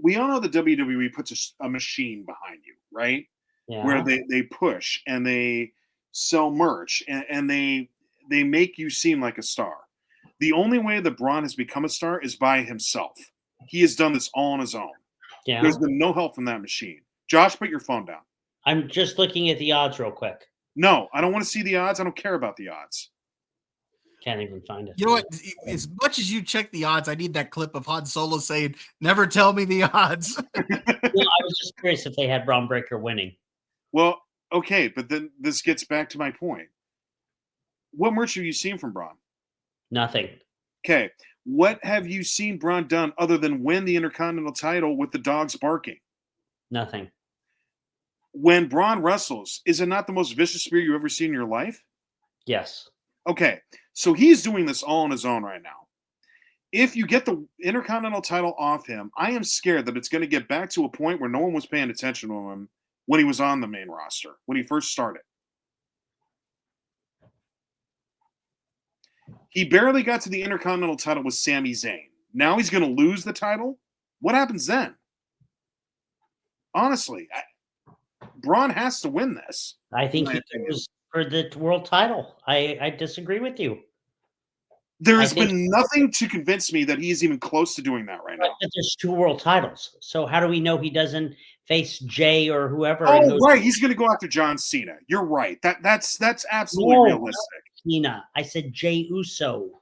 We all know the WWE puts a machine behind you, right? Yeah. Where they push and they sell merch and they make you seem like a star. The only way that Braun has become a star is by himself. He has done this all on his own. Yeah. There's been no help from that machine. Josh, put your phone down. I'm just looking at the odds real quick. No, I don't want to see the odds. I don't care about the odds. Can't even find it. You know what? As much as you check the odds, I need that clip of Han Solo saying, "Never tell me the odds." I was just curious if they had Braun Breaker winning. Well, okay, but then this gets back to my point. What merch have you seen from Braun? Nothing. Okay, what have you seen Braun done other than win the Intercontinental title with the dogs barking? Nothing. When Braun wrestles, is it not the most vicious spear you've ever seen in your life? Yes. Okay, so he's doing this all on his own right now. If you get the Intercontinental title off him, I am scared that it's going to get back to a point where no one was paying attention to him when he was on the main roster, when he first started. He barely got to the Intercontinental title with Sami Zayn. Now he's going to lose the title? What happens then? Honestly, Braun has to win this. I think he goes for the world title. I disagree with you. There has been nothing to convince me that he is even close to doing that right now. But there's 2 world titles. So how do we know he doesn't face Jay or whoever? Oh, right. He's going to go after John Cena. You're right. That's absolutely realistic. Cena. I said Jay Uso.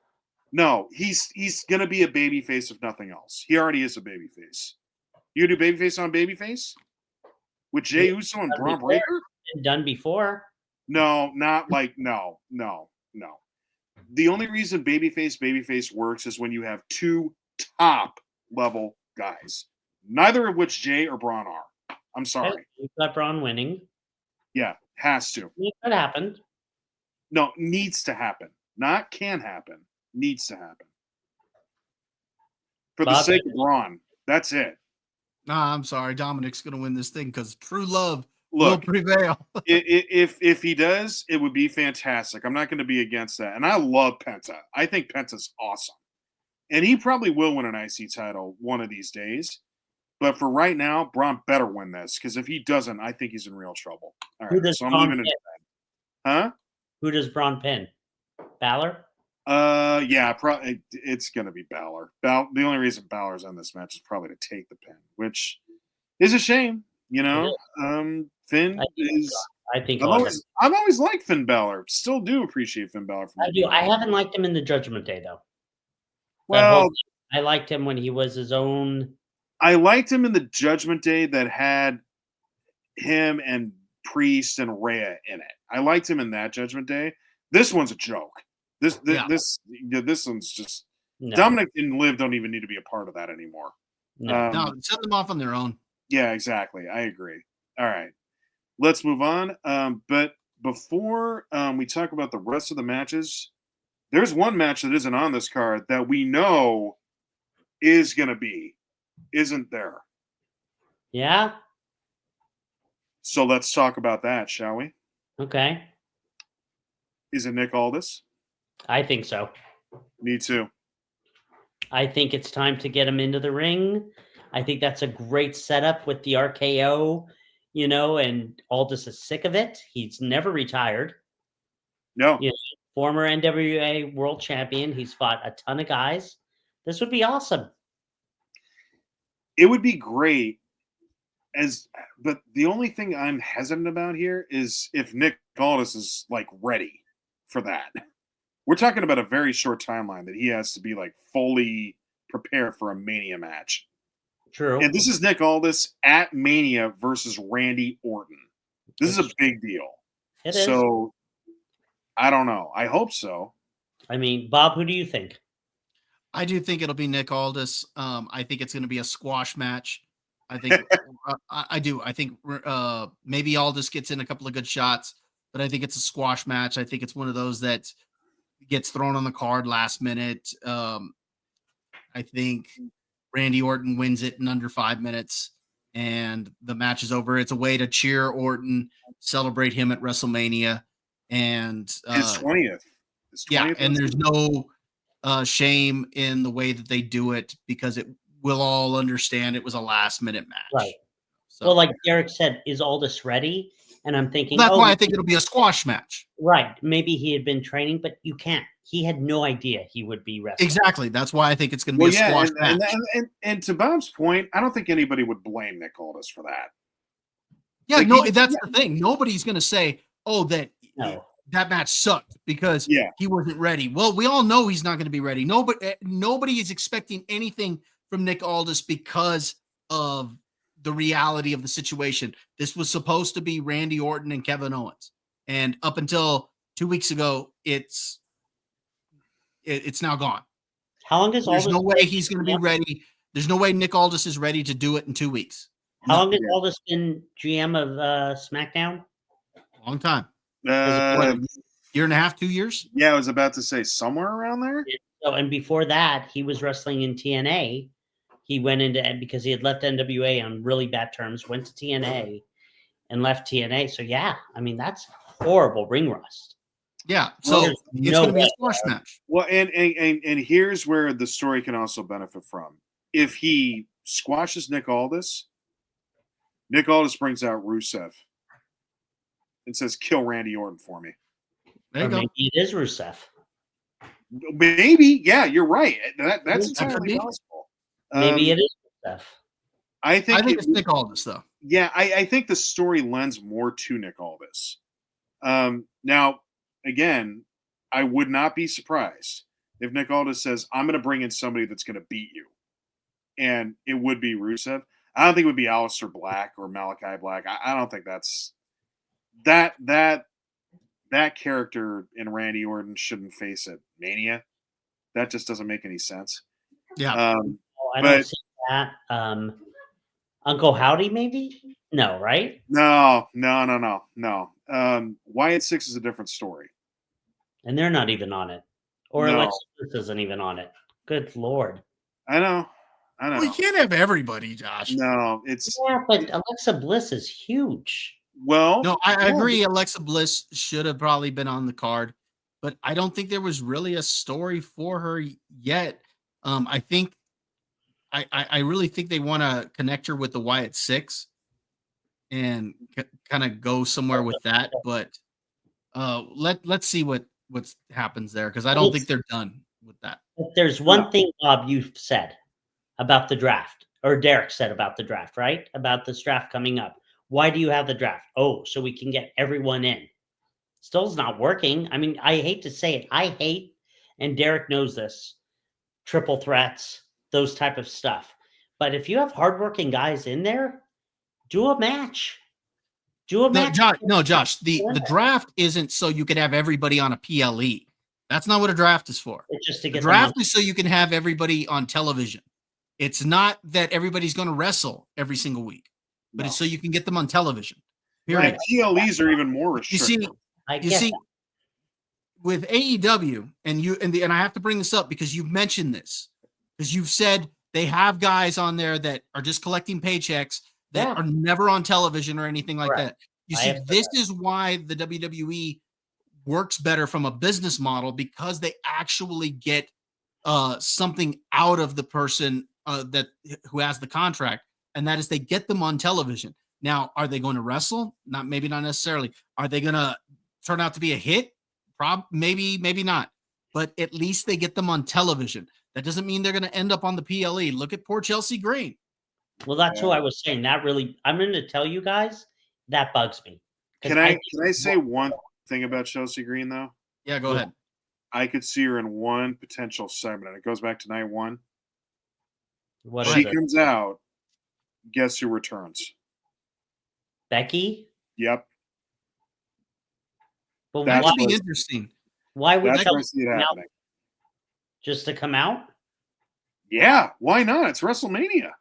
No, he's gonna be a babyface if nothing else. He already is a babyface. You do babyface on babyface with Jey Uso and Braun Breaker? Been done before. No, not like no. The only reason babyface works is when you have two top level guys, neither of which Jay or Braun are. I'm sorry. You've got Braun winning. Yeah, has to. It could happen. No, needs to happen. Not can happen. Needs to happen. For the sake of Braun. That's it. Nah, I'm sorry. Dominic's going to win this thing because true love will prevail. if he does, it would be fantastic. I'm not going to be against that. And I love Penta. I think Penta's awesome. And he probably will win an IC title one of these days. But for right now, Braun better win this because if he doesn't, I think he's in real trouble. All right, so I'm leaving it at that. Huh? Who does Braun pin? Balor? Yeah, probably it's gonna be Balor. The only reason Balor's on this match is probably to take the pin, which is a shame. You know, Finn I think I've always liked Finn Balor. Still do appreciate Finn Balor. I do. I haven't liked him in the Judgment Day though. Well, I liked him when he was his own. I liked him in the Judgment Day that had him and Priest and Rhea in it. I liked him in that Judgment Day. This one's a joke. This one's just Dominic and Liv don't even need to be a part of that anymore. No, send them off on their own. Yeah, exactly. I agree. All right, let's move on. But before we talk about the rest of the matches, there's one match that isn't on this card that we know isn't there. Yeah. So let's talk about that, shall we? Okay. Is it Nick Aldis? I think so. Me too. I think it's time to get him into the ring. I think that's a great setup with the RKO, and Aldis is sick of it. He's never retired. No. Former NWA world champion. He's fought a ton of guys. This would be awesome. It would be great. But the only thing I'm hesitant about here is if Nick Aldis is like ready for that. We're talking about a very short timeline that he has to be like fully prepared for a Mania match. True. And this is Nick Aldis at Mania versus Randy Orton. This is a big deal. It is. So I don't know. I hope so. I mean, Bob, who do you think? I do think it'll be Nick Aldis. I think it's going to be a squash match. I think I do. I think maybe Aldis gets in a couple of good shots, but I think it's a squash match. I think it's one of those that gets thrown on the card last minute. I think Randy Orton wins it in under 5 minutes, and the match is over. It's a way to cheer Orton, celebrate him at WrestleMania, and his 20th. Yeah, and there's no shame in the way that they do it because we'll all understand it was a last-minute match. Right. So, well, like Derek said, is Aldis ready? And I'm thinking, that's why I think it'll be a squash match. Right. Maybe he had been training, but you can't. He had no idea he would be wrestling. Exactly. That's why I think it's going to be a squash match. And to Bob's point, I don't think anybody would blame Nick Aldis for that. Yeah, that's the thing. Nobody's going to say, "Oh, that match sucked because he wasn't ready." Well, we all know he's not going to be ready. Nobody is expecting anything from Nick Aldis because of the reality of the situation. This was supposed to be Randy Orton and Kevin Owens. And up until 2 weeks ago, it's now gone. How long does There's no way he's going to be ready. There's no way Nick Aldis is ready to do it in 2 weeks. How long has Aldis been GM of SmackDown? Long time. Year and a half, 2 years? Yeah, I was about to say somewhere around there. So, and before that, he was wrestling in TNA. He went into because he had left NWA on really bad terms, went to TNA and left TNA. So yeah, I mean that's horrible ring rust. Yeah, so it's going to be a squash match. Well, and here's where the story can also benefit from. If he squashes Nick Aldis brings out Rusev and says, "Kill Randy Orton for me." There you go. Maybe it is Rusev. Maybe, yeah, you're right. That's entirely possible. Maybe it is Rusev. I think it's Nick Aldis, though. Yeah, I think the story lends more to Nick Aldis. Now, again, I would not be surprised if Nick Aldis says, I'm going to bring in somebody that's going to beat you, and it would be Rusev, I don't think it would be Aleister Black or Malachi Black. I don't think that's that character in Randy Orton shouldn't face at Mania. That just doesn't make any sense. Yeah. I don't see that. Uncle Howdy, maybe? No, right? No. Wyatt Six is a different story. And they're not even on it. Or No. Alexa Bliss isn't even on it. Good Lord. I know. Well, you can't have everybody, Josh. No, but Alexa Bliss is huge. Well, no, I agree. Alexa Bliss should have probably been on the card, but I don't think there was really a story for her yet. I think I really think they want to connect her with the Wyatt Six and kind of go somewhere with that. But let's see what happens there, because I don't think they're done with that. But there's one thing, Bob, you've said about the draft, or Derek said about the draft, right? About this draft coming up. Why do you have the draft? Oh, so we can get everyone in. Still's not working. I mean, I hate to say it. I hate, and Derek knows this, triple threats, those type of stuff. But if you have hardworking guys in there, do a match. Do a match. Josh. The draft isn't so you can have everybody on a PLE. That's not what a draft is for. It's just to get the draft is so you can have everybody on television. It's not that everybody's going to wrestle every single week, but it's so you can get them on television. Period. Right. PLEs are even more restricted. You see, with AEW, and I have to bring this up because you've mentioned this, because you've said they have guys on there that are just collecting paychecks that are never on television or anything like that. You see, this is why the WWE works better from a business model, because they actually get something out of the person who has the contract, and that is they get them on television. Now, are they going to wrestle? Maybe not necessarily. Are they going to turn out to be a hit? Maybe not. But at least they get them on television. That doesn't mean they're going to end up on the PLE. Look at poor Chelsea Green. Well, that's who I was saying. That really, I'm going to tell you guys, that bugs me. Can I say one thing about Chelsea Green, though? Yeah, go ahead. I could see her in one potential segment, and it goes back to night one. She comes out. Guess who returns? Becky? Yep. But that would be interesting. Why would Chelsea see it happening? Just to come out? Yeah, why not? It's WrestleMania.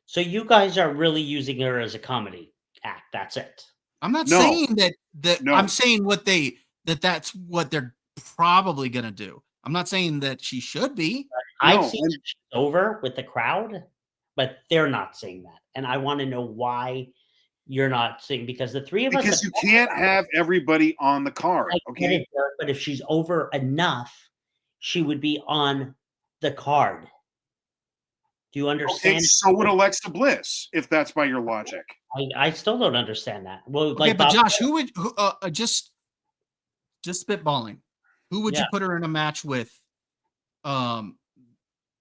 So you guys are really using her as a comedy act. That's it. I'm not saying that. No. I'm saying that's what they're probably going to do. I'm not saying that she should be. I've seen she's over with the crowd, but they're not saying that. And I want to know why you're not saying, because the three of us. Because you can't have everybody on the card. Okay. But if she's over enough, she would be on the card. Do you understand? Okay, so would Alexa Bliss, if that's by your logic. I still don't understand that. Well, okay, but Josh, who would just spitballing? Who would you put her in a match with?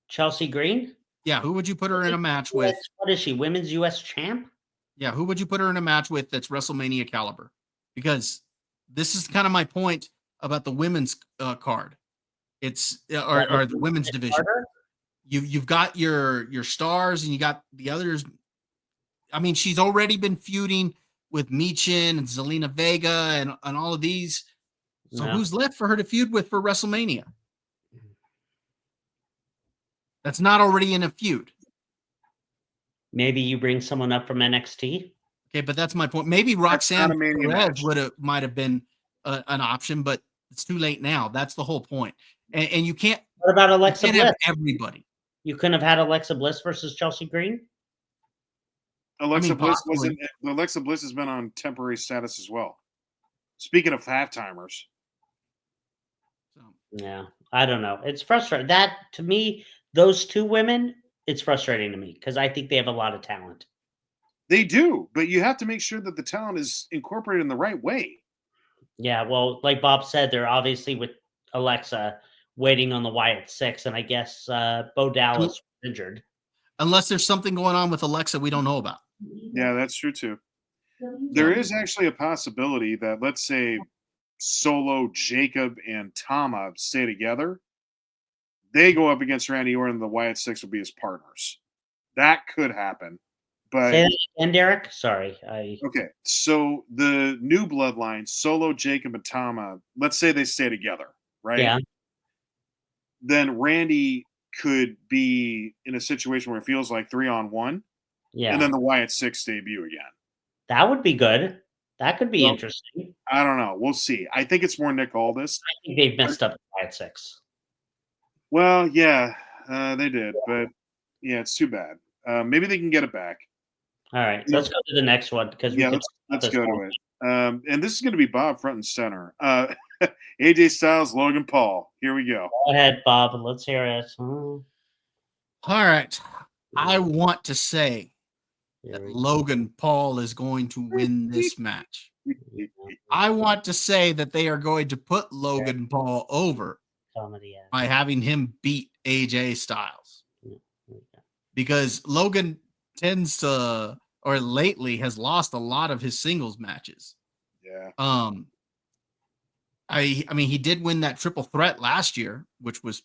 Chelsea Green? Yeah, who would you put her in a match with? What is she? Women's US champ? Yeah, who would you put her in a match with that's WrestleMania caliber? Because this is kind of my point about the women's card. It's or the women's division. You've got your stars and you got the others. I mean, she's already been feuding with Michin and Zelina Vega and all of these. So who's left for her to feud with for WrestleMania? That's not already in a feud. Maybe you bring someone up from NXT. Okay, but that's my point. Maybe Roxanne Perez might have been an option, but it's too late now. That's the whole point. And you can't. What about Alexa Bliss? Have everybody. You couldn't have had Alexa Bliss versus Chelsea Green? Alexa Bliss has been on temporary status as well. Speaking of half-timers. Yeah, I don't know. It's frustrating. That, to me, those two women, it's frustrating to me because I think they have a lot of talent. They do, but you have to make sure that the talent is incorporated in the right way. Yeah, well, like Bob said, they're obviously with Alexa waiting on the Wyatt Six, and I guess Bo Dallas was injured. Unless there's something going on with Alexa we don't know about. Yeah, that's true too. There is actually a possibility that, let's say, Solo, Jacob, and Tama stay together. They go up against Randy Orton, and the Wyatt Six will be his partners. That could happen. But Say that again, Derek. Sorry, okay, so the new bloodline, Solo, Jacob, and Tama, let's say they stay together, right? Yeah. Then Randy could be in a situation where it feels like 3-on-1, Yeah. and then the Wyatt Six debut again. That would be good. That could be Well, interesting. I don't know. We'll see. I think it's more Nick Aldis. I think they've messed up the Wyatt Six. Well, yeah, they did, but yeah, it's too bad. Maybe they can get it back. All right, let's go to the next one because we Yeah, can let's go to it. And this is going to be Bob front and center. AJ Styles, Logan Paul. Here we go. Go ahead, Bob. Let's hear it. All right. I want to say Here that we Logan Paul is going to win this match. I want to say that they are going to put Logan Paul over comedy. by having him beat AJ Styles. Yeah. Because Logan tends to, or lately has lost a lot of his singles matches. Yeah. I mean, he did win that triple threat last year, which was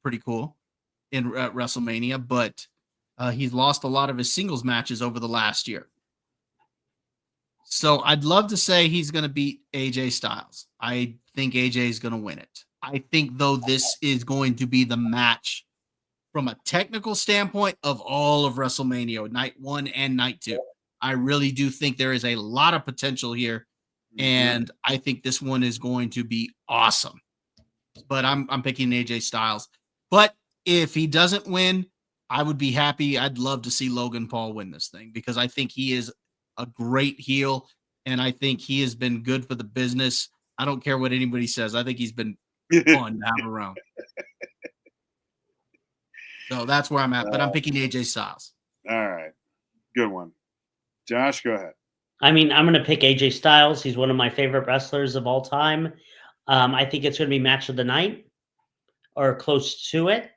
pretty cool in WrestleMania, but he's lost a lot of his singles matches over the last year. So I'd love to say he's going to beat AJ Styles. I think AJ is going to win it. I think, though, this is going to be the match from a technical standpoint of all of WrestleMania, night 1 and night 2. I really do think there is a lot of potential here, and I think this one is going to be awesome. But I'm picking AJ Styles. But if he doesn't win, I would be happy. I'd love to see Logan Paul win this thing because I think he is a great heel, and I think he has been good for the business. I don't care what anybody says. I think he's been fun to have around. So that's where I'm at, but I'm picking AJ Styles. All right. Good one. Josh, go ahead. I mean, I'm going to pick AJ Styles. He's one of my favorite wrestlers of all time. I think it's going to be match of the night or close to it.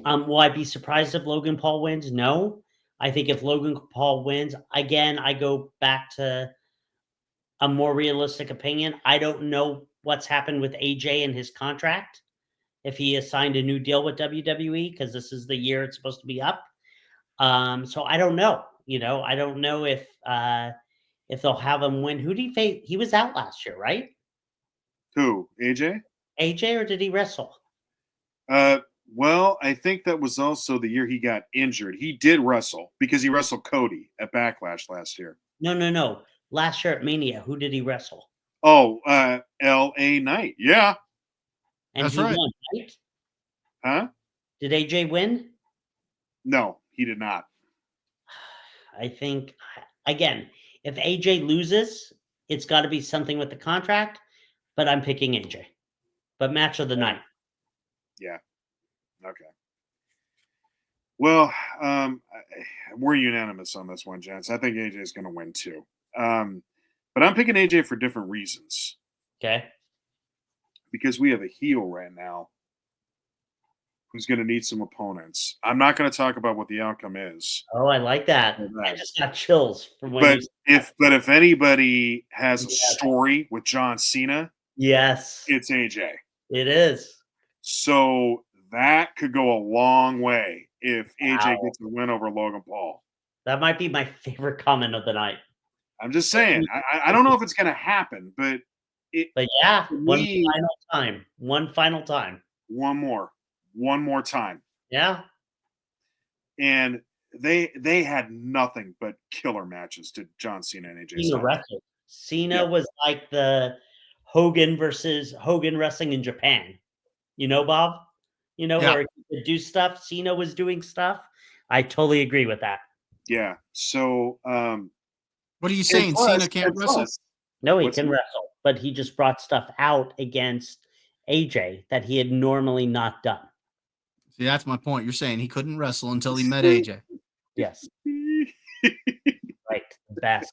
Will I be surprised if Logan Paul wins? No. I think if Logan Paul wins, again, I go back to a more realistic opinion. I don't know what's happened with AJ and his contract. If he has signed a new deal with WWE, because this is the year it's supposed to be up. So I don't know. I don't know if they'll have him win. Who did he face? He was out last year, right? Who? AJ? AJ, or did he wrestle? Well, I think that was also the year he got injured. He did wrestle because he wrestled Cody at Backlash last year. No. Last year at Mania, who did he wrestle? Oh, L.A. Knight. Yeah. And That's he right. won, right? Huh? Did AJ win? No, he did not. I think, again, if AJ loses, it's got to be something with the contract, but I'm picking AJ. But match of the night. Yeah. Okay. Well, we're unanimous on this one, gents. I think AJ is going to win too. But I'm picking AJ for different reasons. Okay. Because we have a heel right now who's going to need some opponents. I'm not going to talk about what the outcome is. Oh, I like that. I just got chills from when but if anybody has a story with John Cena, yes, it's AJ. It is. So that could go a long way if AJ gets a win over Logan Paul. That might be my favorite comment of the night. I'm just saying. I don't know if it's going to happen, but yeah, one final time. One more time. Yeah. And they had nothing but killer matches to John Cena and AJ Styles. Cena was like the Hogan versus Hogan wrestling in Japan. Bob? Where he could do stuff. Cena was doing stuff. I totally agree with that. Yeah. So what are you saying? Cena can't wrestle? No, he can wrestle, but he just brought stuff out against AJ that he had normally not done. See, that's my point. You're saying he couldn't wrestle until he met AJ. Yes. Right. The best.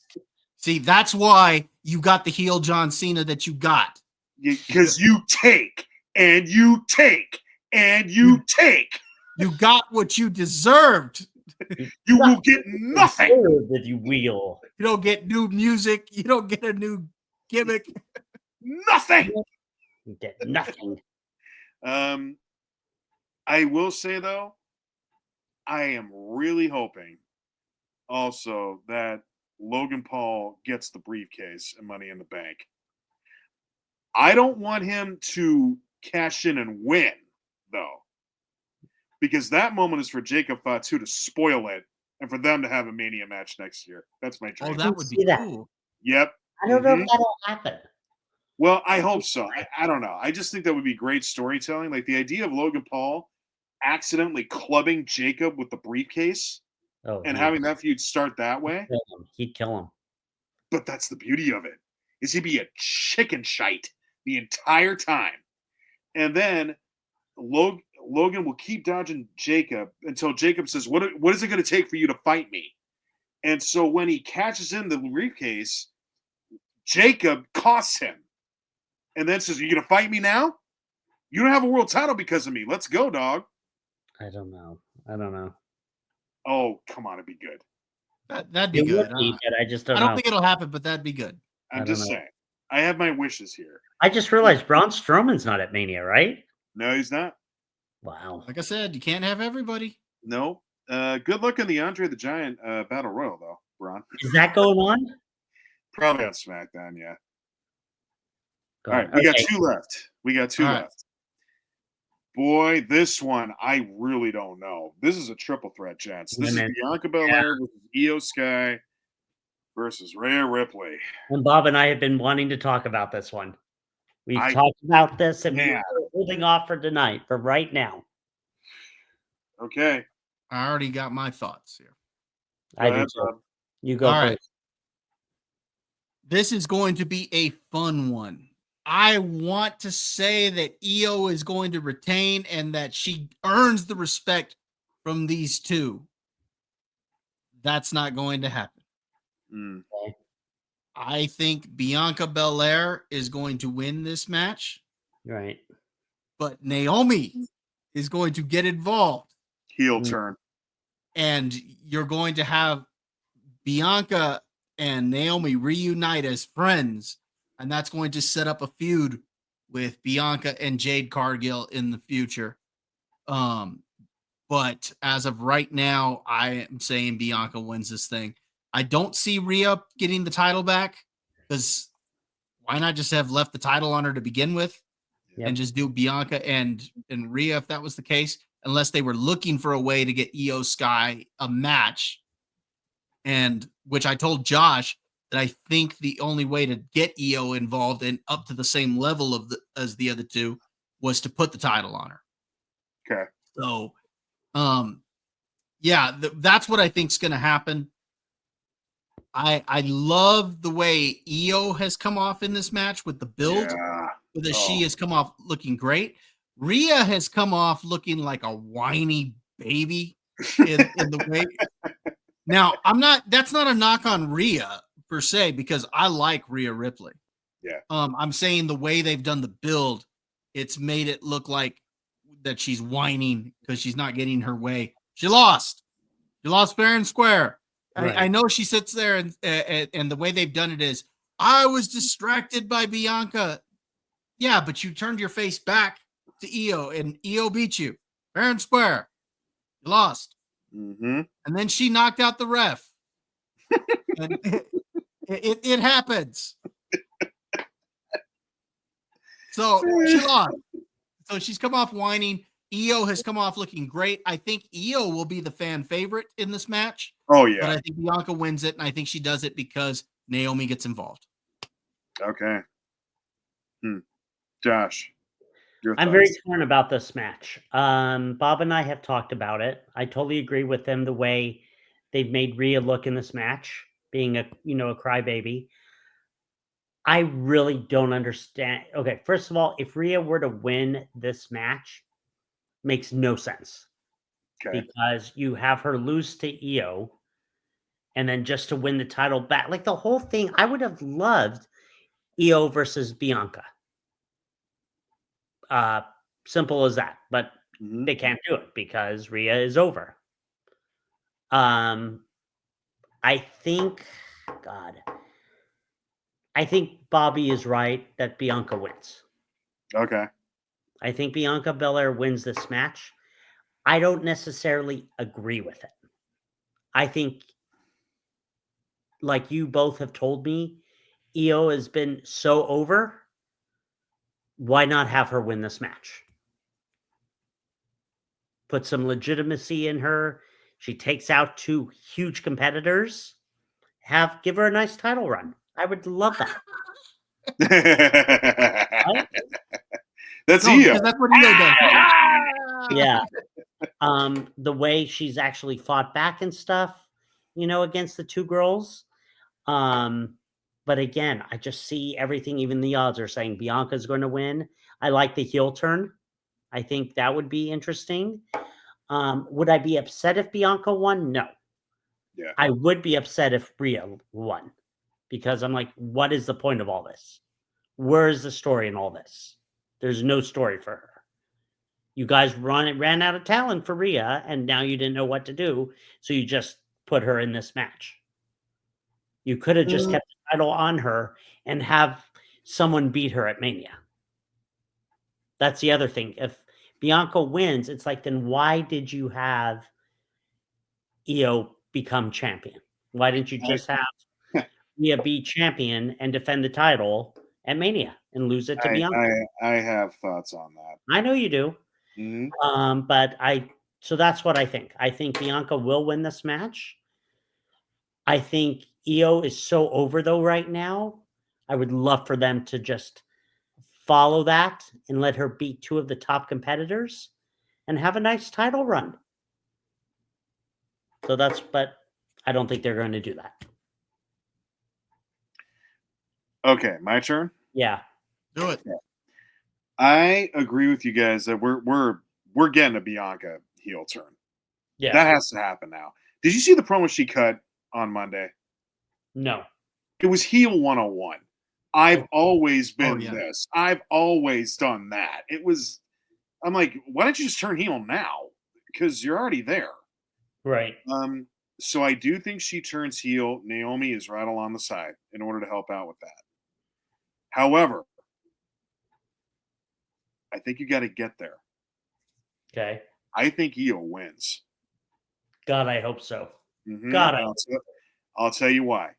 See, that's why you got the heel John Cena that you got. Because you take and you take and you take. You got what you deserved. You will get nothing. Did you wheel? You don't get new music. You don't get a new gimmick. Nothing. You did nothing. I will say though, I am really hoping also that Logan Paul gets the briefcase and Money in the Bank. I don't want him to cash in and win, though, because that moment is for Jacob Fatu to spoil it and for them to have a Mania match next year. That's my dream. Oh, that would be see that. cool. Yep. I don't know if that'll happen. Well, I hope so. I don't know. I just think that would be great storytelling. Like the idea of Logan Paul accidentally clubbing Jacob with the briefcase and having that feud start that way. He'd kill him. But that's the beauty of it, is he'd be a chicken shite the entire time. And then Logan will keep dodging Jacob until Jacob says, what is it going to take for you to fight me? And so when he catches in the briefcase, Jacob costs him and then says, are you going to fight me now? You don't have a world title because of me. Let's go, dog. I don't know. Oh, come on. It'd be good. That'd be good. I just don't I know. don't think it'll happen, but that'd be good. I'm just saying. I have my wishes here. I just realized Braun Strowman's not at Mania, right? No, he's not. Wow. Like I said, you can't have everybody. No. Good luck in the Andre the Giant Battle Royal, though, Braun. Is that going on? Probably on SmackDown, yeah. All right, we got two left. Boy, this one, I really don't know. This is a triple threat, gents. This is Bianca Belair versus Io Sky versus Rhea Ripley. And Bob and I have been wanting to talk about this one. We've talked about this, and we're holding off for tonight, for right now. Okay. I already got my thoughts here. I do too. You go All first. right. This is going to be a fun one. I want to say that Io is going to retain and that she earns the respect from these two. That's not going to happen. Okay. I think Bianca Belair is going to win this match. Right. But Naomi is going to get involved. Heel turn. And you're going to have Bianca and Naomi reunite as friends. And that's going to set up a feud with Bianca and Jade Cargill in the future. But as of right now, I am saying Bianca wins this thing. I don't see Rhea getting the title back, because why not just have left the title on her to begin with and just do Bianca and Rhea if that was the case, unless they were looking for a way to get Io Sky a match. And which I told Josh that I think the only way to get Io involved and up to the same level as the other two was to put the title on her. Okay. So, that's what I think is going to happen. I love the way Io has come off in this match with the build. She has come off looking great. Rhea has come off looking like a whiny baby in the way. Now, that's not a knock on Rhea per se, because I like Rhea Ripley. Yeah. I'm saying the way they've done the build, it's made it look like that she's whining because she's not getting her way. She lost fair and square. Right. I know she sits there and the way they've done it is, I was distracted by Bianca. Yeah, but you turned your face back to Io and Io beat you fair and square. You lost. Mm-hmm. And then she knocked out the ref. And it happens. So she lost. So she's come off whining. Io has come off looking great. I think Io will be the fan favorite in this match. Oh, yeah. But I think Bianca wins it, and I think she does it because Naomi gets involved. Okay. Josh, your thoughts? I'm very torn about this match. Bob and I have talked about it. I totally agree with them the way they've made Rhea look in this match, being a crybaby. I really don't understand. Okay, first of all, if Rhea were to win this match, makes no sense. Okay. Because you have her lose to Io, and then just to win the title back. Like the whole thing, I would have loved Io versus Bianca. Simple as that. But they can't do it because Rhea is over. I think, God, I think Bobby is right that Bianca wins. Okay. I think Bianca Belair wins this match. I don't necessarily agree with it. I think, like you both have told me, Io has been so over. Why not have her win this match? Put some legitimacy in her. She takes out two huge competitors. Give her a nice title run. I would love that. Right? That's No, Io. because that's what Io does. Yeah. The way she's actually fought back and stuff, against the two girls. But again, I just see everything, even the odds are saying Bianca's going to win. I like the heel turn. I think that would be interesting. Would I be upset if Bianca won? No. Yeah. I would be upset if Rhea won because I'm like, what is the point of all this? Where is the story in all this? There's no story for her. You guys ran out of talent for Rhea, and now you didn't know what to do, so you just put her in this match. You could have just kept the title on her and have someone beat her at Mania. That's the other thing. If Bianca wins, it's like, then why did you have Io become champion? Why didn't you just have Rhea be champion and defend the title at Mania and lose it to Bianca? I have thoughts on that. I know you do. Mm-hmm. So that's what I think. I think Bianca will win this match. I think Io is so over though right now. I would love for them to just follow that and let her beat two of the top competitors and have a nice title run. But I don't think they're going to do that. Okay, my turn. Yeah. Do it. I agree with you guys that we're getting a Bianca heel turn. Yeah. That has to happen now. Did you see the promo she cut on Monday? No. It was heel 101. I've always been yeah. this. I've always done that. I'm like, why don't you just turn heel now? Because you're already there. Right. So I do think she turns heel. Naomi is right along the side in order to help out with that. However, I think you got to get there. Okay. I think Io wins. God, I hope so. Mm-hmm. God, I'll tell you why.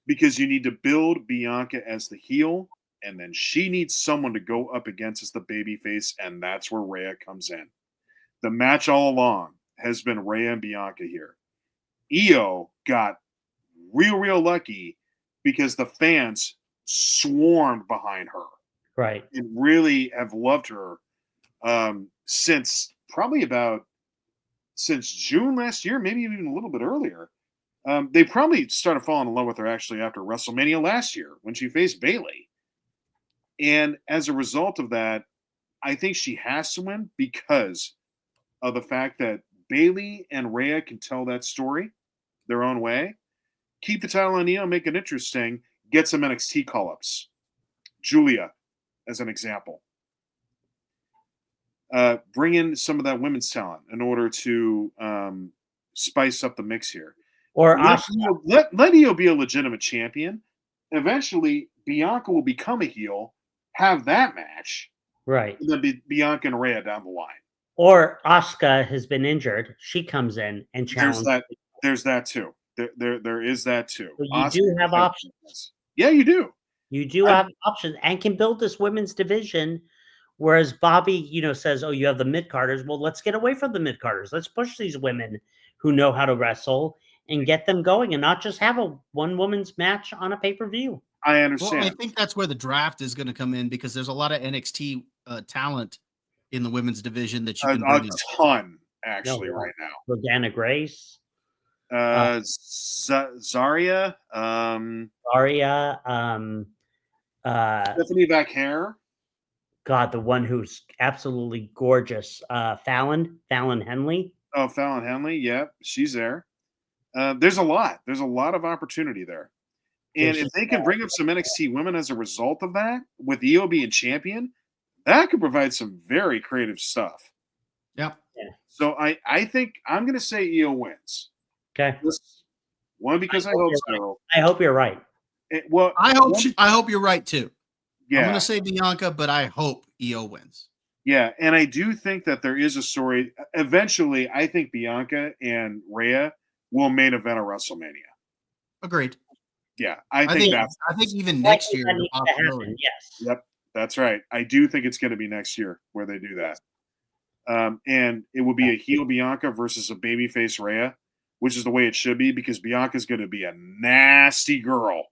Because you need to build Bianca as the heel, and then she needs someone to go up against as the babyface, and that's where Rhea comes in. The match all along has been Rhea and Bianca here. Io got real lucky because the fans swarmed behind her. Right. And really have loved her since June last year, maybe even a little bit earlier. They probably started falling in love with her actually after WrestleMania last year when she faced Bayley. And as a result of that, I think she has to win because of the fact that Bayley and Rhea can tell that story their own way. Keep the title on Io, make it interesting, get some NXT call-ups. Julia, as an example. Bring in some of that women's talent in order to spice up the mix here. Or Let Io be a legitimate champion. Eventually, Bianca will become a heel, have that match, right. and then be Bianca and Rhea down the line. Or Asuka has been injured. She comes in and challenges. There's that too. There is that too. So you do have options. Yeah, you do. You do have options and can build this women's division. Whereas Bobby, says, "Oh, you have the mid-carders. Well, let's get away from the mid-carders. Let's push these women who know how to wrestle and get them going, and not just have a one-woman's match on a pay-per-view." I understand. Well, I think that's where the draft is going to come in because there's a lot of NXT talent in the women's division that you can bring a ton actually right now. Rodana Grace, Zarya, Aria, Stephanie Vaquer. God, the one who's absolutely gorgeous, Fallon Henley. Oh, Fallon Henley, yeah, she's there. There's a lot of opportunity there. And if they can bring up some NXT women as a result of that, with Io being champion, that could provide some very creative stuff. Yep. Yeah. So I think I'm going to say Io wins. Okay. One, because I hope so. I hope you're right. Well, I hope you're right too. yeah. I'm going to say Bianca, but I hope Io wins. Yeah, and I do think that there is a story. Eventually, I think Bianca and Rhea will main event a WrestleMania. Agreed. Yeah, I think even next year. That needs to happen, yes. Yep, that's right. I do think it's going to be next year where they do that. And it will be a heel Bianca versus a babyface Rhea, which is the way it should be because Bianca's going to be a nasty girl,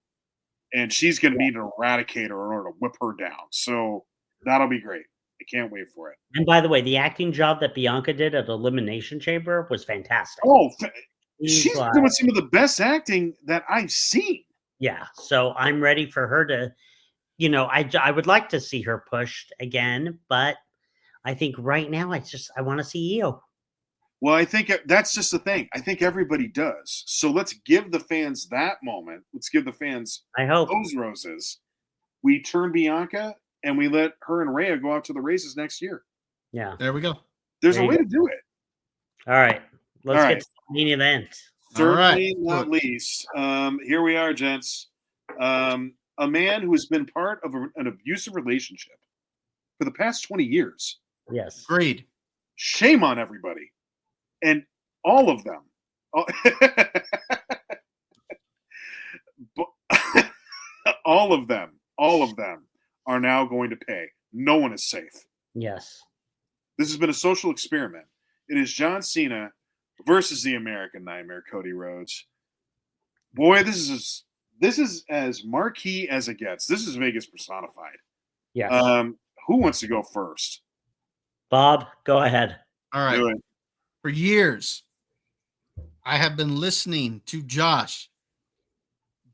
and she's going to need an eradicator in order to whip her down. So that'll be great. I can't wait for it. And by the way, the acting job that Bianca did at Elimination Chamber was fantastic. Oh, she's doing some of the best acting that I've seen. Yeah, so I'm ready for her to, I would like to see her pushed again, but I think right now I want to see Io. Well, I think that's just the thing. I think everybody does. So let's give the fans that moment. Let's give the fans those roses. We turn Bianca and we let her and Rhea go out to the races next year. Yeah. There we go. There's a way to do it. All right. Let's get to the main event. Certainly not least. Here we are, gents. A man who has been part of an abusive relationship for the past 20 years. Yes. Agreed. Shame on everybody. And all of them. All of them are now going to pay. No one is safe. Yes. This has been a social experiment. It is John Cena versus the American Nightmare, Cody Rhodes. Boy, this is as marquee as it gets. This is Vegas personified. Yes. Who wants to go first? Bob, go ahead. All right. For years, I have been listening to Josh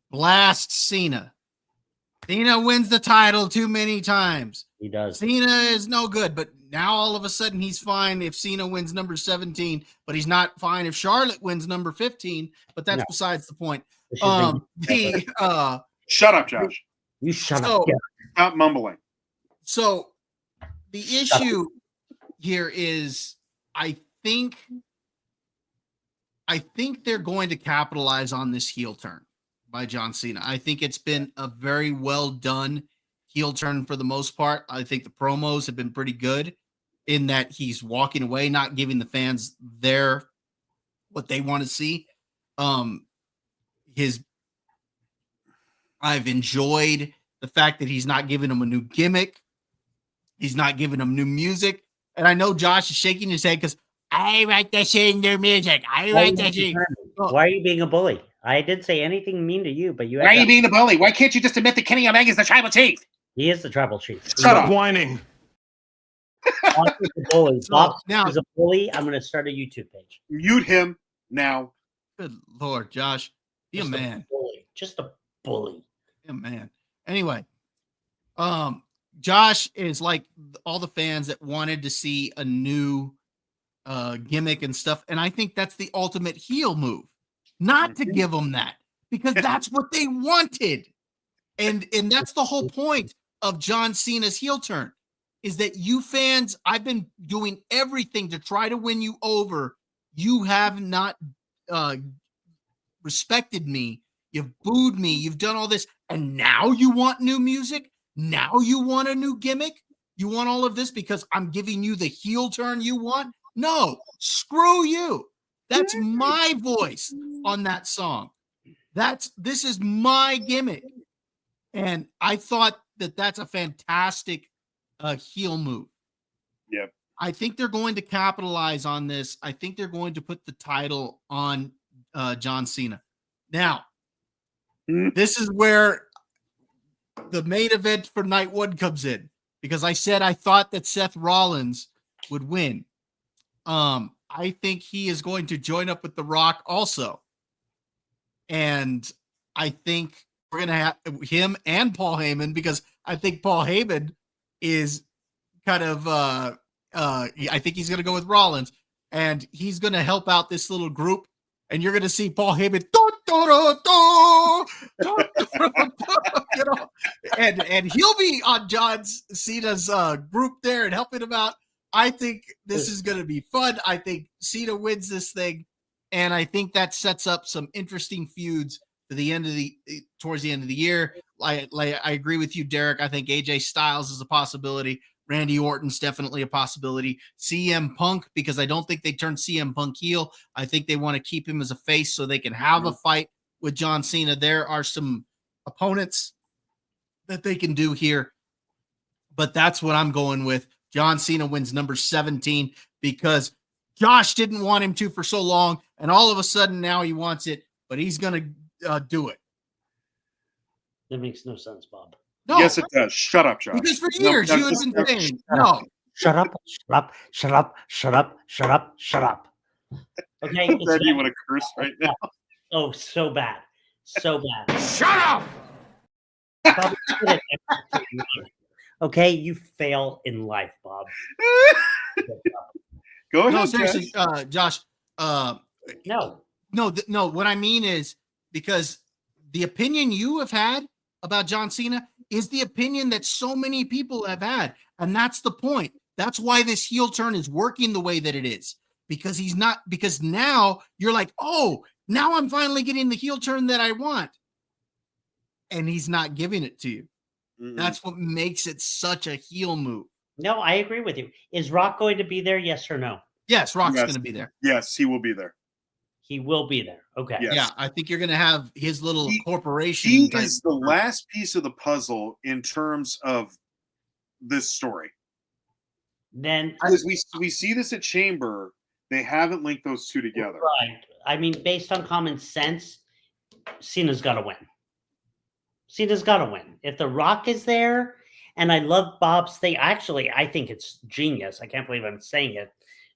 blast Cena. Cena wins the title too many times. He does. Cena is no good, but now all of a sudden he's fine if Cena wins number 17, but he's not fine if Charlotte wins number 15, but that's besides the point. Shut up, Josh. You shut up. Stop mumbling. So the issue here is I think they're going to capitalize on this heel turn by John Cena. I think it's been a very well done heel turn for the most part. I think the promos have been pretty good in that he's walking away, not giving the fans what they want to see. I've enjoyed the fact that he's not giving them a new gimmick. He's not giving them new music. And I know Josh is shaking his head because I like to sing their music. Why are you being a bully? I didn't say anything mean to you, but you. Why are you being a bully? Why can't you just admit that Kenny Omega's the tribal chief? He is the tribal chief. Shut up. Whining. Bob is a bully. Bob is a bully. I'm going to start a YouTube page. Mute him now. Good Lord, Josh. Be a man. Just a bully. Be a man. Anyway, Josh is like all the fans that wanted to see a new gimmick and stuff. And I think that's the ultimate heel move. Not to give them that because that's what they wanted. And that's the whole point of John Cena's heel turn is that you fans, I've been doing everything to try to win you over. You have not respected me. You've booed me. You've done all this. And now you want new music? Now you want a new gimmick? You want all of this because I'm giving you the heel turn you want? No, screw you. That's my voice on that song. This is my gimmick. And I thought that that's a fantastic heel move. Yep. I think they're going to capitalize on this. I think they're going to put the title on John Cena. Now, this is where the main event for night one comes in because I said I thought that Seth Rollins would win. I think he is going to join up with The Rock also. And I think we're going to have him and Paul Heyman because I think Paul Heyman is kind of, I think he's going to go with Rollins and he's going to help out this little group. And you're going to see Paul Heyman, and he'll be on John Cena's group there and helping him out. I think this is going to be fun. I think Cena wins this thing, and I think that sets up some interesting feuds for the end of the towards the end of the year. I agree with you, Derek. I think AJ Styles is a possibility. Randy Orton's definitely a possibility. CM Punk, because I don't think they turned CM Punk heel. I think they want to keep him as a face so they can have a fight with John Cena. There are some opponents that they can do here, but that's what I'm going with. John Cena wins number 17 because Josh didn't want him to for so long, and all of a sudden now he wants it, but he's going to do it. That makes no sense, Bob. No, Yes, it does. Shut up, Josh. because for years you had been saying no. Shut up, shut up, shut up, shut up, shut up, shut up. Okay. Then you want to curse right now. Oh, so bad. So bad. Shut up! Bob, you're good at everything. Okay, you fail in life, Bob. Go ahead. No, seriously, Josh. No. No. What I mean is because the opinion you have had about John Cena is the opinion that so many people have had, and that's the point. That's why this heel turn is working the way that it is, because he's not. Because now you're like, oh, now I'm finally getting the heel turn that I want, and he's not giving it to you. Mm-mm. That's what makes it such a heel move. No, I agree with you. Is Rock going to be there? Yes or no? Yes, Rock's Yes. going to be there. Yes, he will be there. He will be there. Okay. Yes. Yeah, I think you're going to have his little corporation. He type is the last piece of the puzzle in terms of this story. Then Because we see this at Chamber, they haven't linked those two together. right. I mean, based on common sense, Cena's got to win. Cena's got to win. If The Rock is there, and I love Bob's thing. Actually, I think it's genius. I can't believe I'm saying it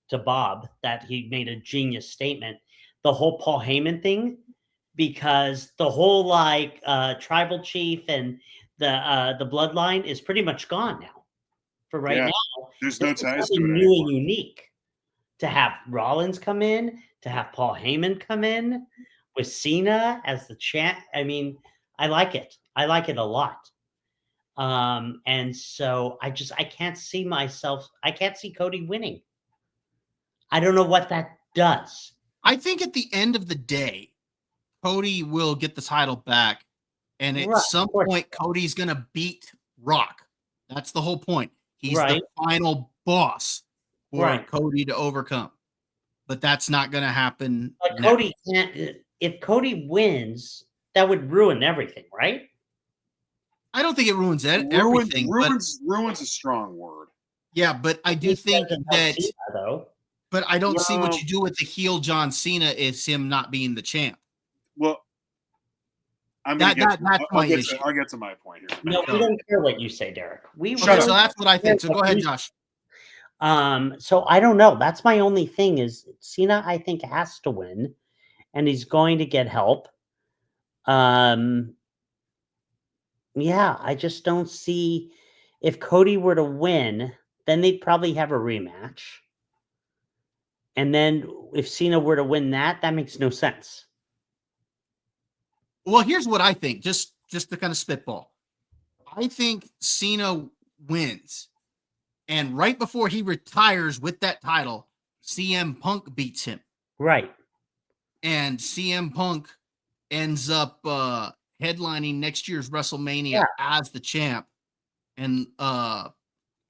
to Bob that he made a genius statement. The whole Paul Heyman thing, because the whole tribal chief and the bloodline is pretty much gone now. For right Yeah. now, There's no this is ties to something it new anymore. and unique. To have Rollins come in, to have Paul Heyman come in with Cena as the champ. I mean, I like it. I like it a lot. And so I can't see I can't see Cody winning. I don't know what that does. I think at the end of the day, Cody will get the title back, and at Right, some of course. point, Cody's going to beat Rock. That's the whole point. He's Right. the final boss for Right. Cody to overcome. But that's not going to happen. But now. Cody can't. If Cody wins, that would ruin everything, right? I don't think it ruins everything. Ruins a strong word. Yeah, but I do It think doesn't help that. Cena, though. But I don't see what No. you do with the heel John Cena is him not being the champ. Well, that's my issue. I'll get to my point here. No, we don't care what you say, Derek. We Okay, really so that's what I think. So care go what ahead, you- Josh. So I don't know. That's my only thing is Cena, I think, has to win, and he's going to get help. Yeah, I just don't see if Cody were to win, then they'd probably have a rematch. And then if Cena were to win that makes no sense. Well, here's what I think. Just to kind of spitball. I think Cena wins. And right before he retires with that title, CM Punk beats him. Right. And CM Punk ends up headlining next year's WrestleMania as the champ and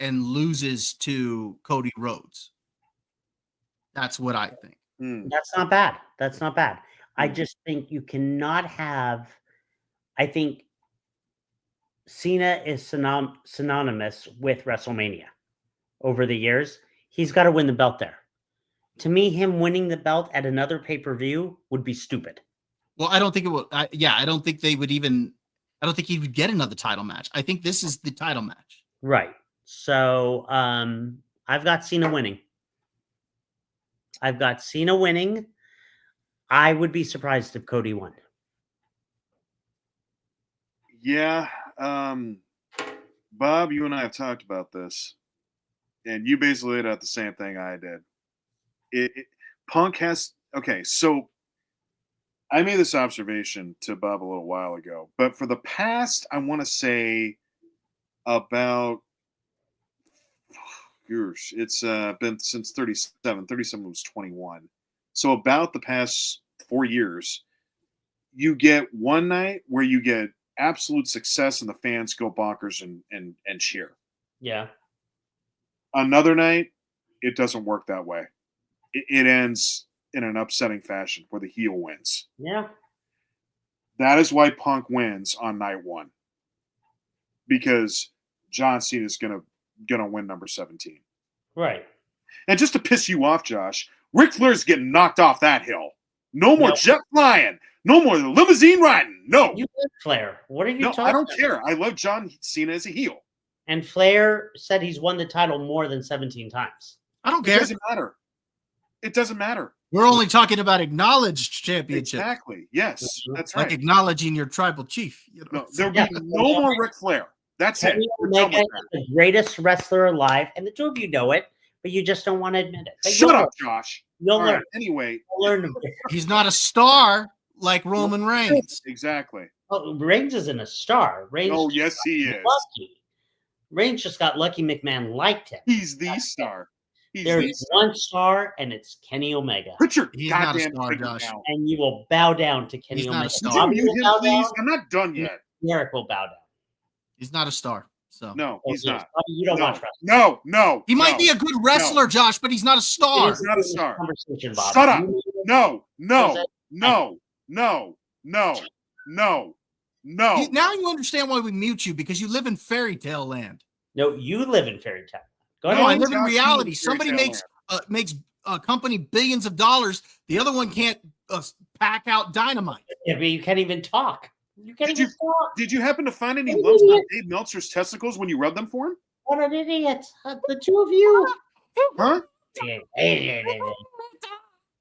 loses to Cody Rhodes. That's what I think. That's not bad. That's not bad. I just think you cannot have. I think Cena is synonymous with WrestleMania over the years. He's got to win the belt there. To me, him winning the belt at another pay-per-view would be stupid. Well, I don't think it will. I don't think they would even. I don't think he would get another title match. I think this is the title match. Right. So I've got Cena winning. I would be surprised if Cody won. Yeah. Bob, you and I have talked about this, and you basically laid out the same thing I did. Punk has okay, so I made this observation to Bob a little while ago, but for the past, I want to say about years. It's been since 37. 37 was 21. So about the past 4 years, you get one night where you get absolute success and the fans go bonkers and cheer. Yeah. Another night, it doesn't work that way. It ends in an upsetting fashion where the heel wins. Yeah. That is why Punk wins on night one, because John Cena is gonna win number 17. Right. And just to piss you off, Josh, Ric Flair's getting knocked off that hill. No more jet flying. No more limousine riding. No. You like Flair. What are you No, talking I don't about? care. I love John Cena as a heel. And Flair said he's won the title more than 17 times. I don't It care. doesn't matter. It doesn't matter. We're only talking about acknowledged championships. Exactly. Yes, that's Like right. acknowledging your tribal chief. You know? No, there'll be no more Ric Flair. That's it. Kenny We're done Omega with is that. the greatest wrestler alive, and the two of you know it, but you just don't want to admit it. But Shut you'll up, learn. Josh. You'll All learn. right. Anyway, You'll learn. He's not a star like Roman Reigns. exactly. Oh, Reigns isn't a star. Reigns. Oh, just yes, got he is. lucky. Reigns just got lucky. McMahon liked him. He's the star. He's the There's star. one star, and it's Kenny Omega. Richard, He's not a goddamn star, figure Josh. now. And you will bow down to Kenny He's not a Omega. star. Would Bobby you will mute him, bow please? down. I'm not done yet. Derek will bow down. He's not a star. So No, Oh, he's yes. not. Bobby, you don't No, watch wrestling. no. he might be a good wrestler, Josh, but he's not a star. It is not a star. Conversation, Bobby. Shut up. You- No. You- Now you understand why we mute you, because you live in fairy tale land. No, you live in fairy tale. Go No, I ahead. live in Josh, reality. you Somebody fairy makes a company billions of dollars. The other one can't pack out dynamite. Yeah, but you can't even talk. You can't Did even talk. Did you happen to find any What an lumps on idiot. Dave Meltzer's testicles when you rubbed them for him? What an idiot. The two of you. Huh?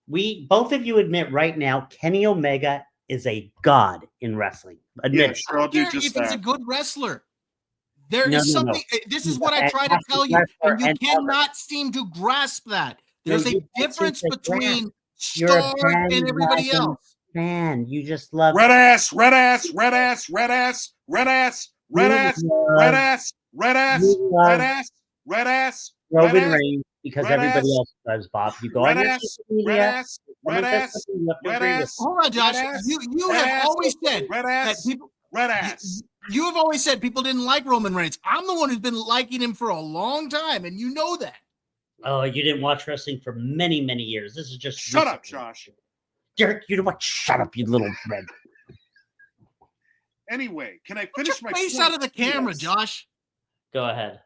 We both of you admit right now Kenny Omega is a god in wrestling. Admit Yeah, it. sure. I'll I do don't care just if he's a that. good wrestler. There is No, no, no. something. This is what I He's a try to tell you, fantastic and you wrestler and cannot seem to grasp that. There's No, a you can't difference seem to between You're a stars and everybody bandwagon else. fan. You just love Red ass, red ass, red ass, red ass, red ass, red ass, red ass, red ass, You love red ass, red ass, red Roman ass, Reigns because red everybody ass, else does, Bob. You go red on your ass, social red media. ass, red someone says ass, something, you have to red agree with ass, it. Hold on, Josh. red ass, You red have ass, always said red that ass, people. red ass. You have always said people didn't like Roman Reigns. I'm the one who's been liking him for a long time, and you know that. Oh, you didn't watch wrestling for many, many years. This is just Shut up, recently. Josh. Derek, you know what? Shut up, you little red. Anyway, can I Put finish your my face point? out of the camera, Yes. Josh. Go ahead.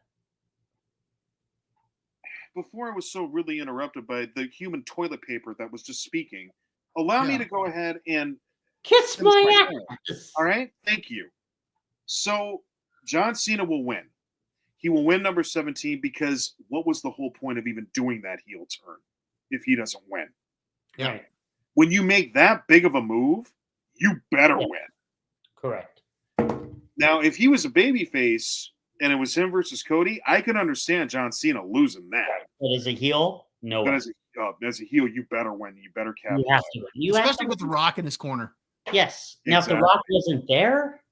Before I was so really interrupted by the human toilet paper that was just speaking, allow me Yeah. to go ahead and Kiss finish my my point. ass. All right, thank you. So John Cena will win. He will win number 17 because what was the whole point of even doing that heel turn if he doesn't win? Yeah. Right. When you make that big of a move, you better Yeah. win. Correct. Now, if he was a babyface and it was him versus Cody, I could understand John Cena losing that. But as a heel, no But way. as a heel, you better win. You better You capitalize. have to win. You have Especially to with The Rock in his corner. Yes. Now, if The Exactly. Rock wasn't there,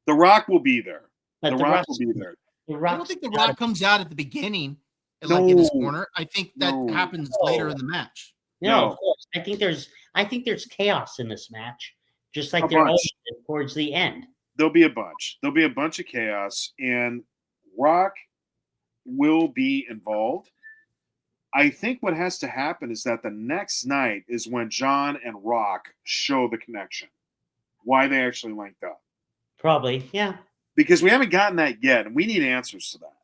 The Rock will be there. but The The Rock Rock will be there. The I Rock. don't think The Rock comes out at the beginning, like in his No. corner. I think that No. happens later in the match. No, No. of course. I think there's chaos in this match, just like A there bunch. always is towards the end. There'll be a bunch. There'll be a bunch of chaos, and Rock will be involved. I think what has to happen is that the next night is when John and Rock show the connection, why they actually linked up. Probably. Yeah. Because we haven't gotten that yet, and we need answers to that.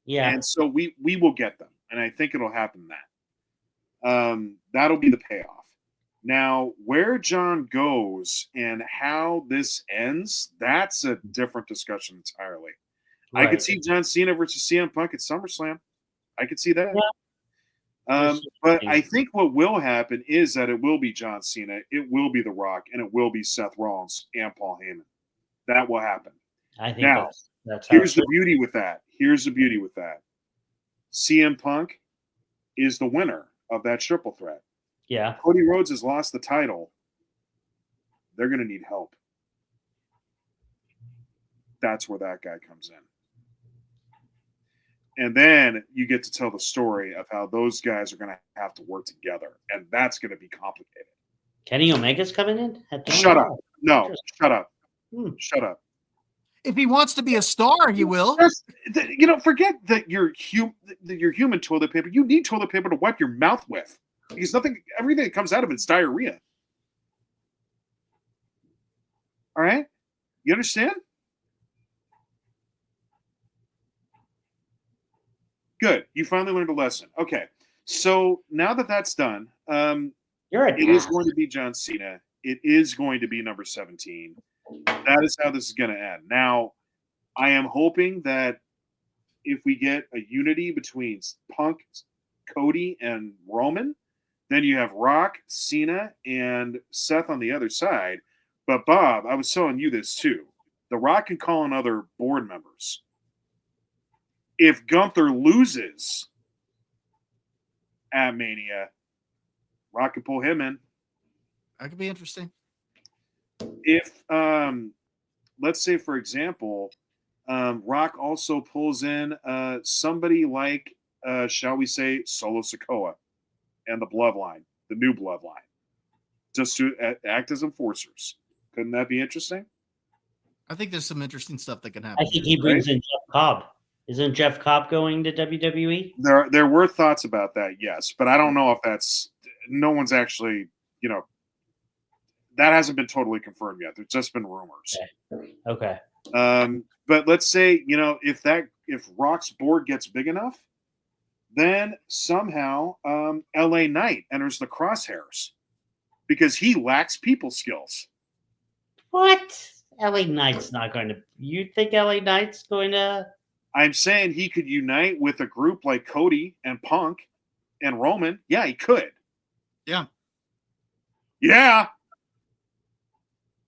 Yeah. And so we will get them, and I think it'll happen that. That'll be the payoff. Now, where John goes and how this ends, that's a different discussion entirely. I could Right. see John Cena versus CM Punk at SummerSlam. I could see that. Yeah. But I think what will happen is that it will be John Cena, it will be The Rock, and it will be Seth Rollins and Paul Heyman. That will happen. I think Now, that's how Here's it the should- beauty with that. CM Punk is the winner of that triple threat. Yeah. Cody Rhodes has lost the title. They're going to need help. That's where that guy comes in. And then you get to tell the story of how those guys are going to have to work together. And that's going to be complicated. Kenny Omega's coming in? Shut up. No, Interesting. shut up. Hmm. Shut up. If he wants to be a star, he will. Forget that you're human toilet paper. You need toilet paper to wipe your mouth with. Because everything that comes out of it is diarrhea. All right? You understand? Good. You finally learned a lesson. Okay. So now that that's done, it is going to be John Cena. It is going to be number 17. That is how this is going to end. Now, I am hoping that if we get a unity between Punk, Cody, and Roman, then you have Rock, Cena, and Seth on the other side. But Bob, I was telling you this too. The Rock can call in other board members. If Gunther loses at Mania, Rock can pull him in. That could be interesting. If, let's say, for example, Rock also pulls in somebody like, shall we say, Solo Sikoa and the Bloodline, the new Bloodline, just to act as enforcers. Couldn't that be interesting? I think there's some interesting stuff that can happen. I think he brings in Jeff Cobb. Isn't Jeff Cobb going to WWE? There were thoughts about that, yes, but I don't know if that's. No one's actually, that hasn't been totally confirmed yet. There's just been rumors. Okay. But let's say if Rock's board gets big enough, then somehow LA Knight enters the crosshairs because he lacks people skills. What? LA Knight's not going to. You think LA Knight's going to? I'm saying he could unite with a group like Cody and Punk and Roman. Yeah, he could. Yeah. Yeah.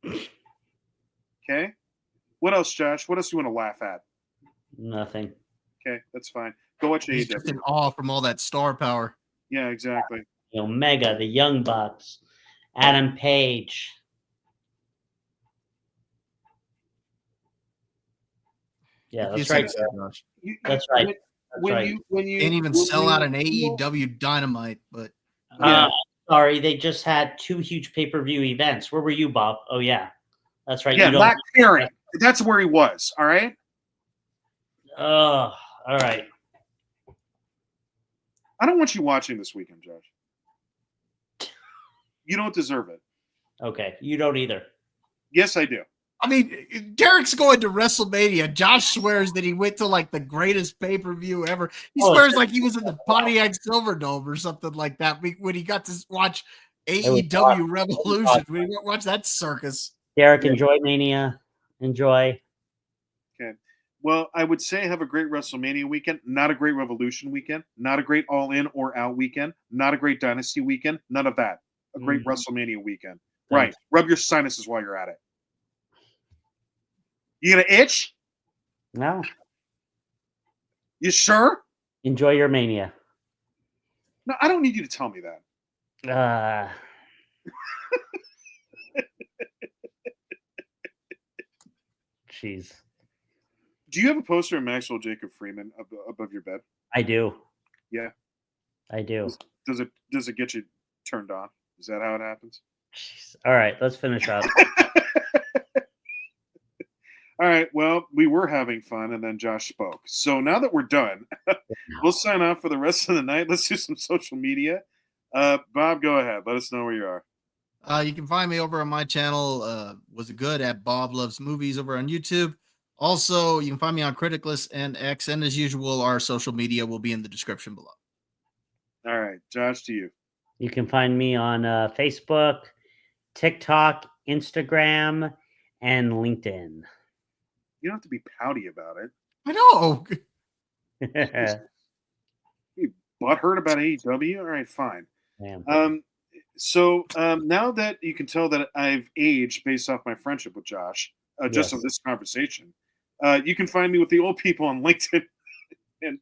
Okay. What else, Josh? What else do you want to laugh at? Nothing. Okay, that's fine. Go watch He's AEW. just in awe from all that star power. Yeah, exactly. The Omega, the Young Bucks, Adam Page. Yeah, that's right. That's right. When you can't even sell out an AEW Dynamite, but sorry, they just had 2 huge pay-per-view events. Where were you, Bob? Oh yeah, that's right. Yeah, Black Fury. That's where he was. All right. Oh, all right. I don't want you watching this weekend, Josh. You don't deserve it. Okay, you don't either. Yes, I do. I mean, Derek's going to WrestleMania. Josh swears that he went to like the greatest pay-per-view ever. He swears like he was in the Pontiac Silverdome or something like that when he got to watch AEW Revolution. When he watched that circus. Derek, enjoy Mania. Enjoy. Okay. Well, I would say have a great WrestleMania weekend, not a great Revolution weekend, not a great All In or Out weekend, not a great Dynasty weekend, none of that. A great WrestleMania weekend. Right. Rub your sinuses while you're at it. You gonna itch? No. You sure? Enjoy your Mania. No, I don't need you to tell me that. Jeez. Do you have a poster of Maxwell Jacob Freeman above your bed? I do. Yeah. I do. Does it get you turned on? Is that how it happens? Jeez. All right, let's finish up. All right. Well, we were having fun, and then Josh spoke. So now that we're done, we'll sign off for the rest of the night. Let's do some social media. Bob, go ahead. Let us know where you are. You can find me over on my channel. Was it good at Bob Loves Movies over on YouTube. Also, you can find me on Criticless and X, and as usual, our social media will be in the description below. All right, Josh, to you. You can find me on Facebook, TikTok, Instagram, and LinkedIn. You don't have to be pouty about it. I know. You butthurt about AEW? All right, fine. So now that you can tell that I've aged based off my friendship with Josh, just on this conversation, you can find me with the old people on LinkedIn and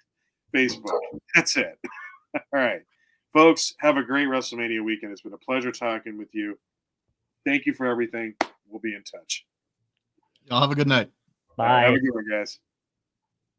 Facebook. That's it. All right. Folks, have a great WrestleMania weekend. It's been a pleasure talking with you. Thank you for everything. We'll be in touch. Y'all have a good night. Bye. Have a good one, guys.